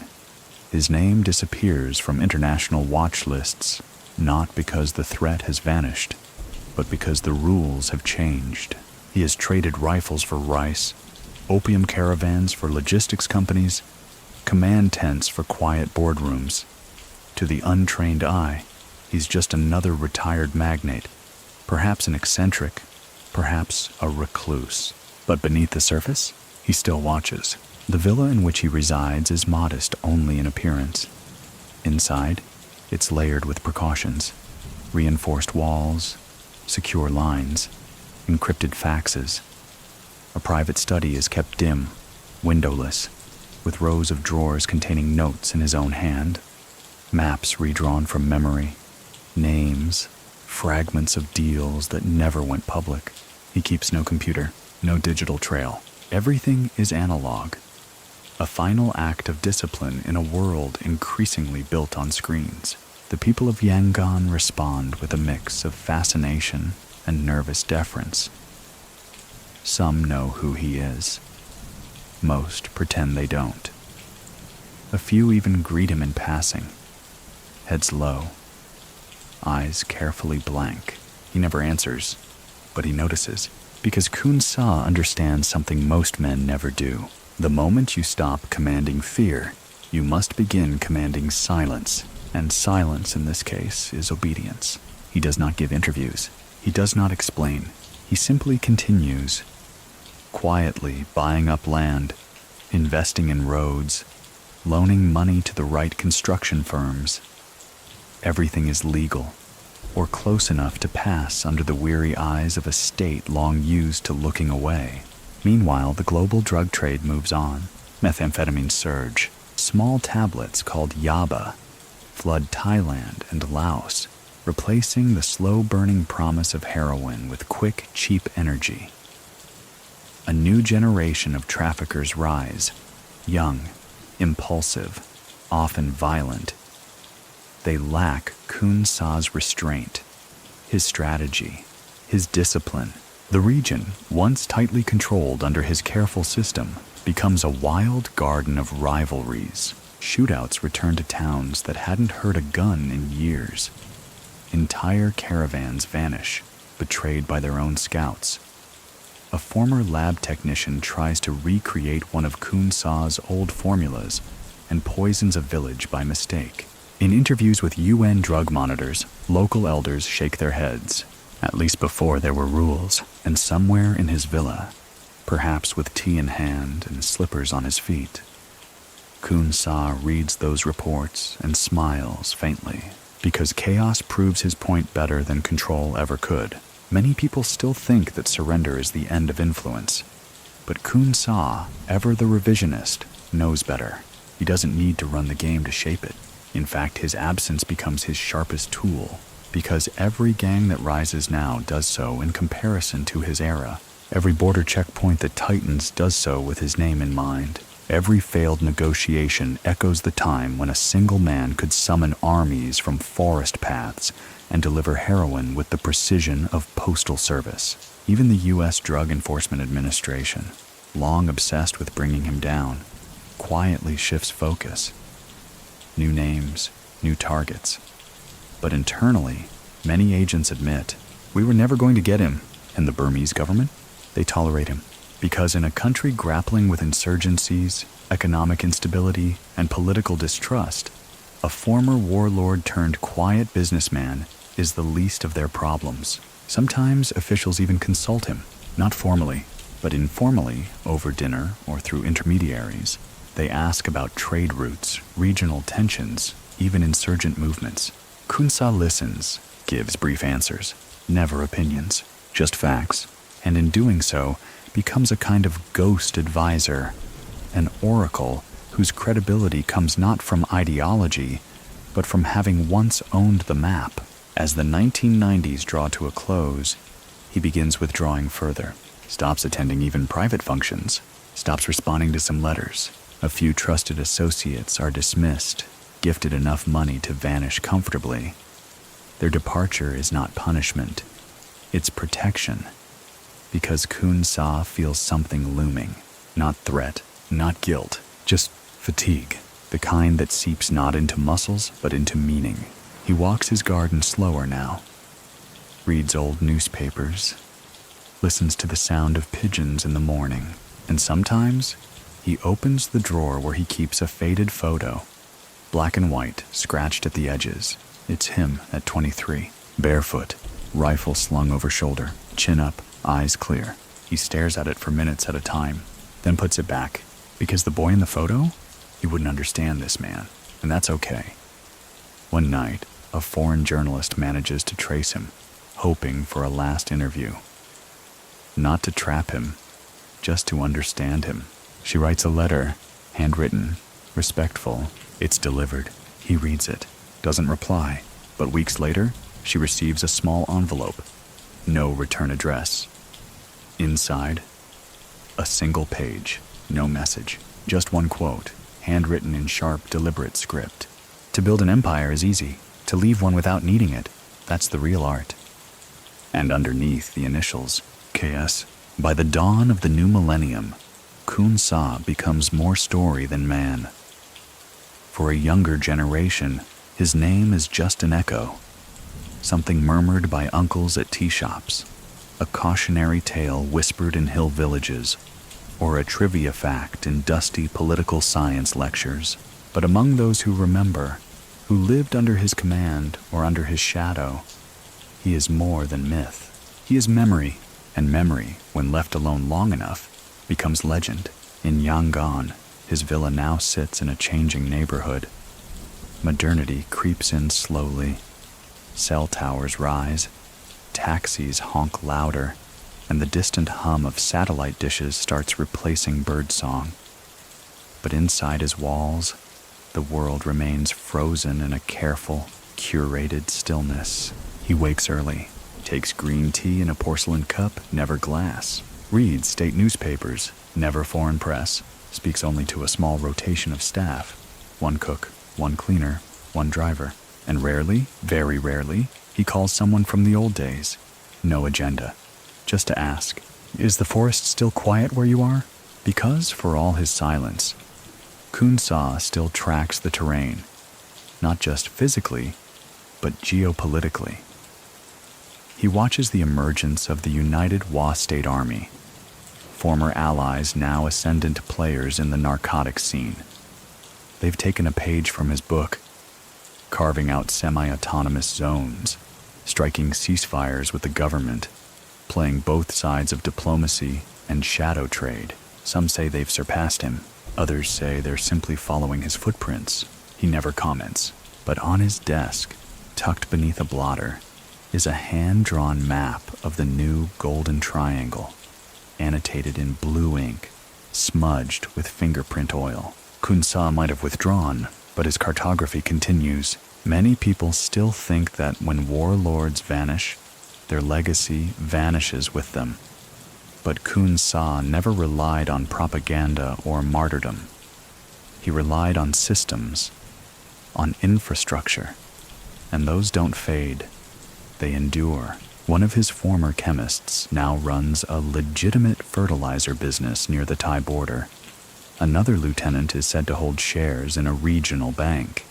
His name disappears from international watch lists, not because the threat has vanished, but because the rules have changed. He has traded rifles for rice, opium caravans for logistics companies, command tents for quiet boardrooms. To the untrained eye, he's just another retired magnate, perhaps an eccentric, perhaps a recluse. But beneath the surface, he still watches. The villa in which he resides is modest only in appearance. Inside, it's layered with precautions: reinforced walls, secure lines, encrypted faxes. A private study is kept dim, windowless, with rows of drawers containing notes in his own hand, maps redrawn from memory, names, fragments of deals that never went public. He keeps no computer, no digital trail. Everything is analog. A final act of discipline in a world increasingly built on screens. The people of Yangon respond with a mix of fascination and nervous deference. Some know who he is. Most pretend they don't. A few even greet him in passing, heads low, eyes carefully blank. He never answers, but he notices, because Khun Sa understands something most men never do. The moment you stop commanding fear, you must begin commanding silence, and silence in this case is obedience. He does not give interviews. He does not explain. He simply continues, quietly buying up land, investing in roads, loaning money to the right construction firms. Everything is legal, or close enough to pass under the weary eyes of a state long used to looking away. Meanwhile, the global drug trade moves on. Methamphetamines surge. Small tablets called yaba flood Thailand and Laos, replacing the slow-burning promise of heroin with quick, cheap energy. A new generation of traffickers rise, young, impulsive, often violent. They lack Khun Sa's restraint, his strategy, his discipline. The region, once tightly controlled under his careful system, becomes a wild garden of rivalries. Shootouts return to towns that hadn't heard a gun in years. Entire caravans vanish, betrayed by their own scouts. A former lab technician tries to recreate one of Khun Sa's old formulas and poisons a village by mistake. In interviews with UN drug monitors, local elders shake their heads. At least before there were rules, and somewhere in his villa, perhaps with tea in hand and slippers on his feet, Khun Sa reads those reports and smiles faintly, because chaos proves his point better than control ever could. Many people still think that surrender is the end of influence. But Khun Sa, ever the revisionist, knows better. He doesn't need to run the game to shape it. In fact, his absence becomes his sharpest tool, because every gang that rises now does so in comparison to his era. Every border checkpoint that tightens does so with his name in mind. Every failed negotiation echoes the time when a single man could summon armies from forest paths and deliver heroin with the precision of postal service. Even the U.S. Drug Enforcement Administration, long obsessed with bringing him down, quietly shifts focus. New names, new targets. But internally, many agents admit, we were never going to get him, and the Burmese government, they tolerate him. Because in a country grappling with insurgencies, economic instability, and political distrust, a former warlord turned quiet businessman is the least of their problems. Sometimes officials even consult him, not formally, but informally, over dinner or through intermediaries. They ask about trade routes, regional tensions, even insurgent movements. Khun Sa listens, gives brief answers, never opinions, just facts, and in doing so, becomes a kind of ghost advisor, an oracle whose credibility comes not from ideology, but from having once owned the map. As the 1990s draw to a close, he begins withdrawing further, stops attending even private functions, stops responding to some letters. A few trusted associates are dismissed, gifted enough money to vanish comfortably. Their departure is not punishment, it's protection. Because Khun Sa feels something looming, not threat, not guilt, just fatigue, the kind that seeps not into muscles but into meaning. He walks his garden slower now, reads old newspapers, listens to the sound of pigeons in the morning, and sometimes he opens the drawer where he keeps a faded photo, black and white, scratched at the edges. It's him at 23, barefoot, rifle slung over shoulder, chin up, eyes clear. He stares at it for minutes at a time, then puts it back, because the boy in the photo, he wouldn't understand this man, and that's okay. One night, a foreign journalist manages to trace him, hoping for a last interview. Not to trap him, just to understand him. She writes a letter, handwritten, respectful. It's delivered. He reads it, doesn't reply, but weeks later, she receives a small envelope. No return address. Inside, a single page, no message, just one quote, handwritten in sharp, deliberate script. To build an empire is easy. To leave one without needing it, that's the real art. And underneath the initials, KS. By the dawn of the new millennium, Khun Sa becomes more story than man. For a younger generation, his name is just an echo, something murmured by uncles at tea shops, a cautionary tale whispered in hill villages, or a trivia fact in dusty political science lectures. But among those who remember, who lived under his command or under his shadow, he is more than myth. He is memory, and memory, when left alone long enough, becomes legend. In Yangon, his villa now sits in a changing neighborhood. Modernity creeps in slowly. Cell towers rise, taxis honk louder, and the distant hum of satellite dishes starts replacing birdsong. But inside his walls, the world remains frozen in a careful, curated stillness. He wakes early, takes green tea in a porcelain cup, never glass, reads state newspapers, never foreign press, speaks only to a small rotation of staff, one cook, one cleaner, one driver, and rarely, very rarely, he calls someone from the old days. No agenda, just to ask, is the forest still quiet where you are? Because, for all his silence, Khun Sa still tracks the terrain, not just physically, but geopolitically. He watches the emergence of the United State Army, former allies now ascendant players in the narcotics scene. They've taken a page from his book, carving out semi-autonomous zones, striking ceasefires with the government, playing both sides of diplomacy and shadow trade. Some say they've surpassed him. Others say they're simply following his footprints. He never comments. But on his desk, tucked beneath a blotter, is a hand-drawn map of the new Golden Triangle, annotated in blue ink, smudged with fingerprint oil. Khun Sa might have withdrawn, but his cartography continues. Many people still think that when warlords vanish, their legacy vanishes with them. But Khun Sa never relied on propaganda or martyrdom. He relied on systems, on infrastructure, and those don't fade. They endure. One of his former chemists now runs a legitimate fertilizer business near the Thai border. Another lieutenant is said to hold shares in a regional bank.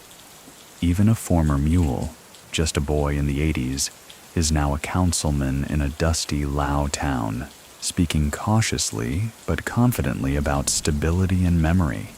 Even a former mule, just a boy in the 80s, is now a councilman in a dusty Lao town, speaking cautiously but confidently about stability and memory.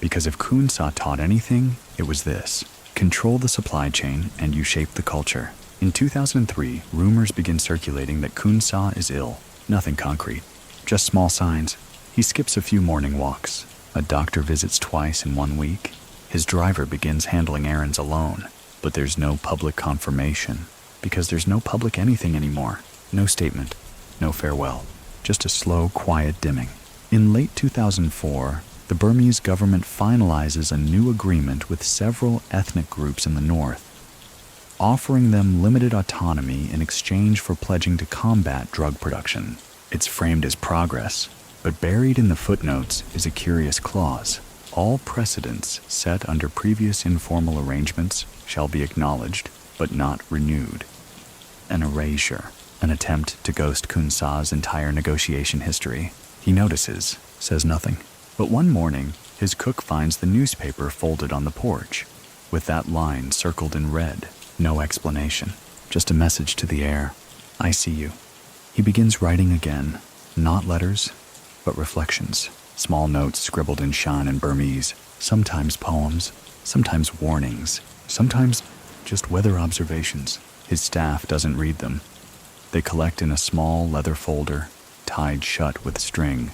Because if Khun Sa taught anything, it was this: control the supply chain and you shape the culture. In 2003, rumors begin circulating that Khun Sa is ill. Nothing concrete, just small signs. He skips a few morning walks. A doctor visits twice in 1 week. His driver begins handling errands alone. But there's no public confirmation, because there's no public anything anymore. No statement, no farewell, just a slow, quiet dimming. In late 2004, the Burmese government finalizes a new agreement with several ethnic groups in the north, offering them limited autonomy in exchange for pledging to combat drug production. It's framed as progress, but buried in the footnotes is a curious clause. All precedents set under previous informal arrangements shall be acknowledged, but not renewed. An erasure, an attempt to ghost Khun Sa's entire negotiation history. He notices, says nothing. But one morning, his cook finds the newspaper folded on the porch, with that line circled in red. No explanation, just a message to the air. I see you. He begins writing again, not letters, but reflections. Small notes scribbled in Shan and Burmese, sometimes poems, sometimes warnings, sometimes just weather observations. His staff doesn't read them. They collect in a small leather folder, tied shut with string.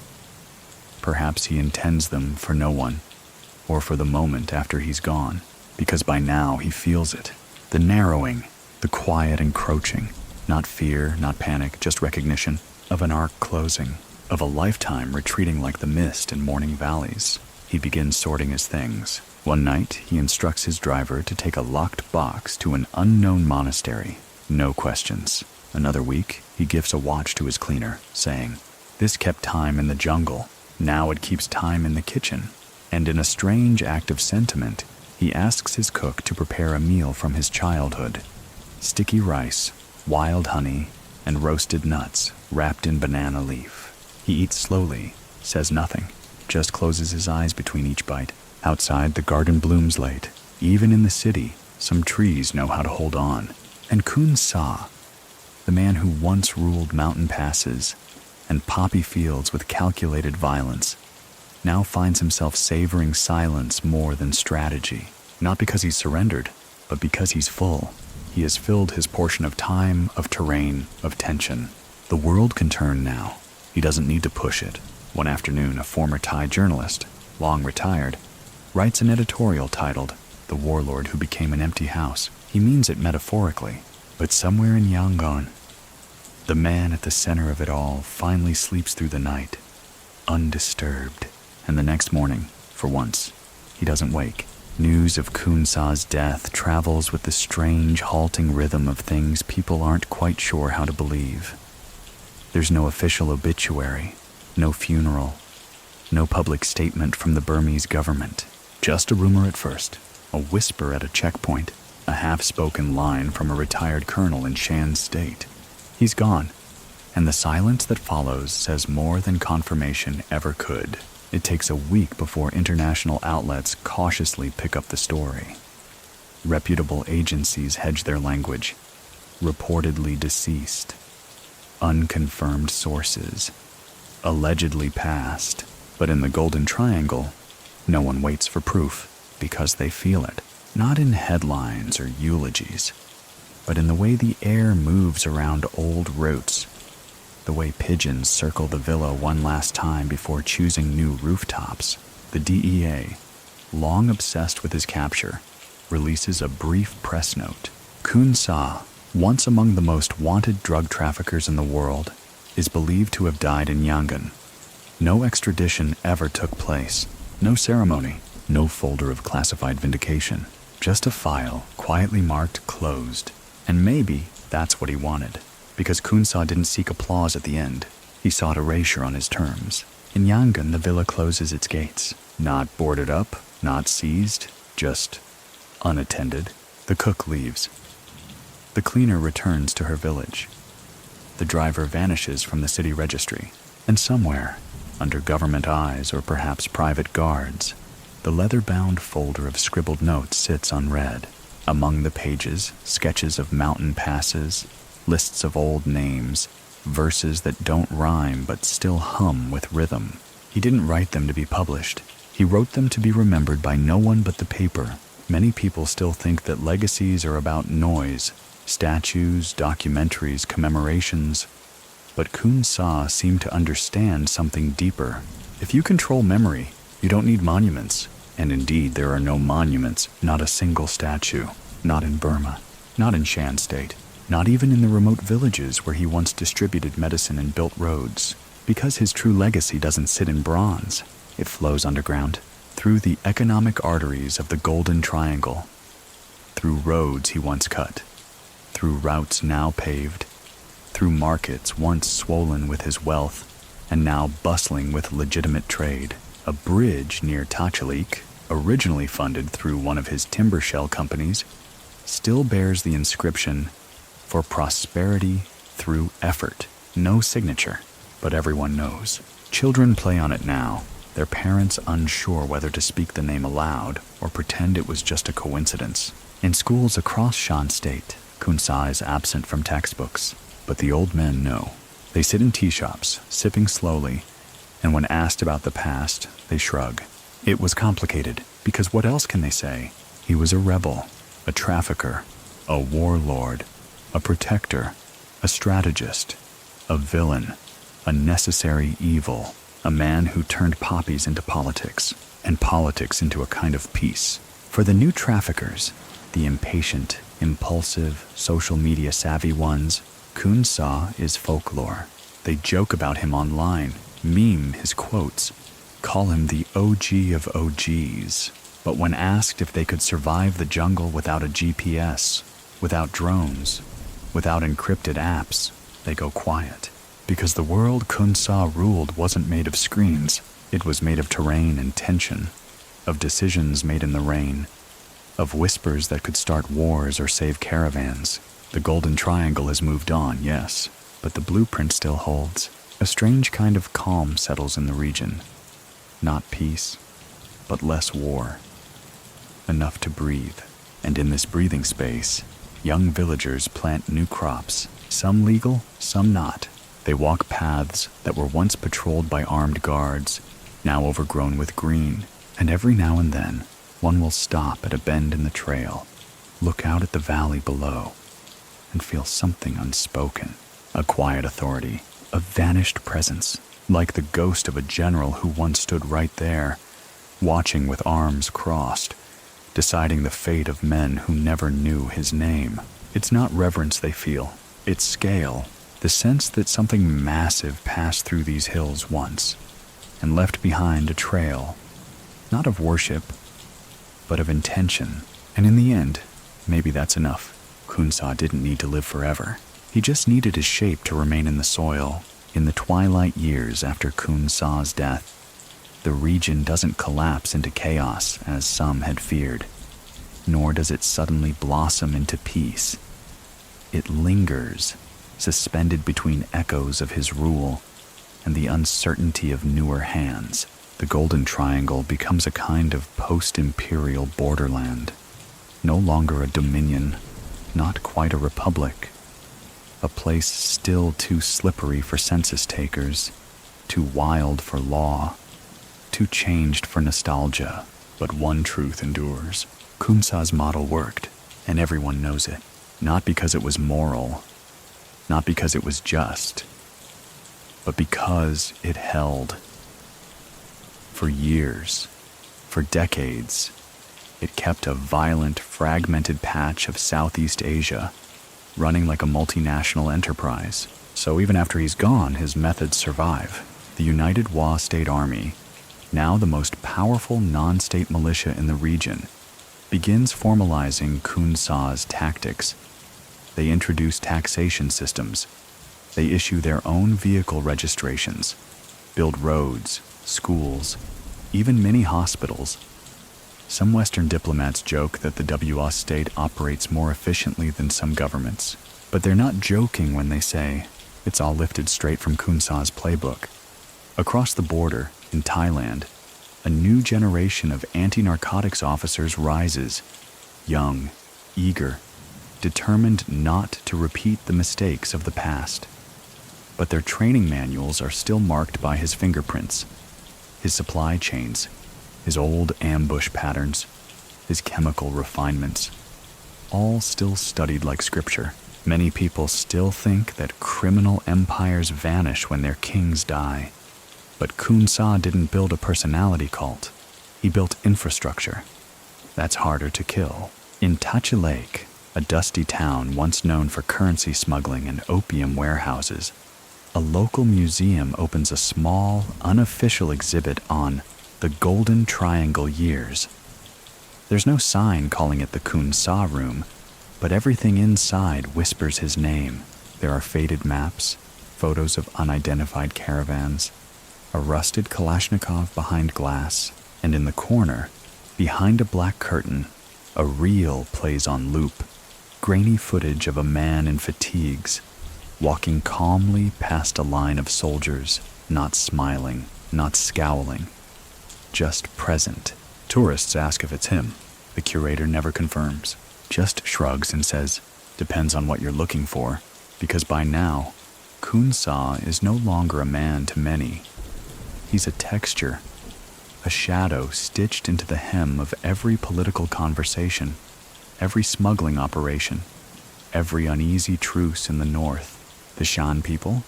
Perhaps he intends them for no one, or for the moment after he's gone, because by now he feels it. The narrowing, the quiet encroaching, not fear, not panic, just recognition of an arc closing, of a lifetime retreating like the mist in morning valleys. He begins sorting his things. One night, he instructs his driver to take a locked box to an unknown monastery. No questions. Another week, he gifts a watch to his cleaner, saying, "This kept time in the jungle. Now it keeps time in the kitchen." And in a strange act of sentiment, he asks his cook to prepare a meal from his childhood. Sticky rice, wild honey, and roasted nuts wrapped in banana leaf. He eats slowly, says nothing, just closes his eyes between each bite. Outside, the garden blooms late. Even in the city, some trees know how to hold on. And Khun Sa, the man who once ruled mountain passes and poppy fields with calculated violence, now finds himself savoring silence more than strategy. Not because he's surrendered, but because he's full. He has filled his portion of time, of terrain, of tension. The world can turn now. He doesn't need to push it. One afternoon, a former Thai journalist, long retired, writes an editorial titled, "The Warlord Who Became an Empty House." He means it metaphorically, but somewhere in Yangon, the man at the center of it all finally sleeps through the night, undisturbed. And the next morning, for once, he doesn't wake. News of Khun Sa's death travels with the strange, halting rhythm of things people aren't quite sure how to believe. There's no official obituary, no funeral, no public statement from the Burmese government. Just a rumor at first, a whisper at a checkpoint, a half-spoken line from a retired colonel in Shan State. He's gone, and the silence that follows says more than confirmation ever could. It takes a week before international outlets cautiously pick up the story. Reputable agencies hedge their language. Reportedly deceased. Unconfirmed sources. Allegedly passed. But in the Golden Triangle, no one waits for proof because they feel it. Not in headlines or eulogies, but in the way the air moves around old routes, the way pigeons circle the villa one last time before choosing new rooftops. The DEA, long obsessed with his capture, releases a brief press note. Khun Sa, once among the most wanted drug traffickers in the world, is believed to have died in Yangon. No extradition ever took place, no ceremony, no folder of classified vindication, just a file quietly marked closed. And maybe that's what he wanted, because Khun Sa didn't seek applause at the end. He sought erasure on his terms. In Yangon, the villa closes its gates, not boarded up, not seized, just unattended. The cook leaves. The cleaner returns to her village. The driver vanishes from the city registry, and somewhere, under government eyes or perhaps private guards, the leather-bound folder of scribbled notes sits unread. Among the pages, sketches of mountain passes, lists of old names, verses that don't rhyme but still hum with rhythm. He didn't write them to be published. He wrote them to be remembered by no one but the paper. Many people still think that legacies are about noise, statues, documentaries, commemorations. But Khun Sa seemed to understand something deeper. If you control memory, you don't need monuments. And indeed, there are no monuments, not a single statue. Not in Burma, not in Shan State, not even in the remote villages where he once distributed medicine and built roads. Because his true legacy doesn't sit in bronze. It flows underground, through the economic arteries of the Golden Triangle, through roads he once cut, through routes now paved, through markets once swollen with his wealth and now bustling with legitimate trade. A bridge near Tachalik, originally funded through one of his timber shell companies, still bears the inscription, "For prosperity through effort." No signature, but everyone knows. Children play on it now, their parents unsure whether to speak the name aloud or pretend it was just a coincidence. In schools across Shan State, Khun Sa is absent from textbooks, but the old men know. They sit in tea shops, sipping slowly, and when asked about the past, they shrug. It was complicated, because what else can they say? He was a rebel, a trafficker, a warlord, a protector, a strategist, a villain, a necessary evil, a man who turned poppies into politics, and politics into a kind of peace. For the new traffickers, the impatient, impulsive, social media savvy ones, Khun Sa is folklore. They joke about him online, meme his quotes, call him the OG of OGs. But when asked if they could survive the jungle without a GPS, without drones, without encrypted apps, they go quiet. Because the world Khun Sa ruled wasn't made of screens. It was made of terrain and tension, of decisions made in the rain, of whispers that could start wars or save caravans. The Golden Triangle has moved on, yes, but the blueprint still holds. A strange kind of calm settles in the region. Not peace, but less war. Enough to breathe. And in this breathing space, young villagers plant new crops, some legal, some not. They walk paths that were once patrolled by armed guards, now overgrown with green. And every now and then, one will stop at a bend in the trail, look out at the valley below, and feel something unspoken. A quiet authority, a vanished presence, like the ghost of a general who once stood right there, watching with arms crossed, deciding the fate of men who never knew his name. It's not reverence they feel, it's scale, the sense that something massive passed through these hills once, and left behind a trail, not of worship, but of intention. And in the end, maybe that's enough. Khun Sa didn't need to live forever. He just needed his shape to remain in the soil. In the twilight years after Khun Sa's death, the region doesn't collapse into chaos as some had feared, nor does it suddenly blossom into peace. It lingers, suspended between echoes of his rule and the uncertainty of newer hands. The Golden Triangle becomes a kind of post-imperial borderland, no longer a dominion, not quite a republic, a place still too slippery for census takers, too wild for law, too changed for nostalgia. But one truth endures. Khun Sa's model worked, and everyone knows it. Not because it was moral, not because it was just, but because it held. For years, for decades, it kept a violent, fragmented patch of Southeast Asia running like a multinational enterprise. So even after he's gone, his methods survive. The United Shan State Army, now the most powerful non-state militia in the region, begins formalizing Khun Sa's tactics. They introduce taxation systems. They issue their own vehicle registrations, build roads, schools, even mini hospitals. Some Western diplomats joke that the WA state operates more efficiently than some governments, but they're not joking when they say it's all lifted straight from Khun Sa's playbook. Across the border, in Thailand, a new generation of anti-narcotics officers rises, young, eager, determined not to repeat the mistakes of the past. But their training manuals are still marked by his fingerprints, his supply chains, his old ambush patterns, his chemical refinements, all still studied like scripture. Many people still think that criminal empires vanish when their kings die. But Khun Sa didn't build a personality cult. He built infrastructure. That's harder to kill. In Tachi Lake, a dusty town once known for currency smuggling and opium warehouses, a local museum opens a small, unofficial exhibit on the Golden Triangle years. There's no sign calling it the Khun Sa room, but everything inside whispers his name. There are faded maps, photos of unidentified caravans, a rusted Kalashnikov behind glass, and in the corner, behind a black curtain, a reel plays on loop, grainy footage of a man in fatigues, walking calmly past a line of soldiers, not smiling, not scowling, just present. Tourists ask if it's him. The curator never confirms, just shrugs and says, depends on what you're looking for, because by now, Khun Sa is no longer a man to many. He's a texture, a shadow stitched into the hem of every political conversation, every smuggling operation, every uneasy truce in the north. The Shan people,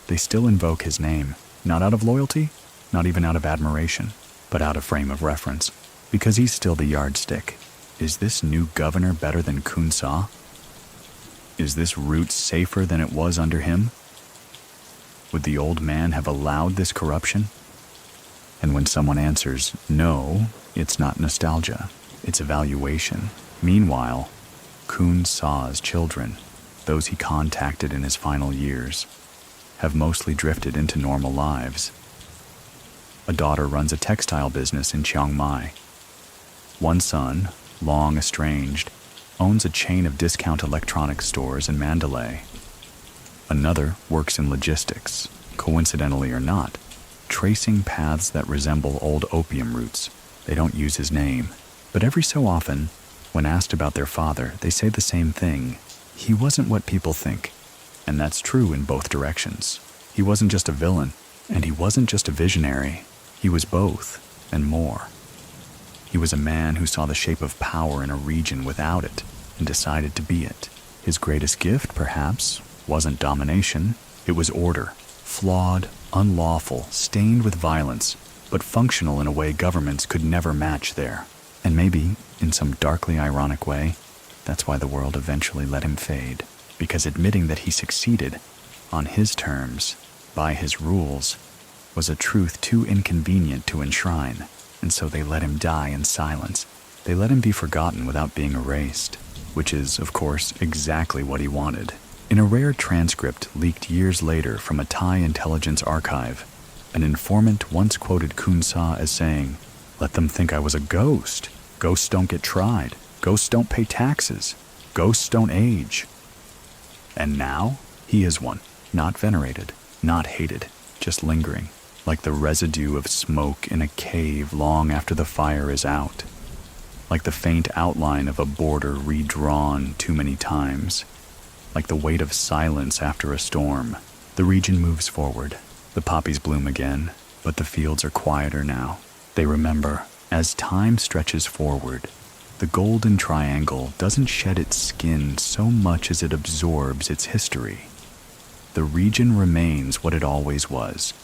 they still invoke his name, not out of loyalty, not even out of admiration, but out of frame of reference, because he's still the yardstick. Is this new governor better than Khun Sa? Is this route safer than it was under him? Would the old man have allowed this corruption? And when someone answers, no, it's not nostalgia, it's evaluation. Meanwhile, Khun Sa's children, those he contacted in his final years, have mostly drifted into normal lives. A daughter runs a textile business in Chiang Mai. One son, long estranged, owns a chain of discount electronics stores in Mandalay. Another works in logistics, coincidentally or not, tracing paths that resemble old opium routes. They don't use his name, but every so often, when asked about their father, they say the same thing. He wasn't what people think, and that's true in both directions. He wasn't just a villain, and he wasn't just a visionary. He was both, and more. He was a man who saw the shape of power in a region without it, and decided to be it. His greatest gift, perhaps, wasn't domination, it was order. Flawed, unlawful, stained with violence, but functional in a way governments could never match there. And maybe, in some darkly ironic way, that's why the world eventually let him fade. Because admitting that he succeeded, on his terms, by his rules, was a truth too inconvenient to enshrine, and so they let him die in silence. They let him be forgotten without being erased, which is, of course, exactly what he wanted. In a rare transcript leaked years later from a Thai intelligence archive, an informant once quoted Khun Sa as saying, "Let them think I was a ghost. Ghosts don't get tried. Ghosts don't pay taxes. Ghosts don't age." And now, he is one, not venerated, not hated, just lingering, like the residue of smoke in a cave long after the fire is out, like the faint outline of a border redrawn too many times, like the weight of silence after a storm. The region moves forward. The poppies bloom again, but the fields are quieter now. They remember, as time stretches forward, the Golden Triangle doesn't shed its skin so much as it absorbs its history. The region remains what it always was,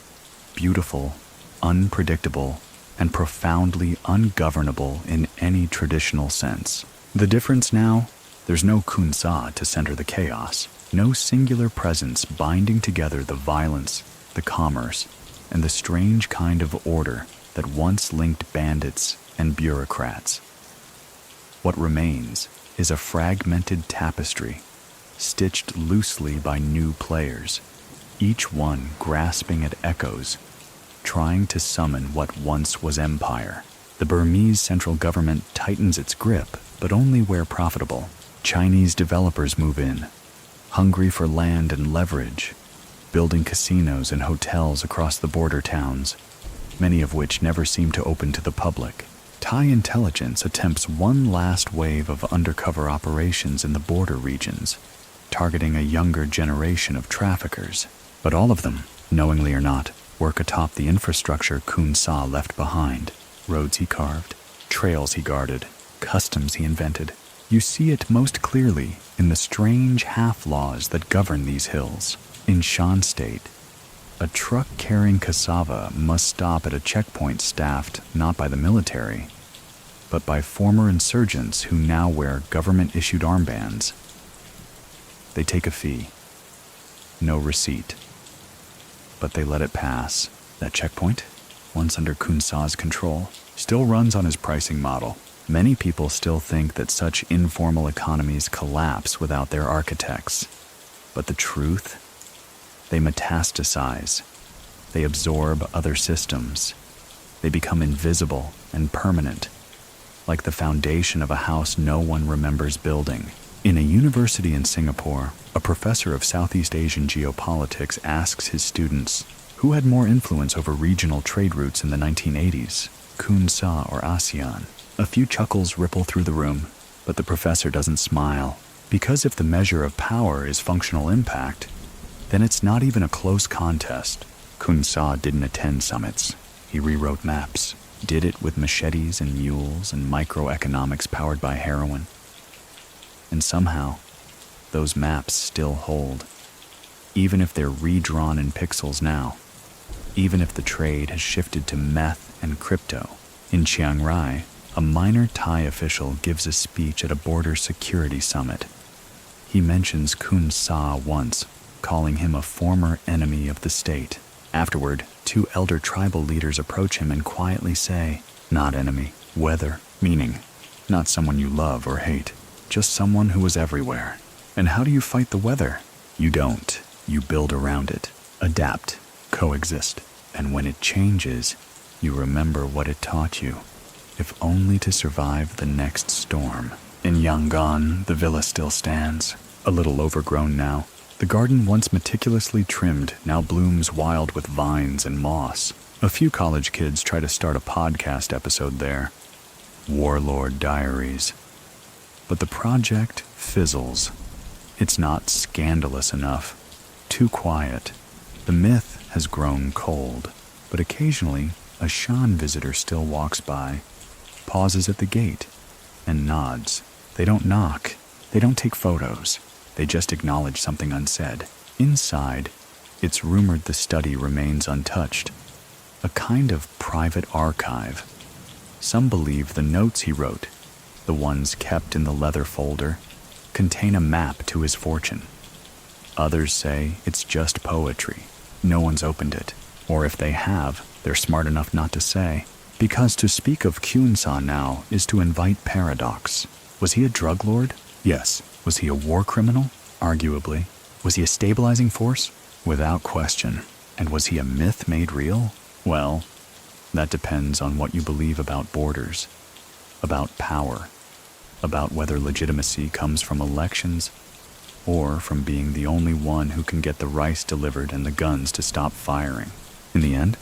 beautiful, unpredictable, and profoundly ungovernable in any traditional sense. The difference now, There's no Khun Sa to center the chaos, no singular presence binding together the violence, the commerce, and the strange kind of order that once linked bandits and bureaucrats. What remains is a fragmented tapestry, stitched loosely by new players, each one grasping at echoes, trying to summon what once was empire. The Burmese central government tightens its grip, but only where profitable. Chinese developers move in, hungry for land and leverage, building casinos and hotels across the border towns, many of which never seem to open to the public. Thai intelligence attempts one last wave of undercover operations in the border regions, targeting a younger generation of traffickers. But all of them, knowingly or not, work atop the infrastructure Khun Sa left behind. Roads he carved, trails he guarded, customs he invented. You see it most clearly in the strange half-laws that govern these hills. In Shan State, a truck carrying cassava must stop at a checkpoint staffed not by the military, but by former insurgents who now wear government-issued armbands. They take a fee. No receipt. But they let it pass. That checkpoint, once under Khun Sa's control, still runs on his pricing model. Many people still think that such informal economies collapse without their architects. But the truth? They metastasize. They absorb other systems. They become invisible and permanent, like the foundation of a house no one remembers building. In a university in Singapore, a professor of Southeast Asian geopolitics asks his students who had more influence over regional trade routes in the 1980s, Khun Sa or ASEAN. A few chuckles ripple through the room, but the professor doesn't smile, because if the measure of power is functional impact, then it's not even a close contest. Khun Sa didn't attend summits. He rewrote maps, did it with machetes and mules and microeconomics powered by heroin. And somehow, those maps still hold, even if they're redrawn in pixels now, even if the trade has shifted to meth and crypto. In Chiang Rai, a minor Thai official gives a speech at a border security summit. He mentions Khun Sa once, calling him a former enemy of the state. Afterward, two elder tribal leaders approach him and quietly say, "Not enemy, weather," meaning not someone you love or hate, just someone who was everywhere. And how do you fight the weather? You don't. You build around it, adapt, coexist. And when it changes, you remember what it taught you, if only to survive the next storm. In Yangon, the villa still stands, a little overgrown now. The garden, once meticulously trimmed, now blooms wild with vines and moss. A few college kids try to start a podcast episode there. Warlord Diaries. But the project fizzles. It's not scandalous enough. Too quiet. The myth has grown cold, but occasionally a Shan visitor still walks by, pauses at the gate, and nods. They don't knock. They don't take photos. They just acknowledge something unsaid. Inside, it's rumored the study remains untouched, a kind of private archive. Some believe the notes he wrote, the ones kept in the leather folder, contain a map to his fortune. Others say it's just poetry. No one's opened it. Or if they have, they're smart enough not to say. Because to speak of Khun Sa now is to invite paradox. Was he a drug lord? Yes. Was he a war criminal? Arguably. Was he a stabilizing force? Without question. And was he a myth made real? Well, that depends on what you believe about borders, about power, about whether legitimacy comes from elections or from being the only one who can get the rice delivered and the guns to stop firing. In the end,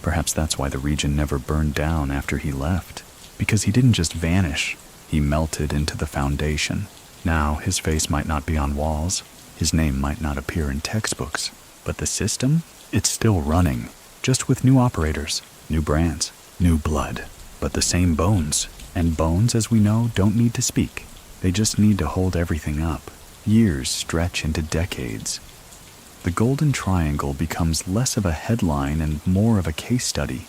perhaps that's why the region never burned down after he left, because he didn't just vanish, he melted into the foundation. Now, his face might not be on walls, his name might not appear in textbooks, but the system? It's still running, just with new operators, new brands, new blood, but the same bones. And bones, as we know, don't need to speak. They just need to hold everything up. Years stretch into decades. The Golden Triangle becomes less of a headline and more of a case study,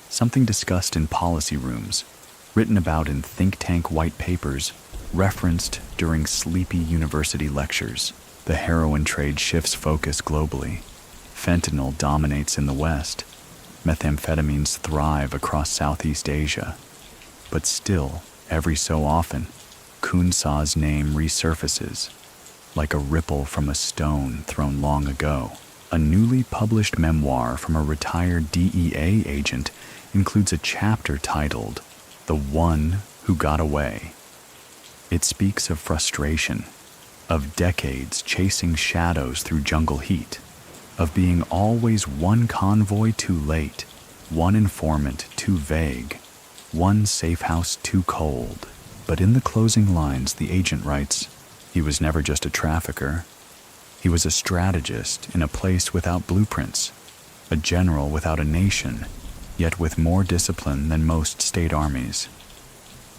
something discussed in policy rooms, written about in think tank white papers, referenced during sleepy university lectures. The heroin trade shifts focus globally. Fentanyl dominates in the West. Methamphetamines thrive across Southeast Asia. But still, every so often, Khun Sa's name resurfaces, like a ripple from a stone thrown long ago. A newly published memoir from a retired DEA agent includes a chapter titled "The One Who Got Away." It speaks of frustration, of decades chasing shadows through jungle heat, of being always one convoy too late, one informant too vague, one safe house too cold. But in the closing lines, the agent writes, he was never just a trafficker. He was a strategist in a place without blueprints, a general without a nation, yet with more discipline than most state armies.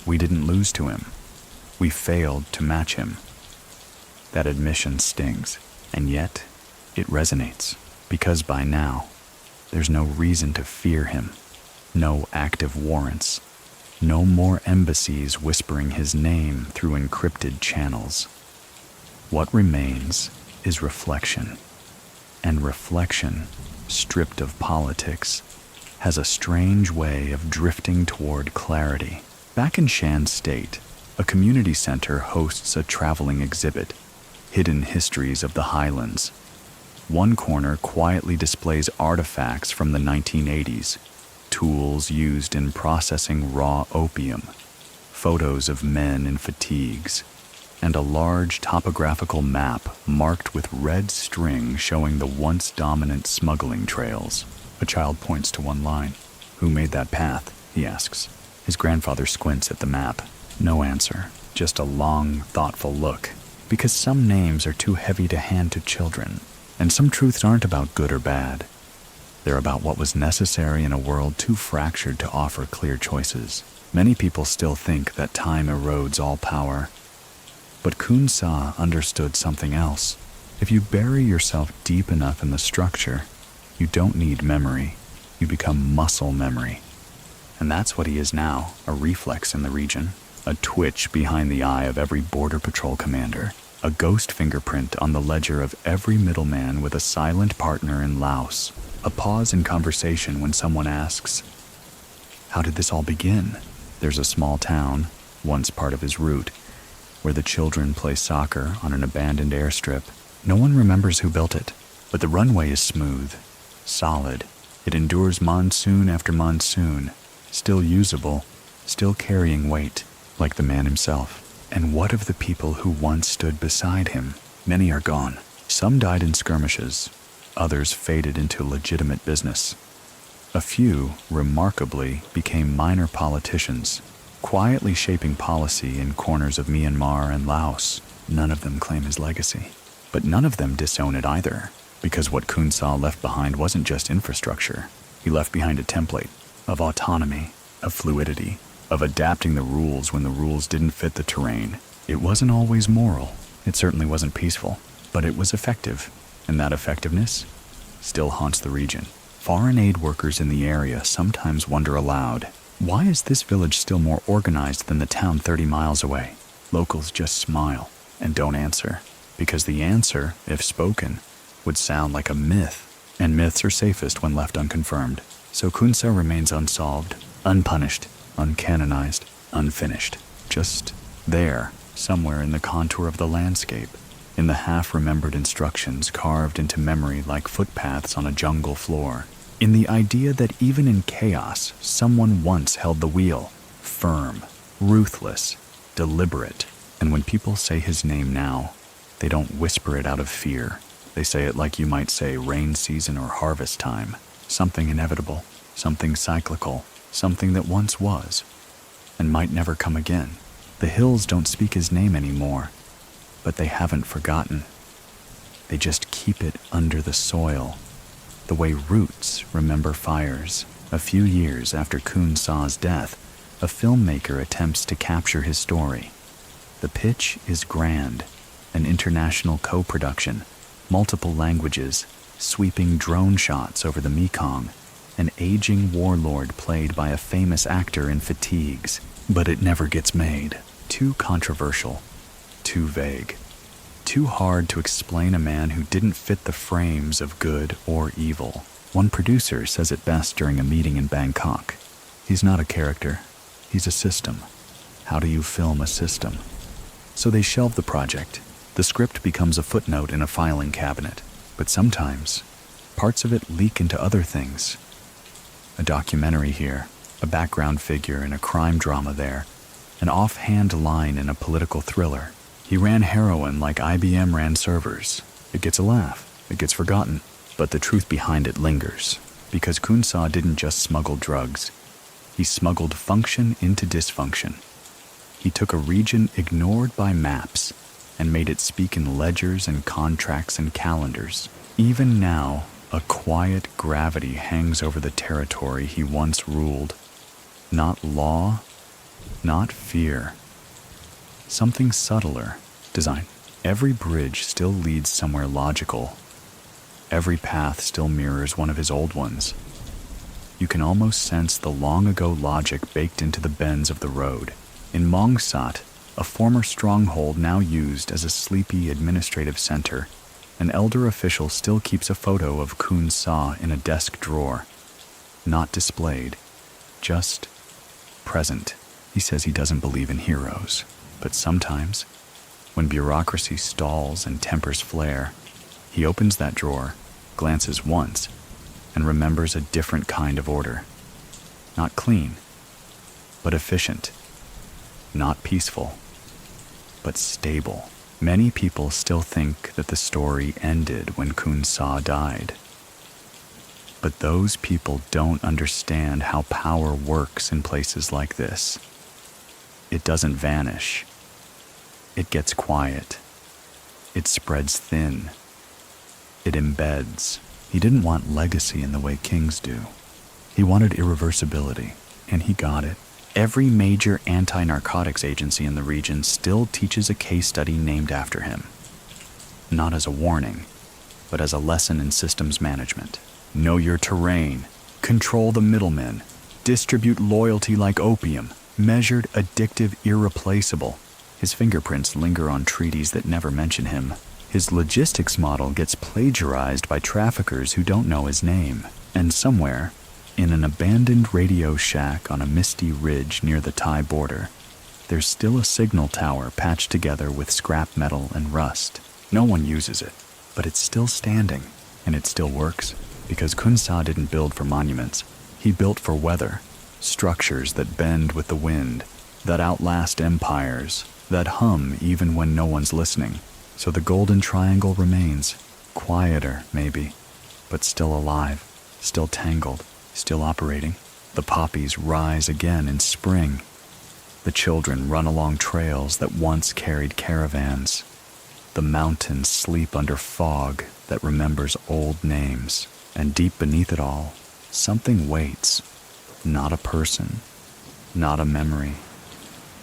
We didn't lose to him. We failed to match him. That admission stings, and yet it resonates, because by now, there's no reason to fear him, no active warrants, no more embassies whispering his name through encrypted channels. What remains is reflection, and reflection, stripped of politics, has a strange way of drifting toward clarity. Back in Shan State, a community center hosts a traveling exhibit, Hidden Histories of the Highlands. One corner quietly displays artifacts from the 1980s, tools used in processing raw opium, photos of men in fatigues, and a large topographical map marked with red string showing the once dominant smuggling trails. A child points to one line. "Who made that path?" he asks. His grandfather squints at the map. No answer, just a long, thoughtful look. Because some names are too heavy to hand to children, and some truths aren't about good or bad. They're about what was necessary in a world too fractured to offer clear choices. Many people still think that time erodes all power. But Khun Sa understood something else. If you bury yourself deep enough in the structure, you don't need memory. You become muscle memory. And that's what he is now, a reflex in the region, a twitch behind the eye of every border patrol commander, a ghost fingerprint on the ledger of every middleman with a silent partner in Laos, a pause in conversation when someone asks, "How did this all begin?" There's a small town, once part of his route, where the children play soccer on an abandoned airstrip. No one remembers who built it, but the runway is smooth, solid. It endures monsoon after monsoon, still usable, still carrying weight, like the man himself. And what of the people who once stood beside him? Many are gone. Some died in skirmishes, others faded into legitimate business. A few, remarkably, became minor politicians, quietly shaping policy in corners of Myanmar and Laos. None of them claim his legacy. But none of them disown it either, because what Khun Sa left behind wasn't just infrastructure. He left behind a template of autonomy, of fluidity, of adapting the rules when the rules didn't fit the terrain. It wasn't always moral. It certainly wasn't peaceful, but it was effective, and that effectiveness still haunts the region. Foreign aid workers in the area sometimes wonder aloud, why is this village still more organized than the town 30 miles away? Locals just smile and don't answer, because the answer, if spoken, would sound like a myth, and myths are safest when left unconfirmed. So Khun Sa remains unsolved, unpunished, uncanonized, unfinished, just there, somewhere in the contour of the landscape, in the half-remembered instructions carved into memory like footpaths on a jungle floor, in the idea that even in chaos, someone once held the wheel, firm, ruthless, deliberate. And when people say his name now, they don't whisper it out of fear. They say it like you might say rain season or harvest time, something inevitable, something cyclical, something that once was, and might never come again. The hills don't speak his name anymore, but they haven't forgotten. They just keep it under the soil, the way roots remember fires. A few years after Khun Sa's death, a filmmaker attempts to capture his story. The pitch is grand, an international co-production, multiple languages, sweeping drone shots over the Mekong, an aging warlord played by a famous actor in fatigues. But it never gets made. Too controversial, too vague, too hard to explain a man who didn't fit the frames of good or evil. One producer says it best during a meeting in Bangkok. He's not a character, he's a system. How do you film a system? So they shelve the project. The script becomes a footnote in a filing cabinet. But sometimes, parts of it leak into other things. A documentary here, a background figure in a crime drama there, an offhand line in a political thriller. He ran heroin like IBM ran servers. It gets a laugh, it gets forgotten, but the truth behind it lingers. Because Khun Sa didn't just smuggle drugs, he smuggled function into dysfunction. He took a region ignored by maps and made it speak in ledgers and contracts and calendars. Even now, a quiet gravity hangs over the territory he once ruled. Not law, not fear. Something subtler, design. Every bridge still leads somewhere logical. Every path still mirrors one of his old ones. You can almost sense the long-ago logic baked into the bends of the road. In Mong Sat, a former stronghold now used as a sleepy administrative center, an elder official still keeps a photo of Khun Sa in a desk drawer. Not displayed, just present. He says he doesn't believe in heroes, but sometimes, when bureaucracy stalls and tempers flare, he opens that drawer, glances once, and remembers a different kind of order. Not clean, but efficient. Not peaceful, but stable. Many people still think that the story ended when Khun Sa died. But those people don't understand how power works in places like this. It doesn't vanish. It gets quiet. It spreads thin. It embeds. He didn't want legacy in the way kings do. He wanted irreversibility, and he got it. Every major anti-narcotics agency in the region still teaches a case study named after him. Not as a warning, but as a lesson in systems management. Know your terrain, control the middlemen, distribute loyalty like opium, measured, addictive, irreplaceable. His fingerprints linger on treaties that never mention him. His logistics model gets plagiarized by traffickers who don't know his name. And somewhere, in an abandoned radio shack on a misty ridge near the Thai border, there's still a signal tower patched together with scrap metal and rust. No one uses it, but it's still standing, and it still works. Because Khun Sa didn't build for monuments, he built for weather. Structures that bend with the wind, that outlast empires, that hum even when no one's listening. So the Golden Triangle remains, quieter maybe, but still alive, still tangled, still operating. The poppies rise again in spring. The children run along trails that once carried caravans. The mountains sleep under fog that remembers old names. And deep beneath it all, something waits. Not a person, not a memory,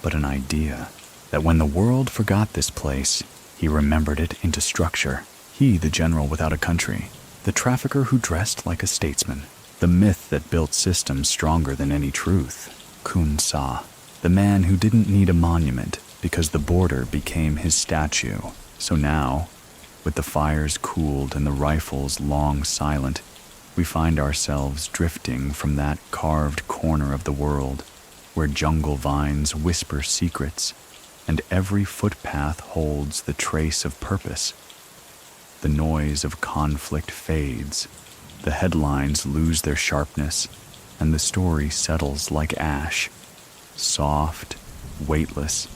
but an idea. That when the world forgot this place, he remembered it into structure. He, the general without a country, the trafficker who dressed like a statesman, the myth that built systems stronger than any truth. Khun Sa, the man who didn't need a monument because the border became his statue. So now, with the fires cooled and the rifles long silent, we find ourselves drifting from that carved corner of the world where jungle vines whisper secrets and every footpath holds the trace of purpose. The noise of conflict fades, the headlines lose their sharpness, and the story settles like ash, soft, weightless,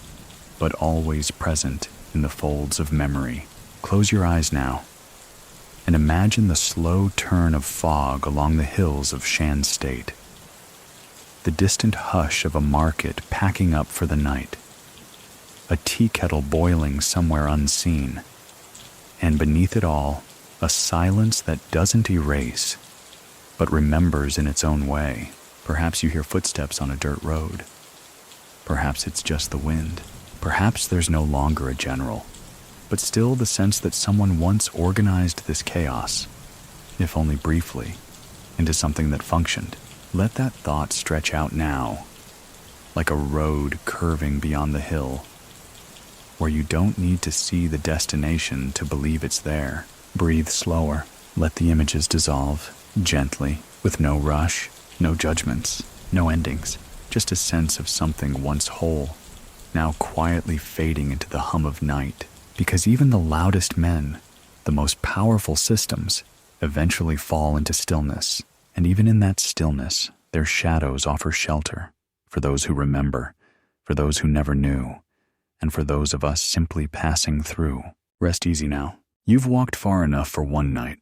but always present in the folds of memory. Close your eyes now, and imagine the slow turn of fog along the hills of Shan State, the distant hush of a market packing up for the night, a tea kettle boiling somewhere unseen, and beneath it all, a silence that doesn't erase, but remembers in its own way. Perhaps you hear footsteps on a dirt road. Perhaps it's just the wind. Perhaps there's no longer a general, but still the sense that someone once organized this chaos, if only briefly, into something that functioned. Let that thought stretch out now, like a road curving beyond the hill, where you don't need to see the destination to believe it's there. Breathe slower. Let the images dissolve, gently, with no rush, no judgments, no endings, just a sense of something once whole, now quietly fading into the hum of night. Because even the loudest men, the most powerful systems, eventually fall into stillness. And even in that stillness, their shadows offer shelter for those who remember, for those who never knew, and for those of us simply passing through. Rest easy now. You've walked far enough for one night.